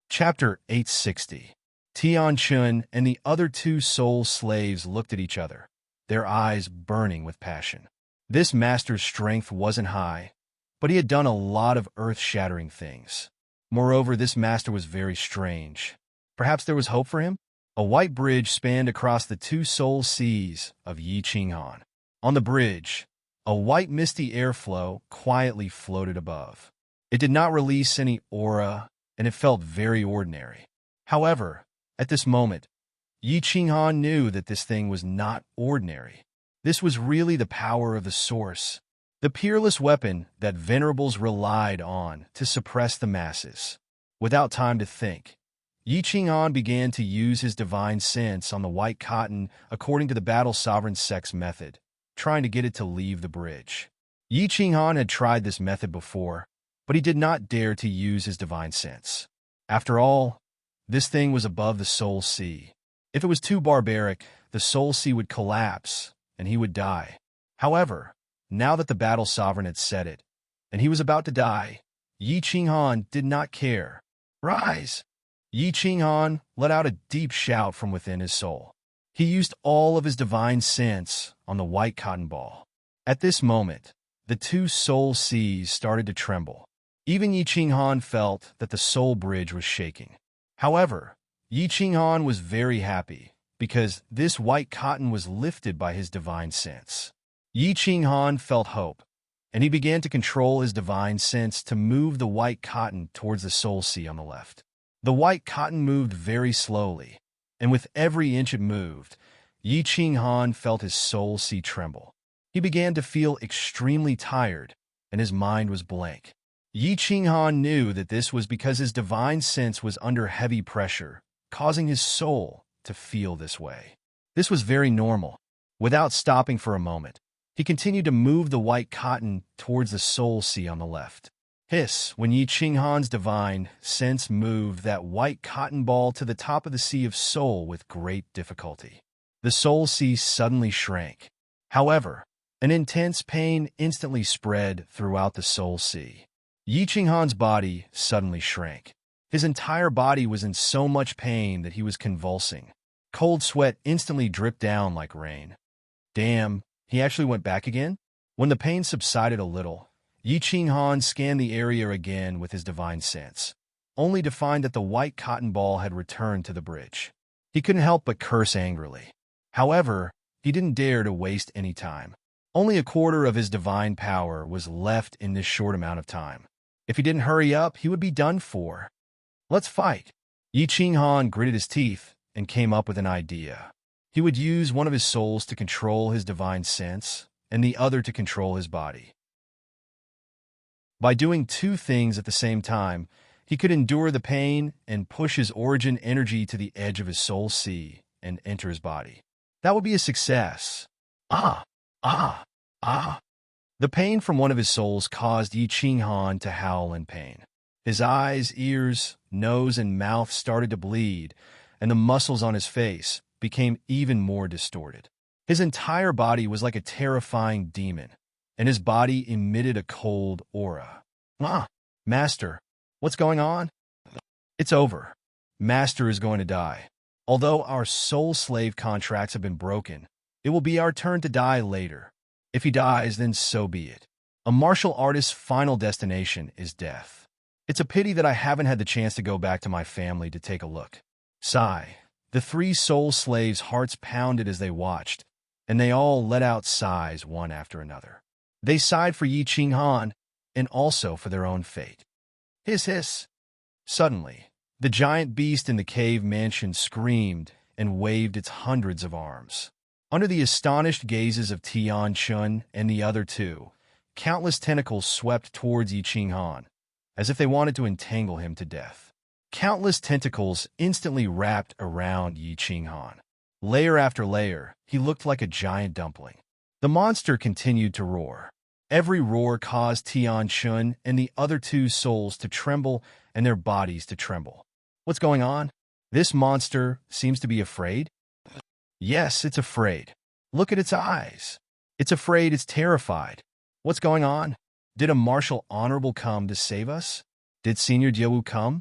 Chapter 860. Tianchun and the other two soul slaves looked at each other, their eyes burning with passion. This master's strength wasn't high, but he had done a lot of earth-shattering things. Moreover, this master was very strange. Perhaps there was hope for him? A white bridge spanned across the two soul seas of Yi Qinghan. On the bridge, a white misty airflow quietly floated above. It did not release any aura, and it felt very ordinary. However, at this moment, Yi Qinghan knew that this thing was not ordinary. This was really the power of the Source, the peerless weapon that venerables relied on to suppress the masses. Without time to think, Yi Qinghan began to use his divine sense on the white cotton according to the battle sovereign sex method, trying to get it to leave the bridge. Yi Qinghan had tried this method before, but he did not dare to use his divine sense. After all, this thing was above the soul sea. If it was too barbaric, the soul sea would collapse, and he would die. However, now that the battle sovereign had said it, and he was about to die, Yi Qinghan did not care. Rise! Yi Qinghan let out a deep shout from within his soul. He used all of his divine sense on the white cotton ball. At this moment, the two soul seas started to tremble. Even Yi Qinghan felt that the soul bridge was shaking. However, Yi Qinghan was very happy because this white cotton was lifted by his divine sense. Yi Qinghan felt hope, and he began to control his divine sense to move the white cotton towards the soul sea on the left. The white cotton moved very slowly, and with every inch it moved, Yi Qinghan felt his soul sea tremble. He began to feel extremely tired, and his mind was blank. Yi Qinghan knew that this was because his divine sense was under heavy pressure, causing his soul to feel this way. This was very normal. Without stopping for a moment, he continued to move the white cotton towards the soul sea on the left. Hiss, when Yi Qinghan's divine sense moved that white cotton ball to the top of the sea of soul with great difficulty. The soul sea suddenly shrank. However, an intense pain instantly spread throughout the soul sea. Yi Qinghan's body suddenly shrank. His entire body was in so much pain that he was convulsing. Cold sweat instantly dripped down like rain. Damn, he actually went back again? When the pain subsided a little, Yi Qinghan scanned the area again with his divine sense, only to find that the white cotton ball had returned to the bridge. He couldn't help but curse angrily. However, he didn't dare to waste any time. Only a quarter of his divine power was left in this short amount of time. If he didn't hurry up, he would be done for. Let's fight. Yi Qinghan gritted his teeth and came up with an idea. He would use one of his souls to control his divine sense and the other to control his body. By doing two things at the same time, he could endure the pain and push his origin energy to the edge of his soul sea and enter his body. That would be a success. Ah! The pain from one of his souls caused Yi Qinghan to howl in pain. His eyes, ears, nose, and mouth started to bleed, and the muscles on his face became even more distorted. His entire body was like a terrifying demon, and his body emitted a cold aura. Master, what's going on? It's over. Master is going to die. Although our soul slave contracts have been broken, it will be our turn to die later. If he dies, then so be it. A martial artist's final destination is death. It's a pity that I haven't had the chance to go back to my family to take a look. Sigh. The three soul slaves' hearts pounded as they watched, and they all let out sighs one after another. They sighed for Yi Qinghan, and also for their own fate. Hiss, hiss. Suddenly, the giant beast in the cave mansion screamed and waved its hundreds of arms. Under the astonished gazes of Tianchun and the other two, countless tentacles swept towards Yi Qinghan, as if they wanted to entangle him to death. Countless tentacles instantly wrapped around Yi Qinghan. Layer after layer, he looked like a giant dumpling. The monster continued to roar. Every roar caused Tianchun and the other two souls to tremble and their bodies to tremble. What's going on? This monster seems to be afraid? Yes, it's afraid. Look at its eyes. It's afraid, it's terrified. What's going on? Did a martial honorable come to save us? Did Senior Diawu come?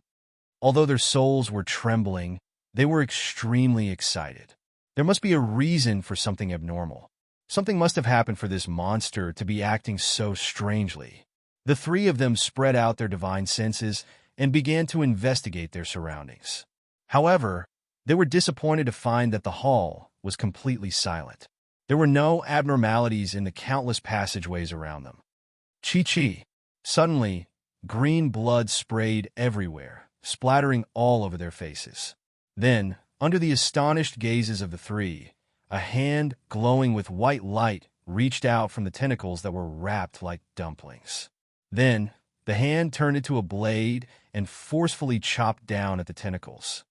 Although their souls were trembling, they were extremely excited. There must be a reason for something abnormal. Something must have happened for this monster to be acting so strangely. The three of them spread out their divine senses and began to investigate their surroundings. However, they were disappointed to find that the hall was completely silent. There were no abnormalities in the countless passageways around them. Chi-chi. Suddenly, green blood sprayed everywhere, splattering all over their faces. Then, under the astonished gazes of the three, a hand glowing with white light reached out from the tentacles that were wrapped like dumplings. Then, the hand turned into a blade and forcefully chopped down at the tentacles.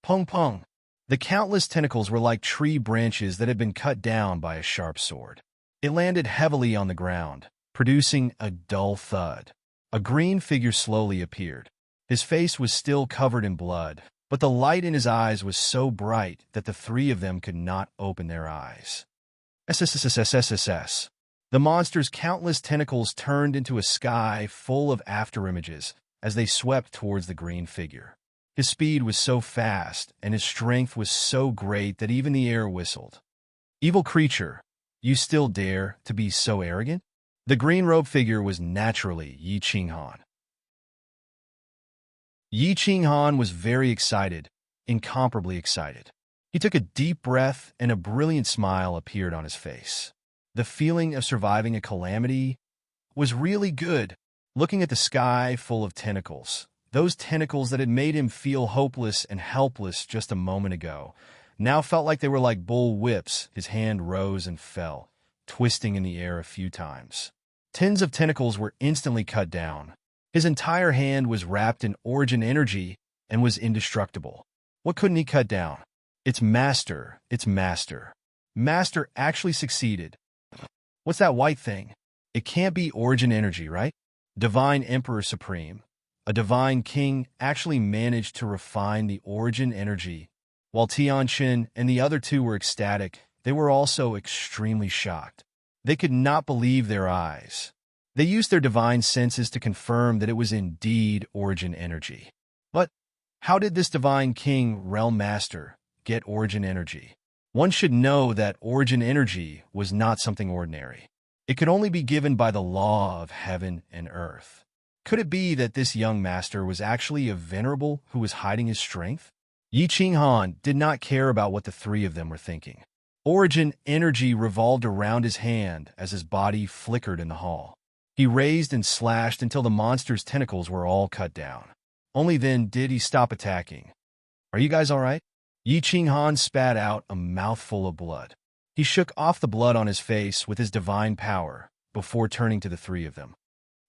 Pung pung. The countless tentacles were like tree branches that had been cut down by a sharp sword. It landed heavily on the ground, producing a dull thud. A green figure slowly appeared. His face was still covered in blood, but the light in his eyes was so bright that the three of them could not open their eyes. SSSSSSS. The monster's countless tentacles turned into a sky full of afterimages as they swept towards the green figure. His speed was so fast, and his strength was so great that even the air whistled. Evil creature, you still dare to be so arrogant? The green-robed figure was naturally Yi Qinghan. Yi Qinghan was very excited, incomparably excited. He took a deep breath, and a brilliant smile appeared on his face. The feeling of surviving a calamity was really good. Looking at the sky full of tentacles, those tentacles that had made him feel hopeless and helpless just a moment ago, now felt like they were like bull whips. His hand rose and fell, twisting in the air a few times. Tens of tentacles were instantly cut down. His entire hand was wrapped in origin energy and was indestructible. What couldn't he cut down? Its master, its master. Master actually succeeded. What's that white thing? It can't be origin energy, right? Divine Emperor Supreme, a divine king, actually managed to refine the origin energy. While Tianqin and the other two were ecstatic, they were also extremely shocked. They could not believe their eyes. They used their divine senses to confirm that it was indeed origin energy. But how did this divine king, realm master, get origin energy? One should know that origin energy was not something ordinary. It could only be given by the law of heaven and earth. Could it be that this young master was actually a venerable who was hiding his strength? Yi Qinghan did not care about what the three of them were thinking. Origin energy revolved around his hand as his body flickered in the hall. He raised and slashed until the monster's tentacles were all cut down. Only then did he stop attacking. Are you guys all right? Yi Qinghan spat out a mouthful of blood. He shook off the blood on his face with his divine power before turning to the three of them.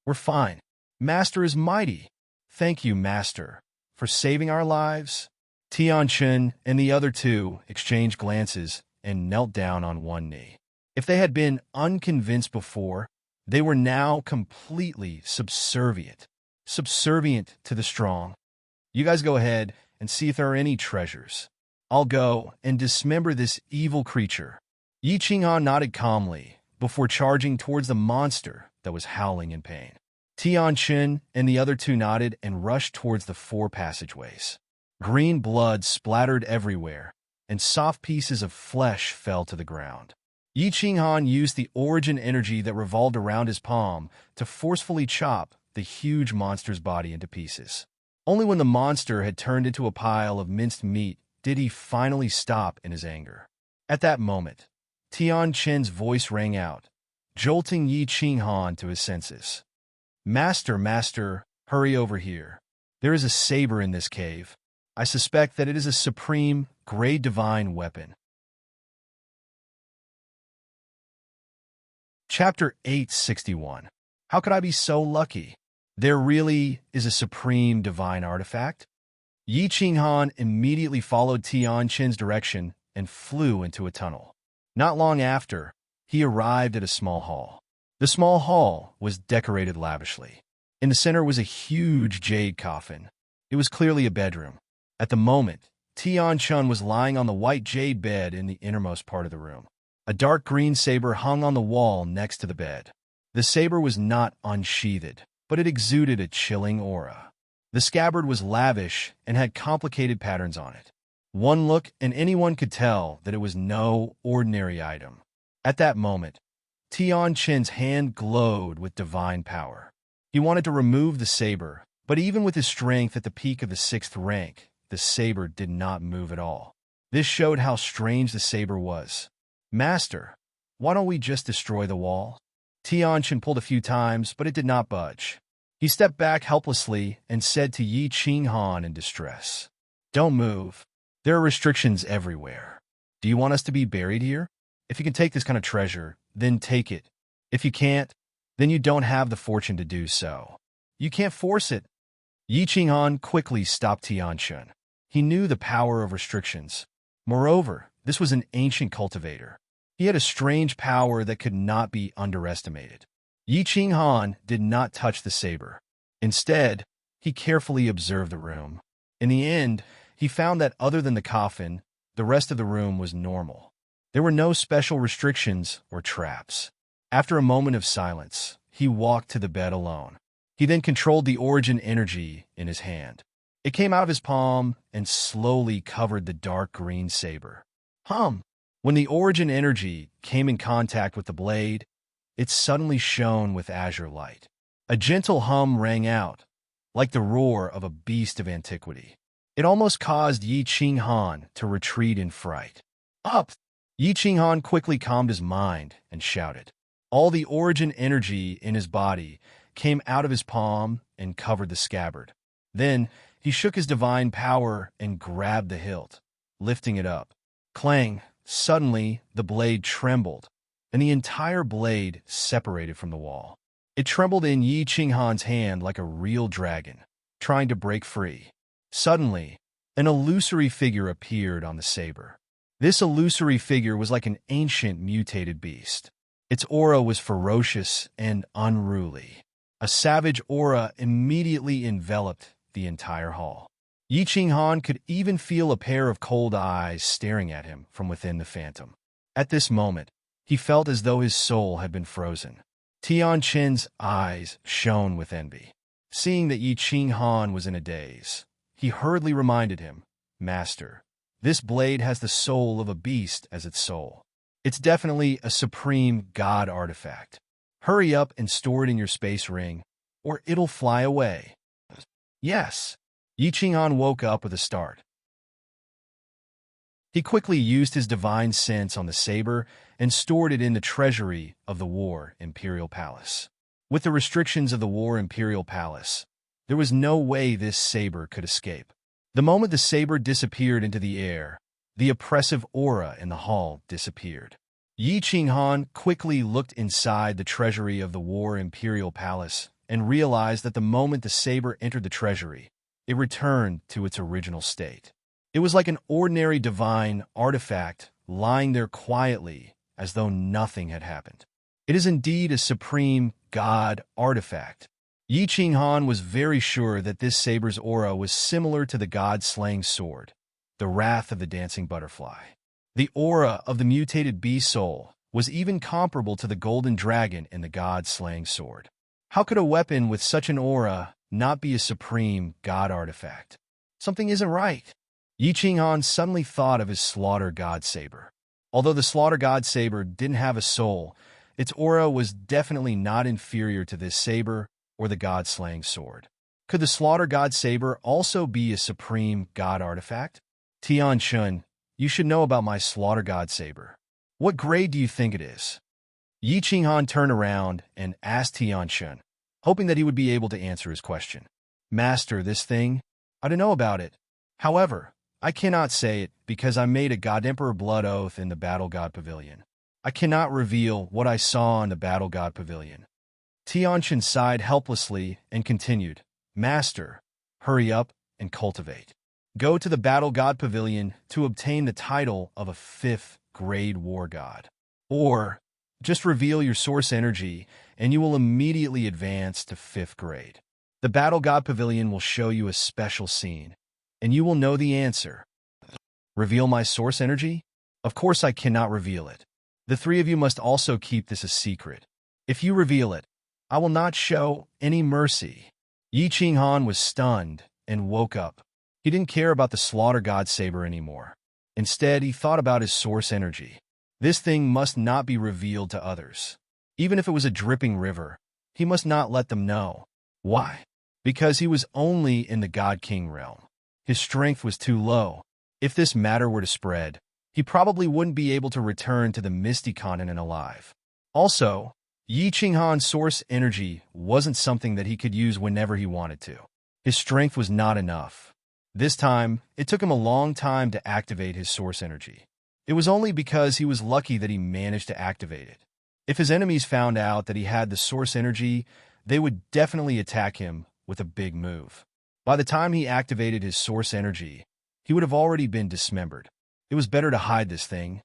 We're fine. Master is mighty. Thank you, Master, for saving our lives. Tianqin and the other two exchanged glances and knelt down on one knee. If they had been unconvinced before, they were now completely subservient. Subservient to the strong. You guys go ahead and see if there are any treasures. I'll go and dismember this evil creature. Yi Qinghan nodded calmly before charging towards the monster that was howling in pain. Tianqin and the other two nodded and rushed towards the four passageways. Green blood splattered everywhere, and soft pieces of flesh fell to the ground. Yi Qinghan used the origin energy that revolved around his palm to forcefully chop the huge monster's body into pieces. Only when the monster had turned into a pile of minced meat did he finally stop in his anger. At that moment, Tianqin's voice rang out, jolting Yi Qinghan to his senses. Master, master, hurry over here. There is a saber in this cave. I suspect that it is a supreme, great divine weapon. Chapter 861. How could I be so lucky? There really is a supreme divine artifact? Yi Qinghan immediately followed Tianqin's direction and flew into a tunnel. Not long after, he arrived at a small hall. The small hall was decorated lavishly. In the center was a huge jade coffin. It was clearly a bedroom. At the moment, Tian-chun was lying on the white jade bed in the innermost part of the room. A dark green saber hung on the wall next to the bed. The saber was not unsheathed, but it exuded a chilling aura. The scabbard was lavish and had complicated patterns on it. One look and anyone could tell that it was no ordinary item. At that moment, Tian-chun's hand glowed with divine power. He wanted to remove the saber, but even with his strength at the peak of the 6th rank, the saber did not move at all. This showed how strange the saber was. "Master, why don't we just destroy the wall?" Tian-chun pulled a few times, but it did not budge. He stepped back helplessly and said to Yi Qinghan in distress, "Don't move. There are restrictions everywhere. Do you want us to be buried here? If you can take this kind of treasure, then take it. If you can't, then you don't have the fortune to do so. You can't force it." Yi Qinghan quickly stopped Tian-chun. He knew the power of restrictions. Moreover, this was an ancient cultivator. He had a strange power that could not be underestimated. Yi Qinghan did not touch the saber. Instead, he carefully observed the room. In the end, he found that other than the coffin, the rest of the room was normal. There were no special restrictions or traps. After a moment of silence, he walked to the bed alone. He then controlled the origin energy in his hand. It came out of his palm and slowly covered the dark green saber. When the origin energy came in contact with the blade, it suddenly shone with azure light. A gentle hum rang out, like the roar of a beast of antiquity. It almost caused Yi Qinghan to retreat in fright. "Up!" Yi Qinghan quickly calmed his mind and shouted. All the origin energy in his body came out of his palm and covered the scabbard. Then he shook his divine power and grabbed the hilt, lifting it up. Clang! Suddenly, the blade trembled, and the entire blade separated from the wall. It trembled in Yi Qinghan's hand like a real dragon, trying to break free. Suddenly, an illusory figure appeared on the saber. This illusory figure was like an ancient mutated beast. Its aura was ferocious and unruly. A savage aura immediately enveloped the entire hall. Yi Qinghan could even feel a pair of cold eyes staring at him from within the phantom. At this moment, he felt as though his soul had been frozen. Tian-chun's eyes shone with envy. Seeing that Yi Qinghan was in a daze, he hurriedly reminded him, "Master, this blade has the soul of a beast as its soul. It's definitely a supreme god artifact. Hurry up and store it in your space ring, or it'll fly away." "Yes." Yi Qinghan woke up with a start. He quickly used his divine sense on the saber and stored it in the treasury of the War Imperial Palace. With the restrictions of the War Imperial Palace, there was no way this saber could escape. The moment the saber disappeared into the air, the oppressive aura in the hall disappeared. Yi Qinghan quickly looked inside the treasury of the War Imperial Palace and realized that the moment the saber entered the treasury, it returned to its original state. It was like an ordinary divine artifact lying there quietly as though nothing had happened. It is indeed a supreme god artifact. Yi Qinghan was very sure that this saber's aura was similar to the god-slaying sword, the wrath of the dancing butterfly. The aura of the mutated bee soul was even comparable to the golden dragon in the god-slaying sword. How could a weapon with such an aura not be a supreme god artifact? Something isn't right. Yi Qinghan suddenly thought of his slaughter god saber. Although the slaughter god saber didn't have a soul, its aura was definitely not inferior to this saber or the god-slaying sword. Could the slaughter god saber also be a supreme god artifact? Tian-chun, you should know about my slaughter god saber. What grade do you think it is? Yi Qinghan turned around and asked Tian-chun, hoping that he would be able to answer his question. "Master, this thing? I don't know about it. However, I cannot say it because I made a God Emperor blood oath in the Battle God Pavilion. I cannot reveal what I saw in the Battle God Pavilion." Tian-chun sighed helplessly and continued, "Master, hurry up and cultivate. Go to the Battle God Pavilion to obtain the title of a 5th grade war god. Or, just reveal your source energy and you will immediately advance to 5th grade. The Battle God Pavilion will show you a special scene, and you will know the answer." Reveal my source energy? Of course I cannot reveal it. The three of you must also keep this a secret. If you reveal it, I will not show any mercy. Yi Qinghan was stunned and woke up. He didn't care about the slaughter god saber anymore. Instead, he thought about his source energy. This thing must not be revealed to others. Even if it was a dripping river, he must not let them know. Why? Because he was only in the God King realm. His strength was too low. If this matter were to spread, he probably wouldn't be able to return to the Misty continent alive. Also, Yi Qinghan's source energy wasn't something that he could use whenever he wanted to. His strength was not enough. This time, it took him a long time to activate his source energy. It was only because he was lucky that he managed to activate it. If his enemies found out that he had the source energy, they would definitely attack him with a big move. By the time he activated his source energy, he would have already been dismembered. It was better to hide this thing.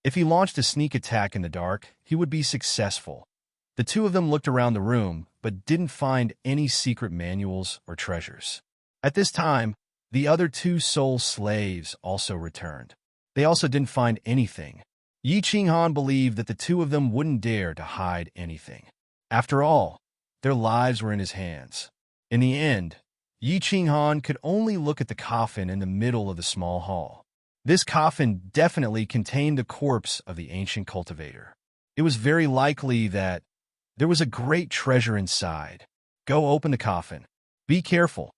If he launched a sneak attack in the dark, he would be successful. The two of them looked around the room, but didn't find any secret manuals or treasures. At this time, the other two soul slaves also returned. They also didn't find anything. Yi Qinghan believed that the two of them wouldn't dare to hide anything. After all, their lives were in his hands. In the end, Yi Qinghan could only look at the coffin in the middle of the small hall. This coffin definitely contained the corpse of the ancient cultivator. It was very likely that there was a great treasure inside. Go open the coffin. Be careful.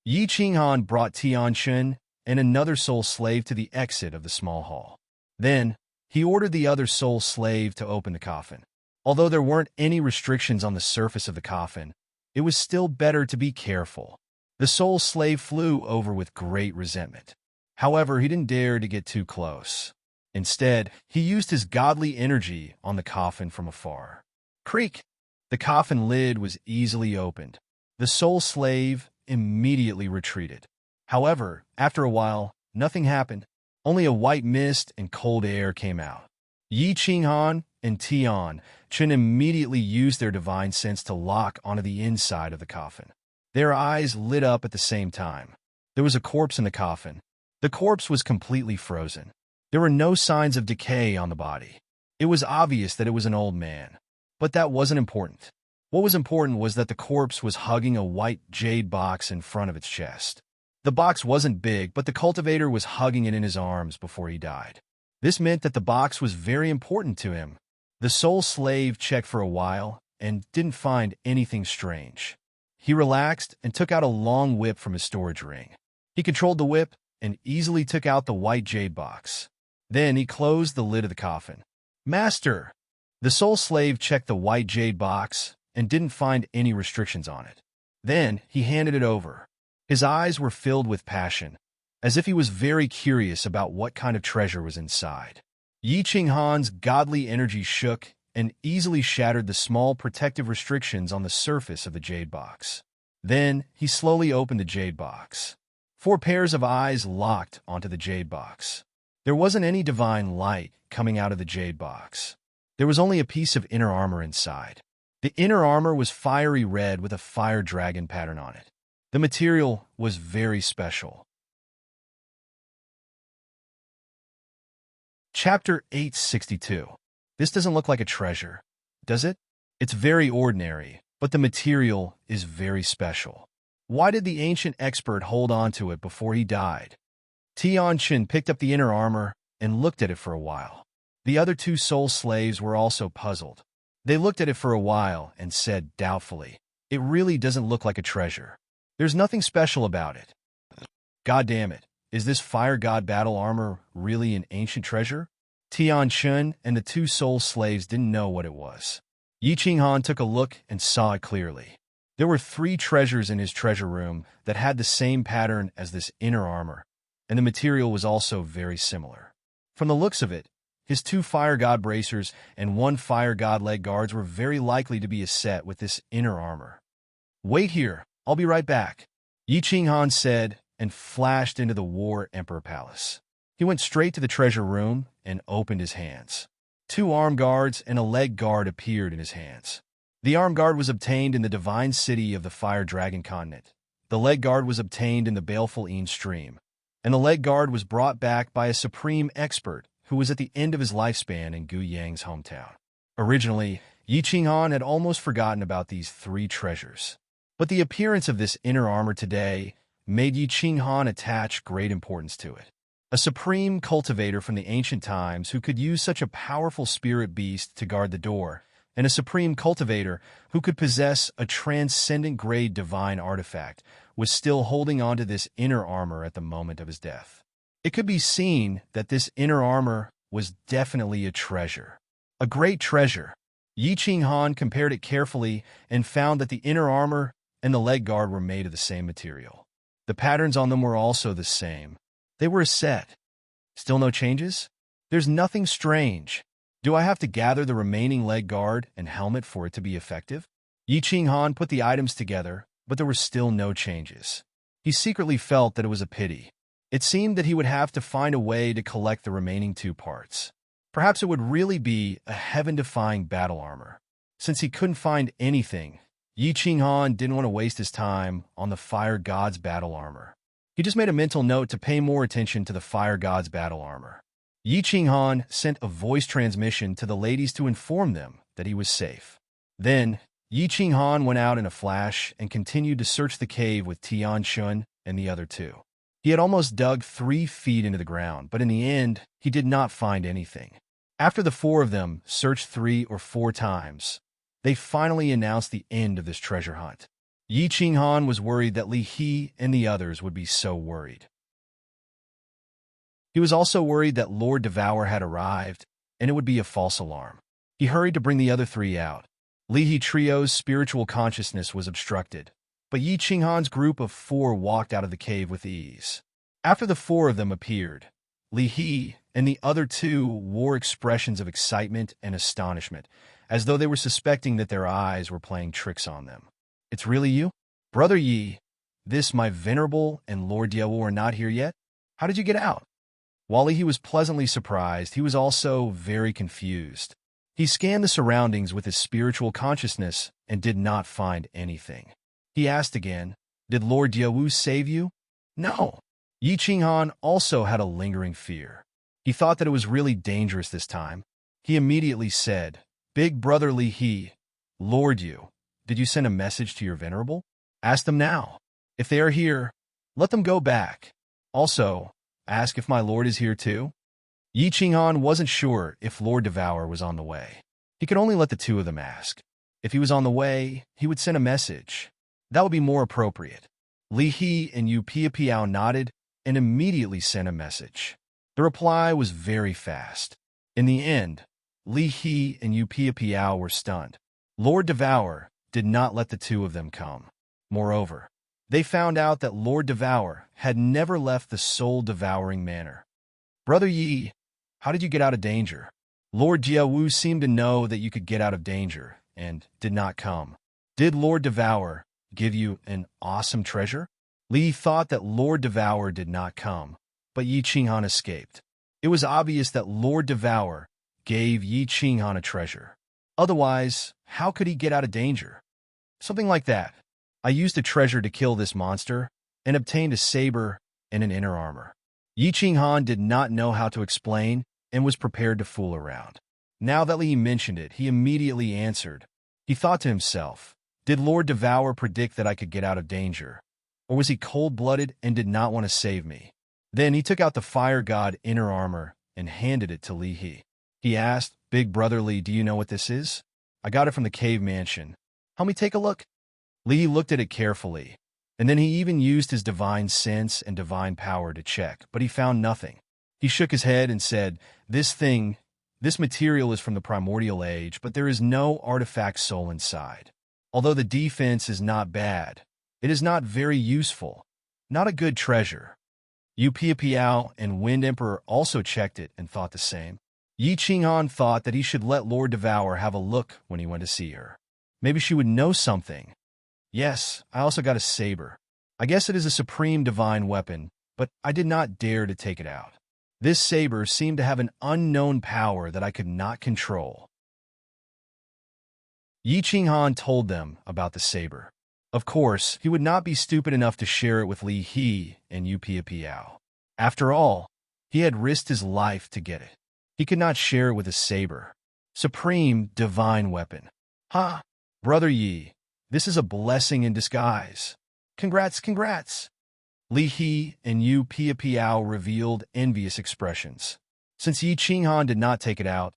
Yi Qinghan brought Tianqun and another soul slave to the exit of the small hall. Then, he ordered the other soul slave to open the coffin. Although there weren't any restrictions on the surface of the coffin, it was still better to be careful. The soul slave flew over with great resentment. However, he didn't dare to get too close. Instead, he used his godly energy on the coffin from afar. Creak! The coffin lid was easily opened. The soul slave immediately retreated. However, after a while, nothing happened. Only a white mist and cold air came out. Yi Qinghan and Tianqun immediately used their divine sense to lock onto the inside of the coffin. Their eyes lit up at the same time. There was a corpse in the coffin. The corpse was completely frozen. There were no signs of decay on the body. It was obvious that it was an old man. But that wasn't important. What was important was that the corpse was hugging a white jade box in front of its chest. The box wasn't big, but the cultivator was hugging it in his arms before he died. This meant that the box was very important to him. The soul slave checked for a while and didn't find anything strange. He relaxed and took out a long whip from his storage ring. He controlled the whip and easily took out the white jade box. Then he closed the lid of the coffin. Master! The soul slave checked the white jade box and didn't find any restrictions on it. Then he handed it over. His eyes were filled with passion, as if he was very curious about what kind of treasure was inside. Yi Qinghan's godly energy shook and easily shattered the small protective restrictions on the surface of the jade box. Then he slowly opened the jade box. 4 pairs of eyes locked onto the jade box. There wasn't any divine light coming out of the jade box. There was only a piece of inner armor inside. The inner armor was fiery red with a fire dragon pattern on it. The material was very special. Chapter 862. This doesn't look like a treasure, does it? It's very ordinary, but the material is very special. Why did the ancient expert hold on to it before he died? Tianqun picked up the inner armor and looked at it for a while. The other 2 soul slaves were also puzzled. They looked at it for a while and said doubtfully, "It really doesn't look like a treasure. There's nothing special about it." God damn it, is this fire god battle armor really an ancient treasure? Tianqun and the 2 soul slaves didn't know what it was. Yi Qinghan took a look and saw it clearly. There were 3 treasures in his treasure room that had the same pattern as this inner armor, and the material was also very similar. From the looks of it, his 2 fire god bracers and 1 fire god leg guards were very likely to be a set with this inner armor. Wait here, I'll be right back, Yi Qinghan said and flashed into the War Emperor Palace. He went straight to the treasure room and opened his hands. 2 arm guards and a leg guard appeared in his hands. The arm guard was obtained in the divine city of the Fire Dragon continent. The leg guard was obtained in the baleful Een stream. and the leg guard was brought back by a supreme expert who was at the end of his lifespan in Gu Yang's hometown. Originally, Yi Qinghan had almost forgotten about these three treasures. But the appearance of this inner armor today made Yi Qinghan attach great importance to it. A supreme cultivator from the ancient times who could use such a powerful spirit beast to guard the door, and a supreme cultivator who could possess a transcendent-grade divine artifact, was still holding on to this inner armor at the moment of his death. It could be seen that this inner armor was definitely a treasure. A great treasure. Yi Qinghan compared it carefully and found that the inner armor and the leg guard were made of the same material. The patterns on them were also the same. They were a set. Still no changes? There's nothing strange. Do I have to gather the remaining leg guard and helmet for it to be effective? Yi Qinghan put the items together, but there were still no changes. He secretly felt that it was a pity. It seemed that he would have to find a way to collect the remaining two parts. Perhaps it would really be a heaven-defying battle armor. Since he couldn't find anything, Yi Qinghan didn't want to waste his time on the fire god's battle armor. He just made a mental note to pay more attention to the fire god's battle armor. Yi Qinghan sent a voice transmission to the ladies to inform them that he was safe. Then, Yi Qinghan went out in a flash and continued to search the cave with Tian Shun and the other two. He had almost dug 3 feet into the ground, but in the end, he did not find anything. After the 4 of them searched 3 or 4 times, they finally announced the end of this treasure hunt. Yi Qinghan was worried that Li He and the others would be so worried. He was also worried that Lord Devour had arrived, and it would be a false alarm. He hurried to bring the other 3 out. Li He Trio's spiritual consciousness was obstructed, but Yi Qinghan's group of 4 walked out of the cave with ease. After the 4 of them appeared, Li He and the other 2 wore expressions of excitement and astonishment, as though they were suspecting that their eyes were playing tricks on them. "It's really you? Brother Yi, this my venerable and Lord Diao are not here yet? How did you get out?" While he was pleasantly surprised, he was also very confused. He scanned the surroundings with his spiritual consciousness and did not find anything. He asked again, "Did Lord Diao save you?" "No." Yi Qinghan also had a lingering fear. He thought that it was really dangerous this time. He immediately said, "Big brother Li He, Lord Yu, did you send a message to your venerable? Ask them now. If they are here, let them go back. Also, ask if my lord is here too." Yi Qinghan wasn't sure if Lord Devour was on the way. He could only let the 2 of them ask. If he was on the way, he would send a message. That would be more appropriate. Li He and Yu Piao nodded and immediately sent a message. The reply was very fast. In the end, Li He and Yu Piao were stunned. Lord Devour did not let the 2 of them come. Moreover, they found out that Lord Devour had never left the soul-devouring manor. "Brother Yi, how did you get out of danger?" Lord Jiawu seemed to know that you could get out of danger and did not come. "Did Lord Devour give you an awesome treasure?" Li thought that Lord Devour did not come, but Yi Qinghan escaped. It was obvious that Lord Devour gave Yi Qinghan a treasure. Otherwise, how could he get out of danger? Something like that. "I used a treasure to kill this monster and obtained a saber and an inner armor." Yi Qinghan did not know how to explain and was prepared to fool around. Now that Li mentioned it, he immediately answered. He thought to himself, "Did Lord Devour predict that I could get out of danger? Or was he cold-blooded and did not want to save me?" Then he took out the fire god inner armor and handed it to Li He. He asked, "Big brother Li, do you know what this is?" "I got it from the cave mansion." "Help me take a look." Li looked at it carefully, and then he even used his divine sense and divine power to check, but he found nothing. He shook his head and said, This material is from the primordial age, but there is no artifact soul inside. Although the defense is not bad, it is not very useful, not a good treasure." Yu Piao and Wind Emperor also checked it and thought the same. Yi Qinghan thought that he should let Lord Devour have a look when he went to see her. Maybe she would know something. "Yes, I also got a saber. I guess it is a supreme divine weapon, but I did not dare to take it out. This saber seemed to have an unknown power that I could not control." Yi Qinghan told them about the saber. Of course, he would not be stupid enough to share it with Li He and Yu Piao. After all, he had risked his life to get it. He could not share it with a saber. Supreme divine weapon. Ha! Brother Yi, this is a blessing in disguise. Congrats, congrats. Li He and Yu Pia Piao revealed envious expressions. Since Yi Qinghan did not take it out,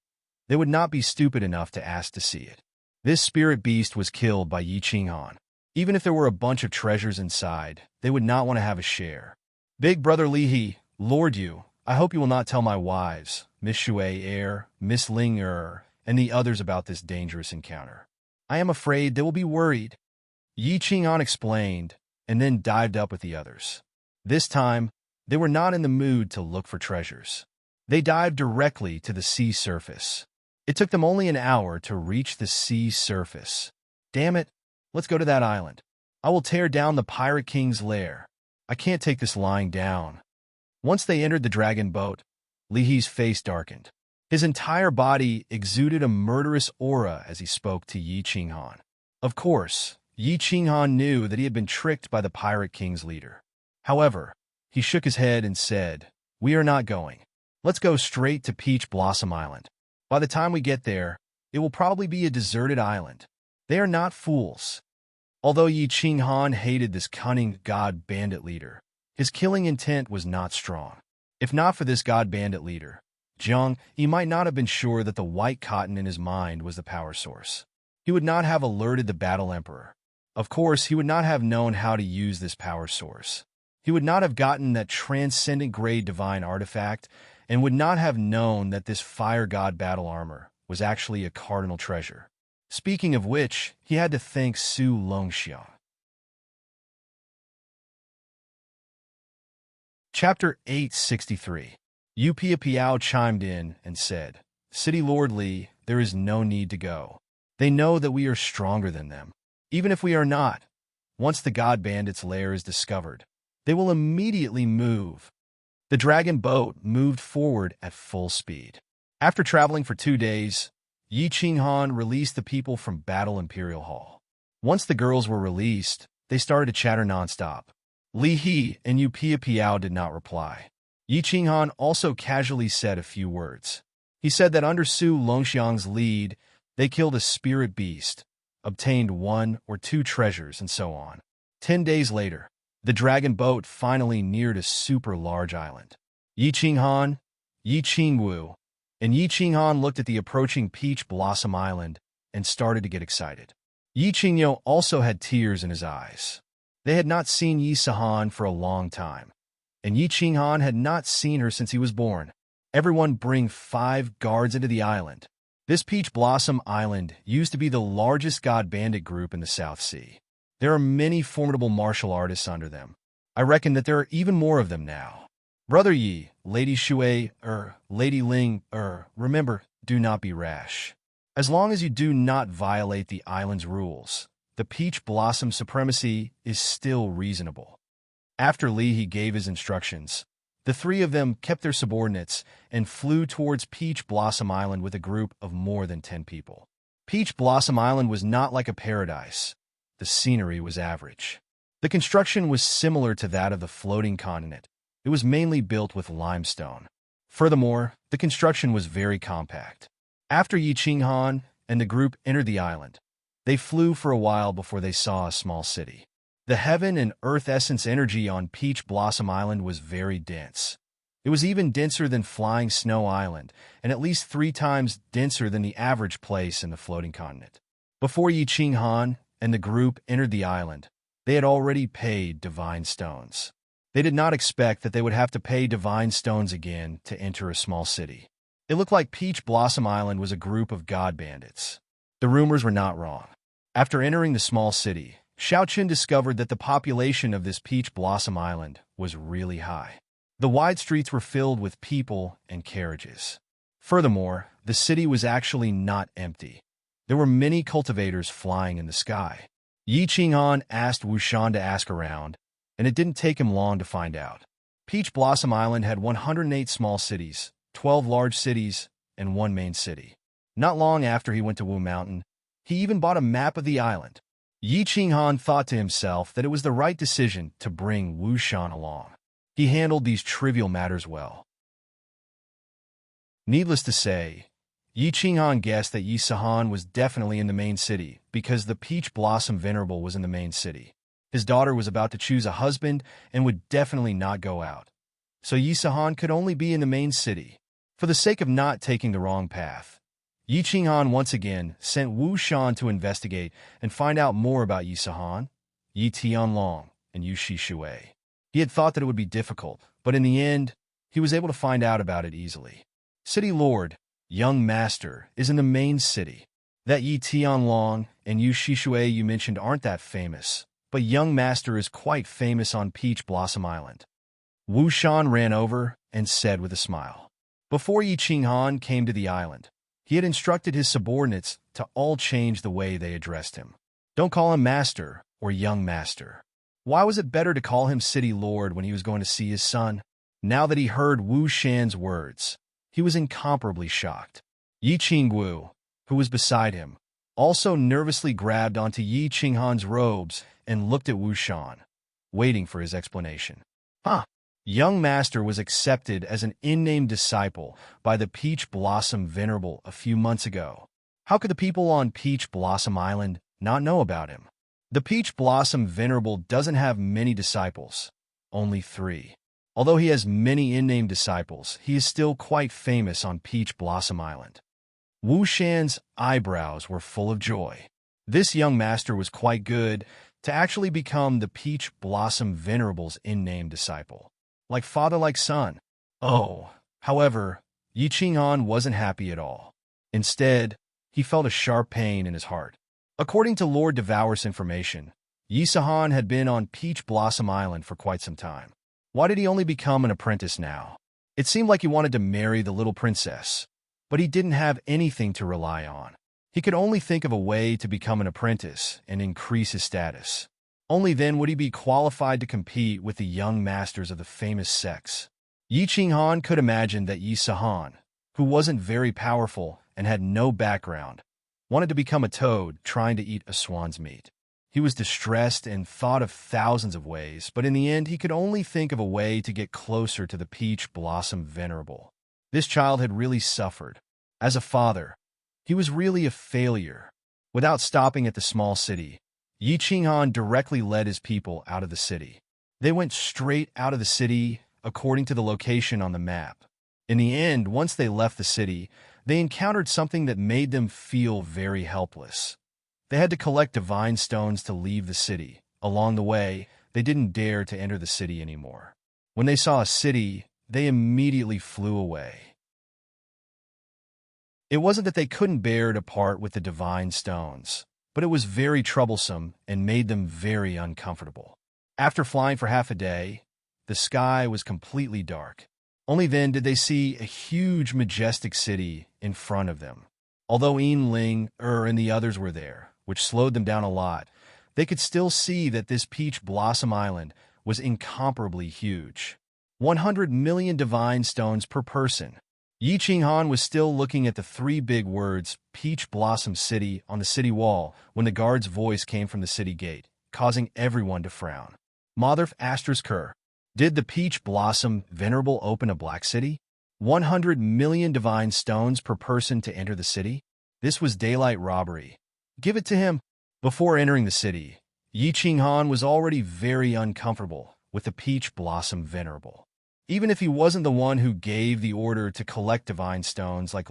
they would not be stupid enough to ask to see it. This spirit beast was killed by Yi Qinghan. Even if there were a bunch of treasures inside, they would not want to have a share. Big brother Li He, Lord Yu, I hope you will not tell my wives, Miss Shui Er, Miss Ling Er, and the others about this dangerous encounter. I am afraid they will be worried. Yi Qinghan explained, and then dived up with the others. This time, they were not in the mood to look for treasures. They dived directly to the sea surface. It took them only an hour to reach the sea surface. Damn it, let's go to that island. I will tear down the Pirate King's lair. I can't take this lying down. Once they entered the dragon boat, Li He's face darkened. His entire body exuded a murderous aura as he spoke to Yi Qinghan. Of course, Yi Qinghan knew that he had been tricked by the Pirate King's leader. However, he shook his head and said, "We are not going. Let's go straight to Peach Blossom Island. By the time we get there, it will probably be a deserted island." They are not fools. Although Yi Qinghan hated this cunning god bandit leader, his killing intent was not strong. If not for this god bandit leader, Zheng, he might not have been sure that the white cotton in his mind was the power source. He would not have alerted the Battle Emperor. Of course, he would not have known how to use this power source. He would not have gotten that transcendent grade divine artifact, and would not have known that this fire god battle armor was actually a cardinal treasure. Speaking of which, he had to thank Su Longxiang. Chapter 863. Yu Pia Piao chimed in and said, "City Lord Li, there is no need to go. They know that we are stronger than them. Even if we are not, once the god bandit's lair is discovered, they will immediately move." The dragon boat moved forward at full speed. After traveling for 2 days, Yi Qinghan released the people from Battle Imperial Hall. Once the girls were released, they started to chatter nonstop. Li He and Yu Pia Piao did not reply. Yi Qinghan also casually said a few words. He said that under Su Longxiang's lead, they killed a spirit beast, obtained 1 or 2 treasures, and so on. 10 days later, the dragon boat finally neared a super large island. Yi Qinghan, Yi Qingwu, and Yi Qinghan looked at the approaching Peach Blossom Island and started to get excited. Yi Qingyu also had tears in his eyes. They had not seen Yi Sahan for a long time, and Yi Qinghan had not seen her since he was born. Everyone bring 5 guards into the island. This Peach Blossom Island used to be the largest god bandit group in the South Sea. There are many formidable martial artists under them. I reckon that there are even more of them now. Brother Yi, Lady Shui, Lady Ling, remember, do not be rash. As long as you do not violate the island's rules, the Peach Blossom supremacy is still reasonable. After Li He gave his instructions, the 3 of them kept their subordinates and flew towards Peach Blossom Island with a group of more than 10 people. Peach Blossom Island was not like a paradise. The scenery was average. The construction was similar to that of the floating continent. It was mainly built with limestone. Furthermore, the construction was very compact. After Yi Qinghan and the group entered the island, they flew for a while before they saw a small city. The heaven and earth essence energy on Peach Blossom Island was very dense. It was even denser than Flying Snow Island, and at least 3 times denser than the average place in the floating continent. Before Yi Qinghan and the group entered the island, they had already paid divine stones. They did not expect that they would have to pay divine stones again to enter a small city. It looked like Peach Blossom Island was a group of god bandits. The rumors were not wrong. After entering the small city, Xiaoqun discovered that the population of this Peach Blossom Island was really high. The wide streets were filled with people and carriages. Furthermore, the city was actually not empty. There were many cultivators flying in the sky. Yi Qinghan asked Wu Shan to ask around, and it didn't take him long to find out. Peach Blossom Island had 108 small cities, 12 large cities, and 1 main city. Not long after he went to Wu Mountain, he even bought a map of the island. Yi Qinghan thought to himself that it was the right decision to bring Wu Shan along. He handled these trivial matters well. Needless to say, Yi Qinghan guessed that Yi Sahan was definitely in the main city because the Peach Blossom Venerable was in the main city. His daughter was about to choose a husband and would definitely not go out. So Yi Sahan could only be in the main city. For the sake of not taking the wrong path, Yi Qinghan once again sent Wu Shan to investigate and find out more about Yi Sahan, Yi Tianlong, and Yu Shui. He had thought that it would be difficult, but in the end, he was able to find out about it easily. City Lord, Young Master, is in the main city. That Yi Tianlong and Yu Shui you mentioned aren't that famous, but Young Master is quite famous on Peach Blossom Island. Wu Shan ran over and said with a smile. Before Yi Qinghan came to the island, he had instructed his subordinates to all change the way they addressed him. Don't call him Master or Young Master. Why was it better to call him City Lord when he was going to see his son? Now that he heard Wu Shan's words, he was incomparably shocked. Yi Qinggu, who was beside him, also nervously grabbed onto Yi Qinghan's robes and looked at Wu Shan, waiting for his explanation. Young Master was accepted as an in-name disciple by the Peach Blossom Venerable a few months ago. How could the people on Peach Blossom Island not know about him? The Peach Blossom Venerable doesn't have many disciples, only 3. Although he has many in-name disciples, he is still quite famous on Peach Blossom Island. Wu Shan's eyebrows were full of joy. This young master was quite good to actually become the Peach Blossom Venerable's in-name disciple. Like father, like son. However, Yi Qinghan wasn't happy at all. Instead, he felt a sharp pain in his heart. According to Lord Devour's information, Yi Sahan had been on Peach Blossom Island for quite some time. Why did he only become an apprentice now? It seemed like he wanted to marry the little princess, but he didn't have anything to rely on. He could only think of a way to become an apprentice and increase his status. Only then would he be qualified to compete with the young masters of the famous sex. Yi Qinghan could imagine that Yi Sahan, who wasn't very powerful and had no background, wanted to become a toad trying to eat a swan's meat. He was distressed and thought of thousands of ways, but in the end he could only think of a way to get closer to the Peach Blossom Venerable. This child had really suffered. As a father, he was really a failure. Without stopping at the small city, Yi Qinghan directly led his people out of the city. They went straight out of the city according to the location on the map. In the end, once they left the city, they encountered something that made them feel very helpless. They had to collect divine stones to leave the city. Along the way, they didn't dare to enter the city anymore. When they saw a city, they immediately flew away. It wasn't that they couldn't bear to part with the divine stones, but it was very troublesome and made them very uncomfortable. After flying for half a day, the sky was completely dark. Only then did they see a huge, majestic city in front of them. Although Ling, and the others were there, which slowed them down a lot, they could still see that this Peach Blossom Island was incomparably huge. 100 million divine stones per person. Yi Qinghan was still looking at the 3 big words, Peach Blossom City, on the city wall when the guard's voice came from the city gate, causing everyone to frown. Motherf Aster's did the Peach Blossom Venerable open a black city? 100 million divine stones per person to enter the city? This was daylight robbery. Give it to him. Before entering the city, Yi Qinghan was already very uncomfortable with the Peach Blossom Venerable. Even if he wasn't the one who gave the order to collect divine stones like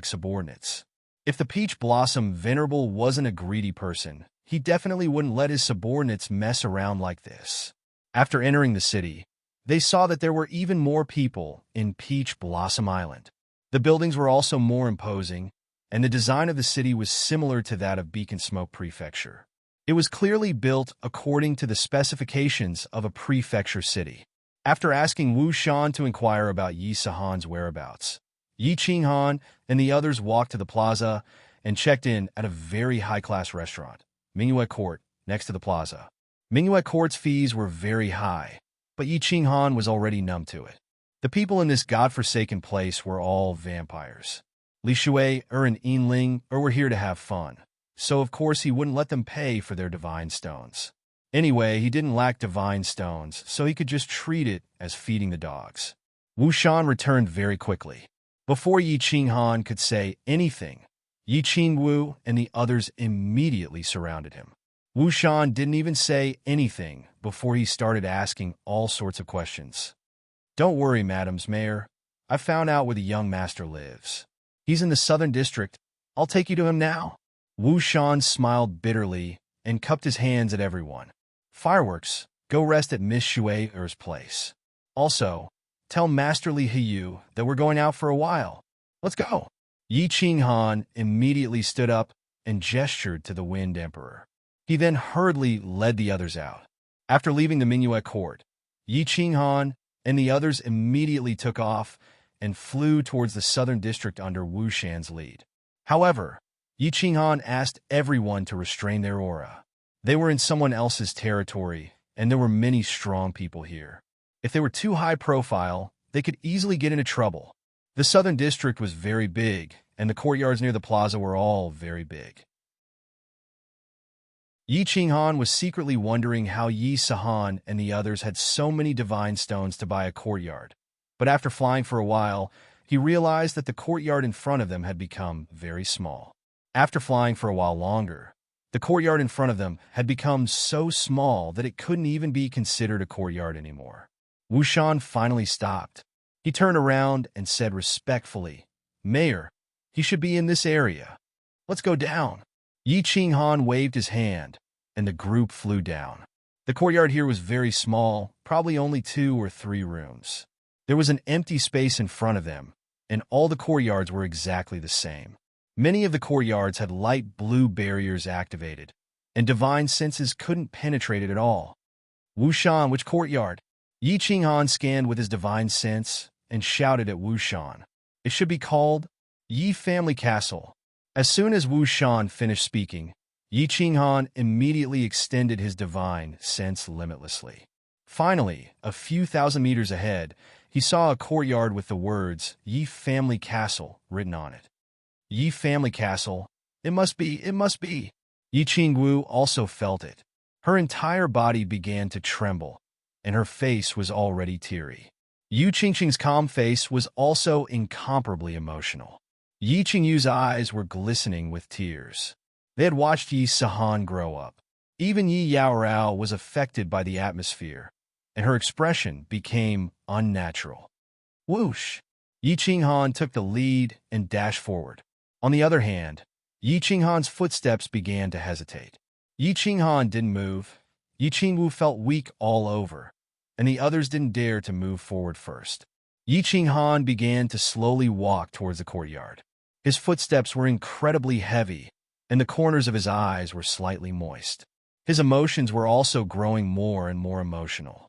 subordinates. If the Peach Blossom Venerable wasn't a greedy person, he definitely wouldn't let his subordinates mess around like this. After entering the city, they saw that there were even more people in Peach Blossom Island. The buildings were also more imposing, and the design of the city was similar to that of Beacon Smoke Prefecture. It was clearly built according to the specifications of a prefecture city. After asking Wu Shan to inquire about Yi Sahan's whereabouts, Yi Qinghan and the others walked to the plaza and checked in at a very high-class restaurant, Minuet Court, next to the plaza. Minuet Court's fees were very high, but Yi Qinghan was already numb to it. The people in this godforsaken place were all vampires. Li Shui, and Ling were here to have fun, so of course he wouldn't let them pay for their divine stones. Anyway, he didn't lack divine stones, so he could just treat it as feeding the dogs. Wu Shan returned very quickly. Before Yi Qinghan could say anything, Yi Qingwu and the others immediately surrounded him. Wu Shan didn't even say anything before he started asking all sorts of questions. "Don't worry, Madam's Mayor. I found out where the young master lives. He's in the southern district. I'll take you to him now." Wu Shan smiled bitterly and cupped his hands at everyone. "Fireworks, go rest at Miss Shui's place. Also, tell Master Li Hiyu that we're going out for a while. Let's go." Yi Qinghan immediately stood up and gestured to the Wind Emperor. He then hurriedly led the others out. After leaving the Minuet court, Yi Qinghan and the others immediately took off and flew towards the southern district under Wu Shan's lead. However, Yi Qinghan asked everyone to restrain their aura. They were in someone else's territory, and there were many strong people here. If they were too high profile, they could easily get into trouble. The southern district was very big, and the courtyards near the plaza were all very big. Yi Qinghan was secretly wondering how Yi Sahan and the others had so many divine stones to buy a courtyard. But after flying for a while, he realized that the courtyard in front of them had become very small. After flying for a while longer, the courtyard in front of them had become so small that it couldn't even be considered a courtyard anymore. Wu Shan finally stopped. He turned around and said respectfully, "Mayor, he should be in this area. Let's go down." Yi Qinghan waved his hand, and the group flew down. The courtyard here was very small, probably only 2 or 3 rooms. There was an empty space in front of them, and all the courtyards were exactly the same. Many of the courtyards had light blue barriers activated, and divine senses couldn't penetrate it at all. "Wu Shan, which courtyard?" Yi Qinghan scanned with his divine sense and shouted at Wu Shan. "It should be called Yi Family Castle." As soon as Wu Shan finished speaking, Yi Qinghan immediately extended his divine sense limitlessly. Finally, a few thousand meters ahead, he saw a courtyard with the words Yi Family Castle written on it. Yi Family Castle. It must be, it must be. Yi Qingwu also felt it. Her entire body began to tremble, and her face was already teary. Yu Qingqing's calm face was also incomparably emotional. Yi Qingyu's eyes were glistening with tears. They had watched Yi Sahan grow up. Even Yi Yaorao was affected by the atmosphere, and her expression became unnatural. Whoosh! Yi Qinghan took the lead and dashed forward. On the other hand, Yi Qinghan's footsteps began to hesitate. Yi Qinghan didn't move. Yi Qingwu felt weak all over, and the others didn't dare to move forward first. Yi Qinghan began to slowly walk towards the courtyard. His footsteps were incredibly heavy, and the corners of his eyes were slightly moist. His emotions were also growing more and more emotional.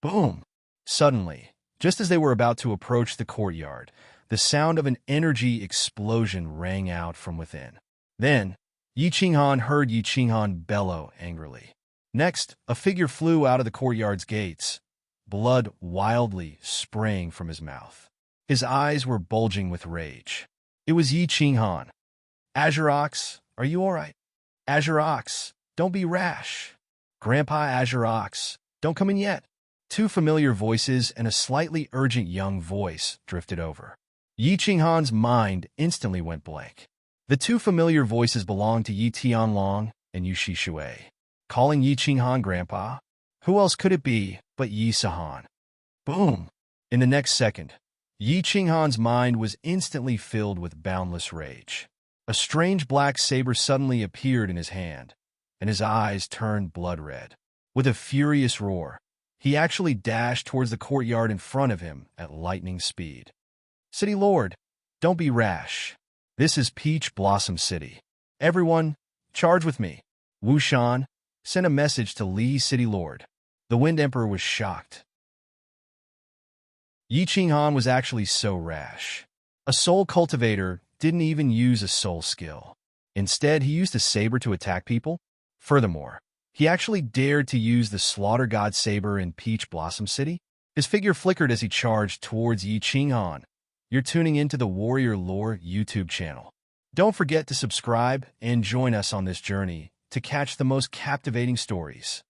Boom! Suddenly, just as they were about to approach the courtyard, the sound of an energy explosion rang out from within. Then, Yi Qinghan heard Yi Qinghan bellow angrily. Next, a figure flew out of the courtyard's gates, blood wildly spraying from his mouth. His eyes were bulging with rage. It was Yi Qinghan. "Azurox, are you all right? Azurox, don't be rash. Grandpa Azurox, don't come in yet." 2 familiar voices and a slightly urgent young voice drifted over. Yi Qinghan's mind instantly went blank. The 2 familiar voices belonged to Yi Tianlong and Yu Shishui. Calling Yi Qinghan Grandpa? Who else could it be but Yi Sahan? Boom! In the next second, Yi Qinghan's mind was instantly filled with boundless rage. A strange black saber suddenly appeared in his hand, and his eyes turned blood red. With a furious roar, he actually dashed towards the courtyard in front of him at lightning speed. "City Lord, don't be rash. This is Peach Blossom City. Everyone, charge with me." Wu Shan sent a message to Li City Lord. The Wind Emperor was shocked. Yi Qinghan was actually so rash. A soul cultivator didn't even use a soul skill. Instead, he used a saber to attack people. Furthermore, he actually dared to use the Slaughter God saber in Peach Blossom City. His figure flickered as he charged towards Yi Qinghan. You're tuning into the Warrior Lore YouTube channel. Don't forget to subscribe and join us on this journey to catch the most captivating stories.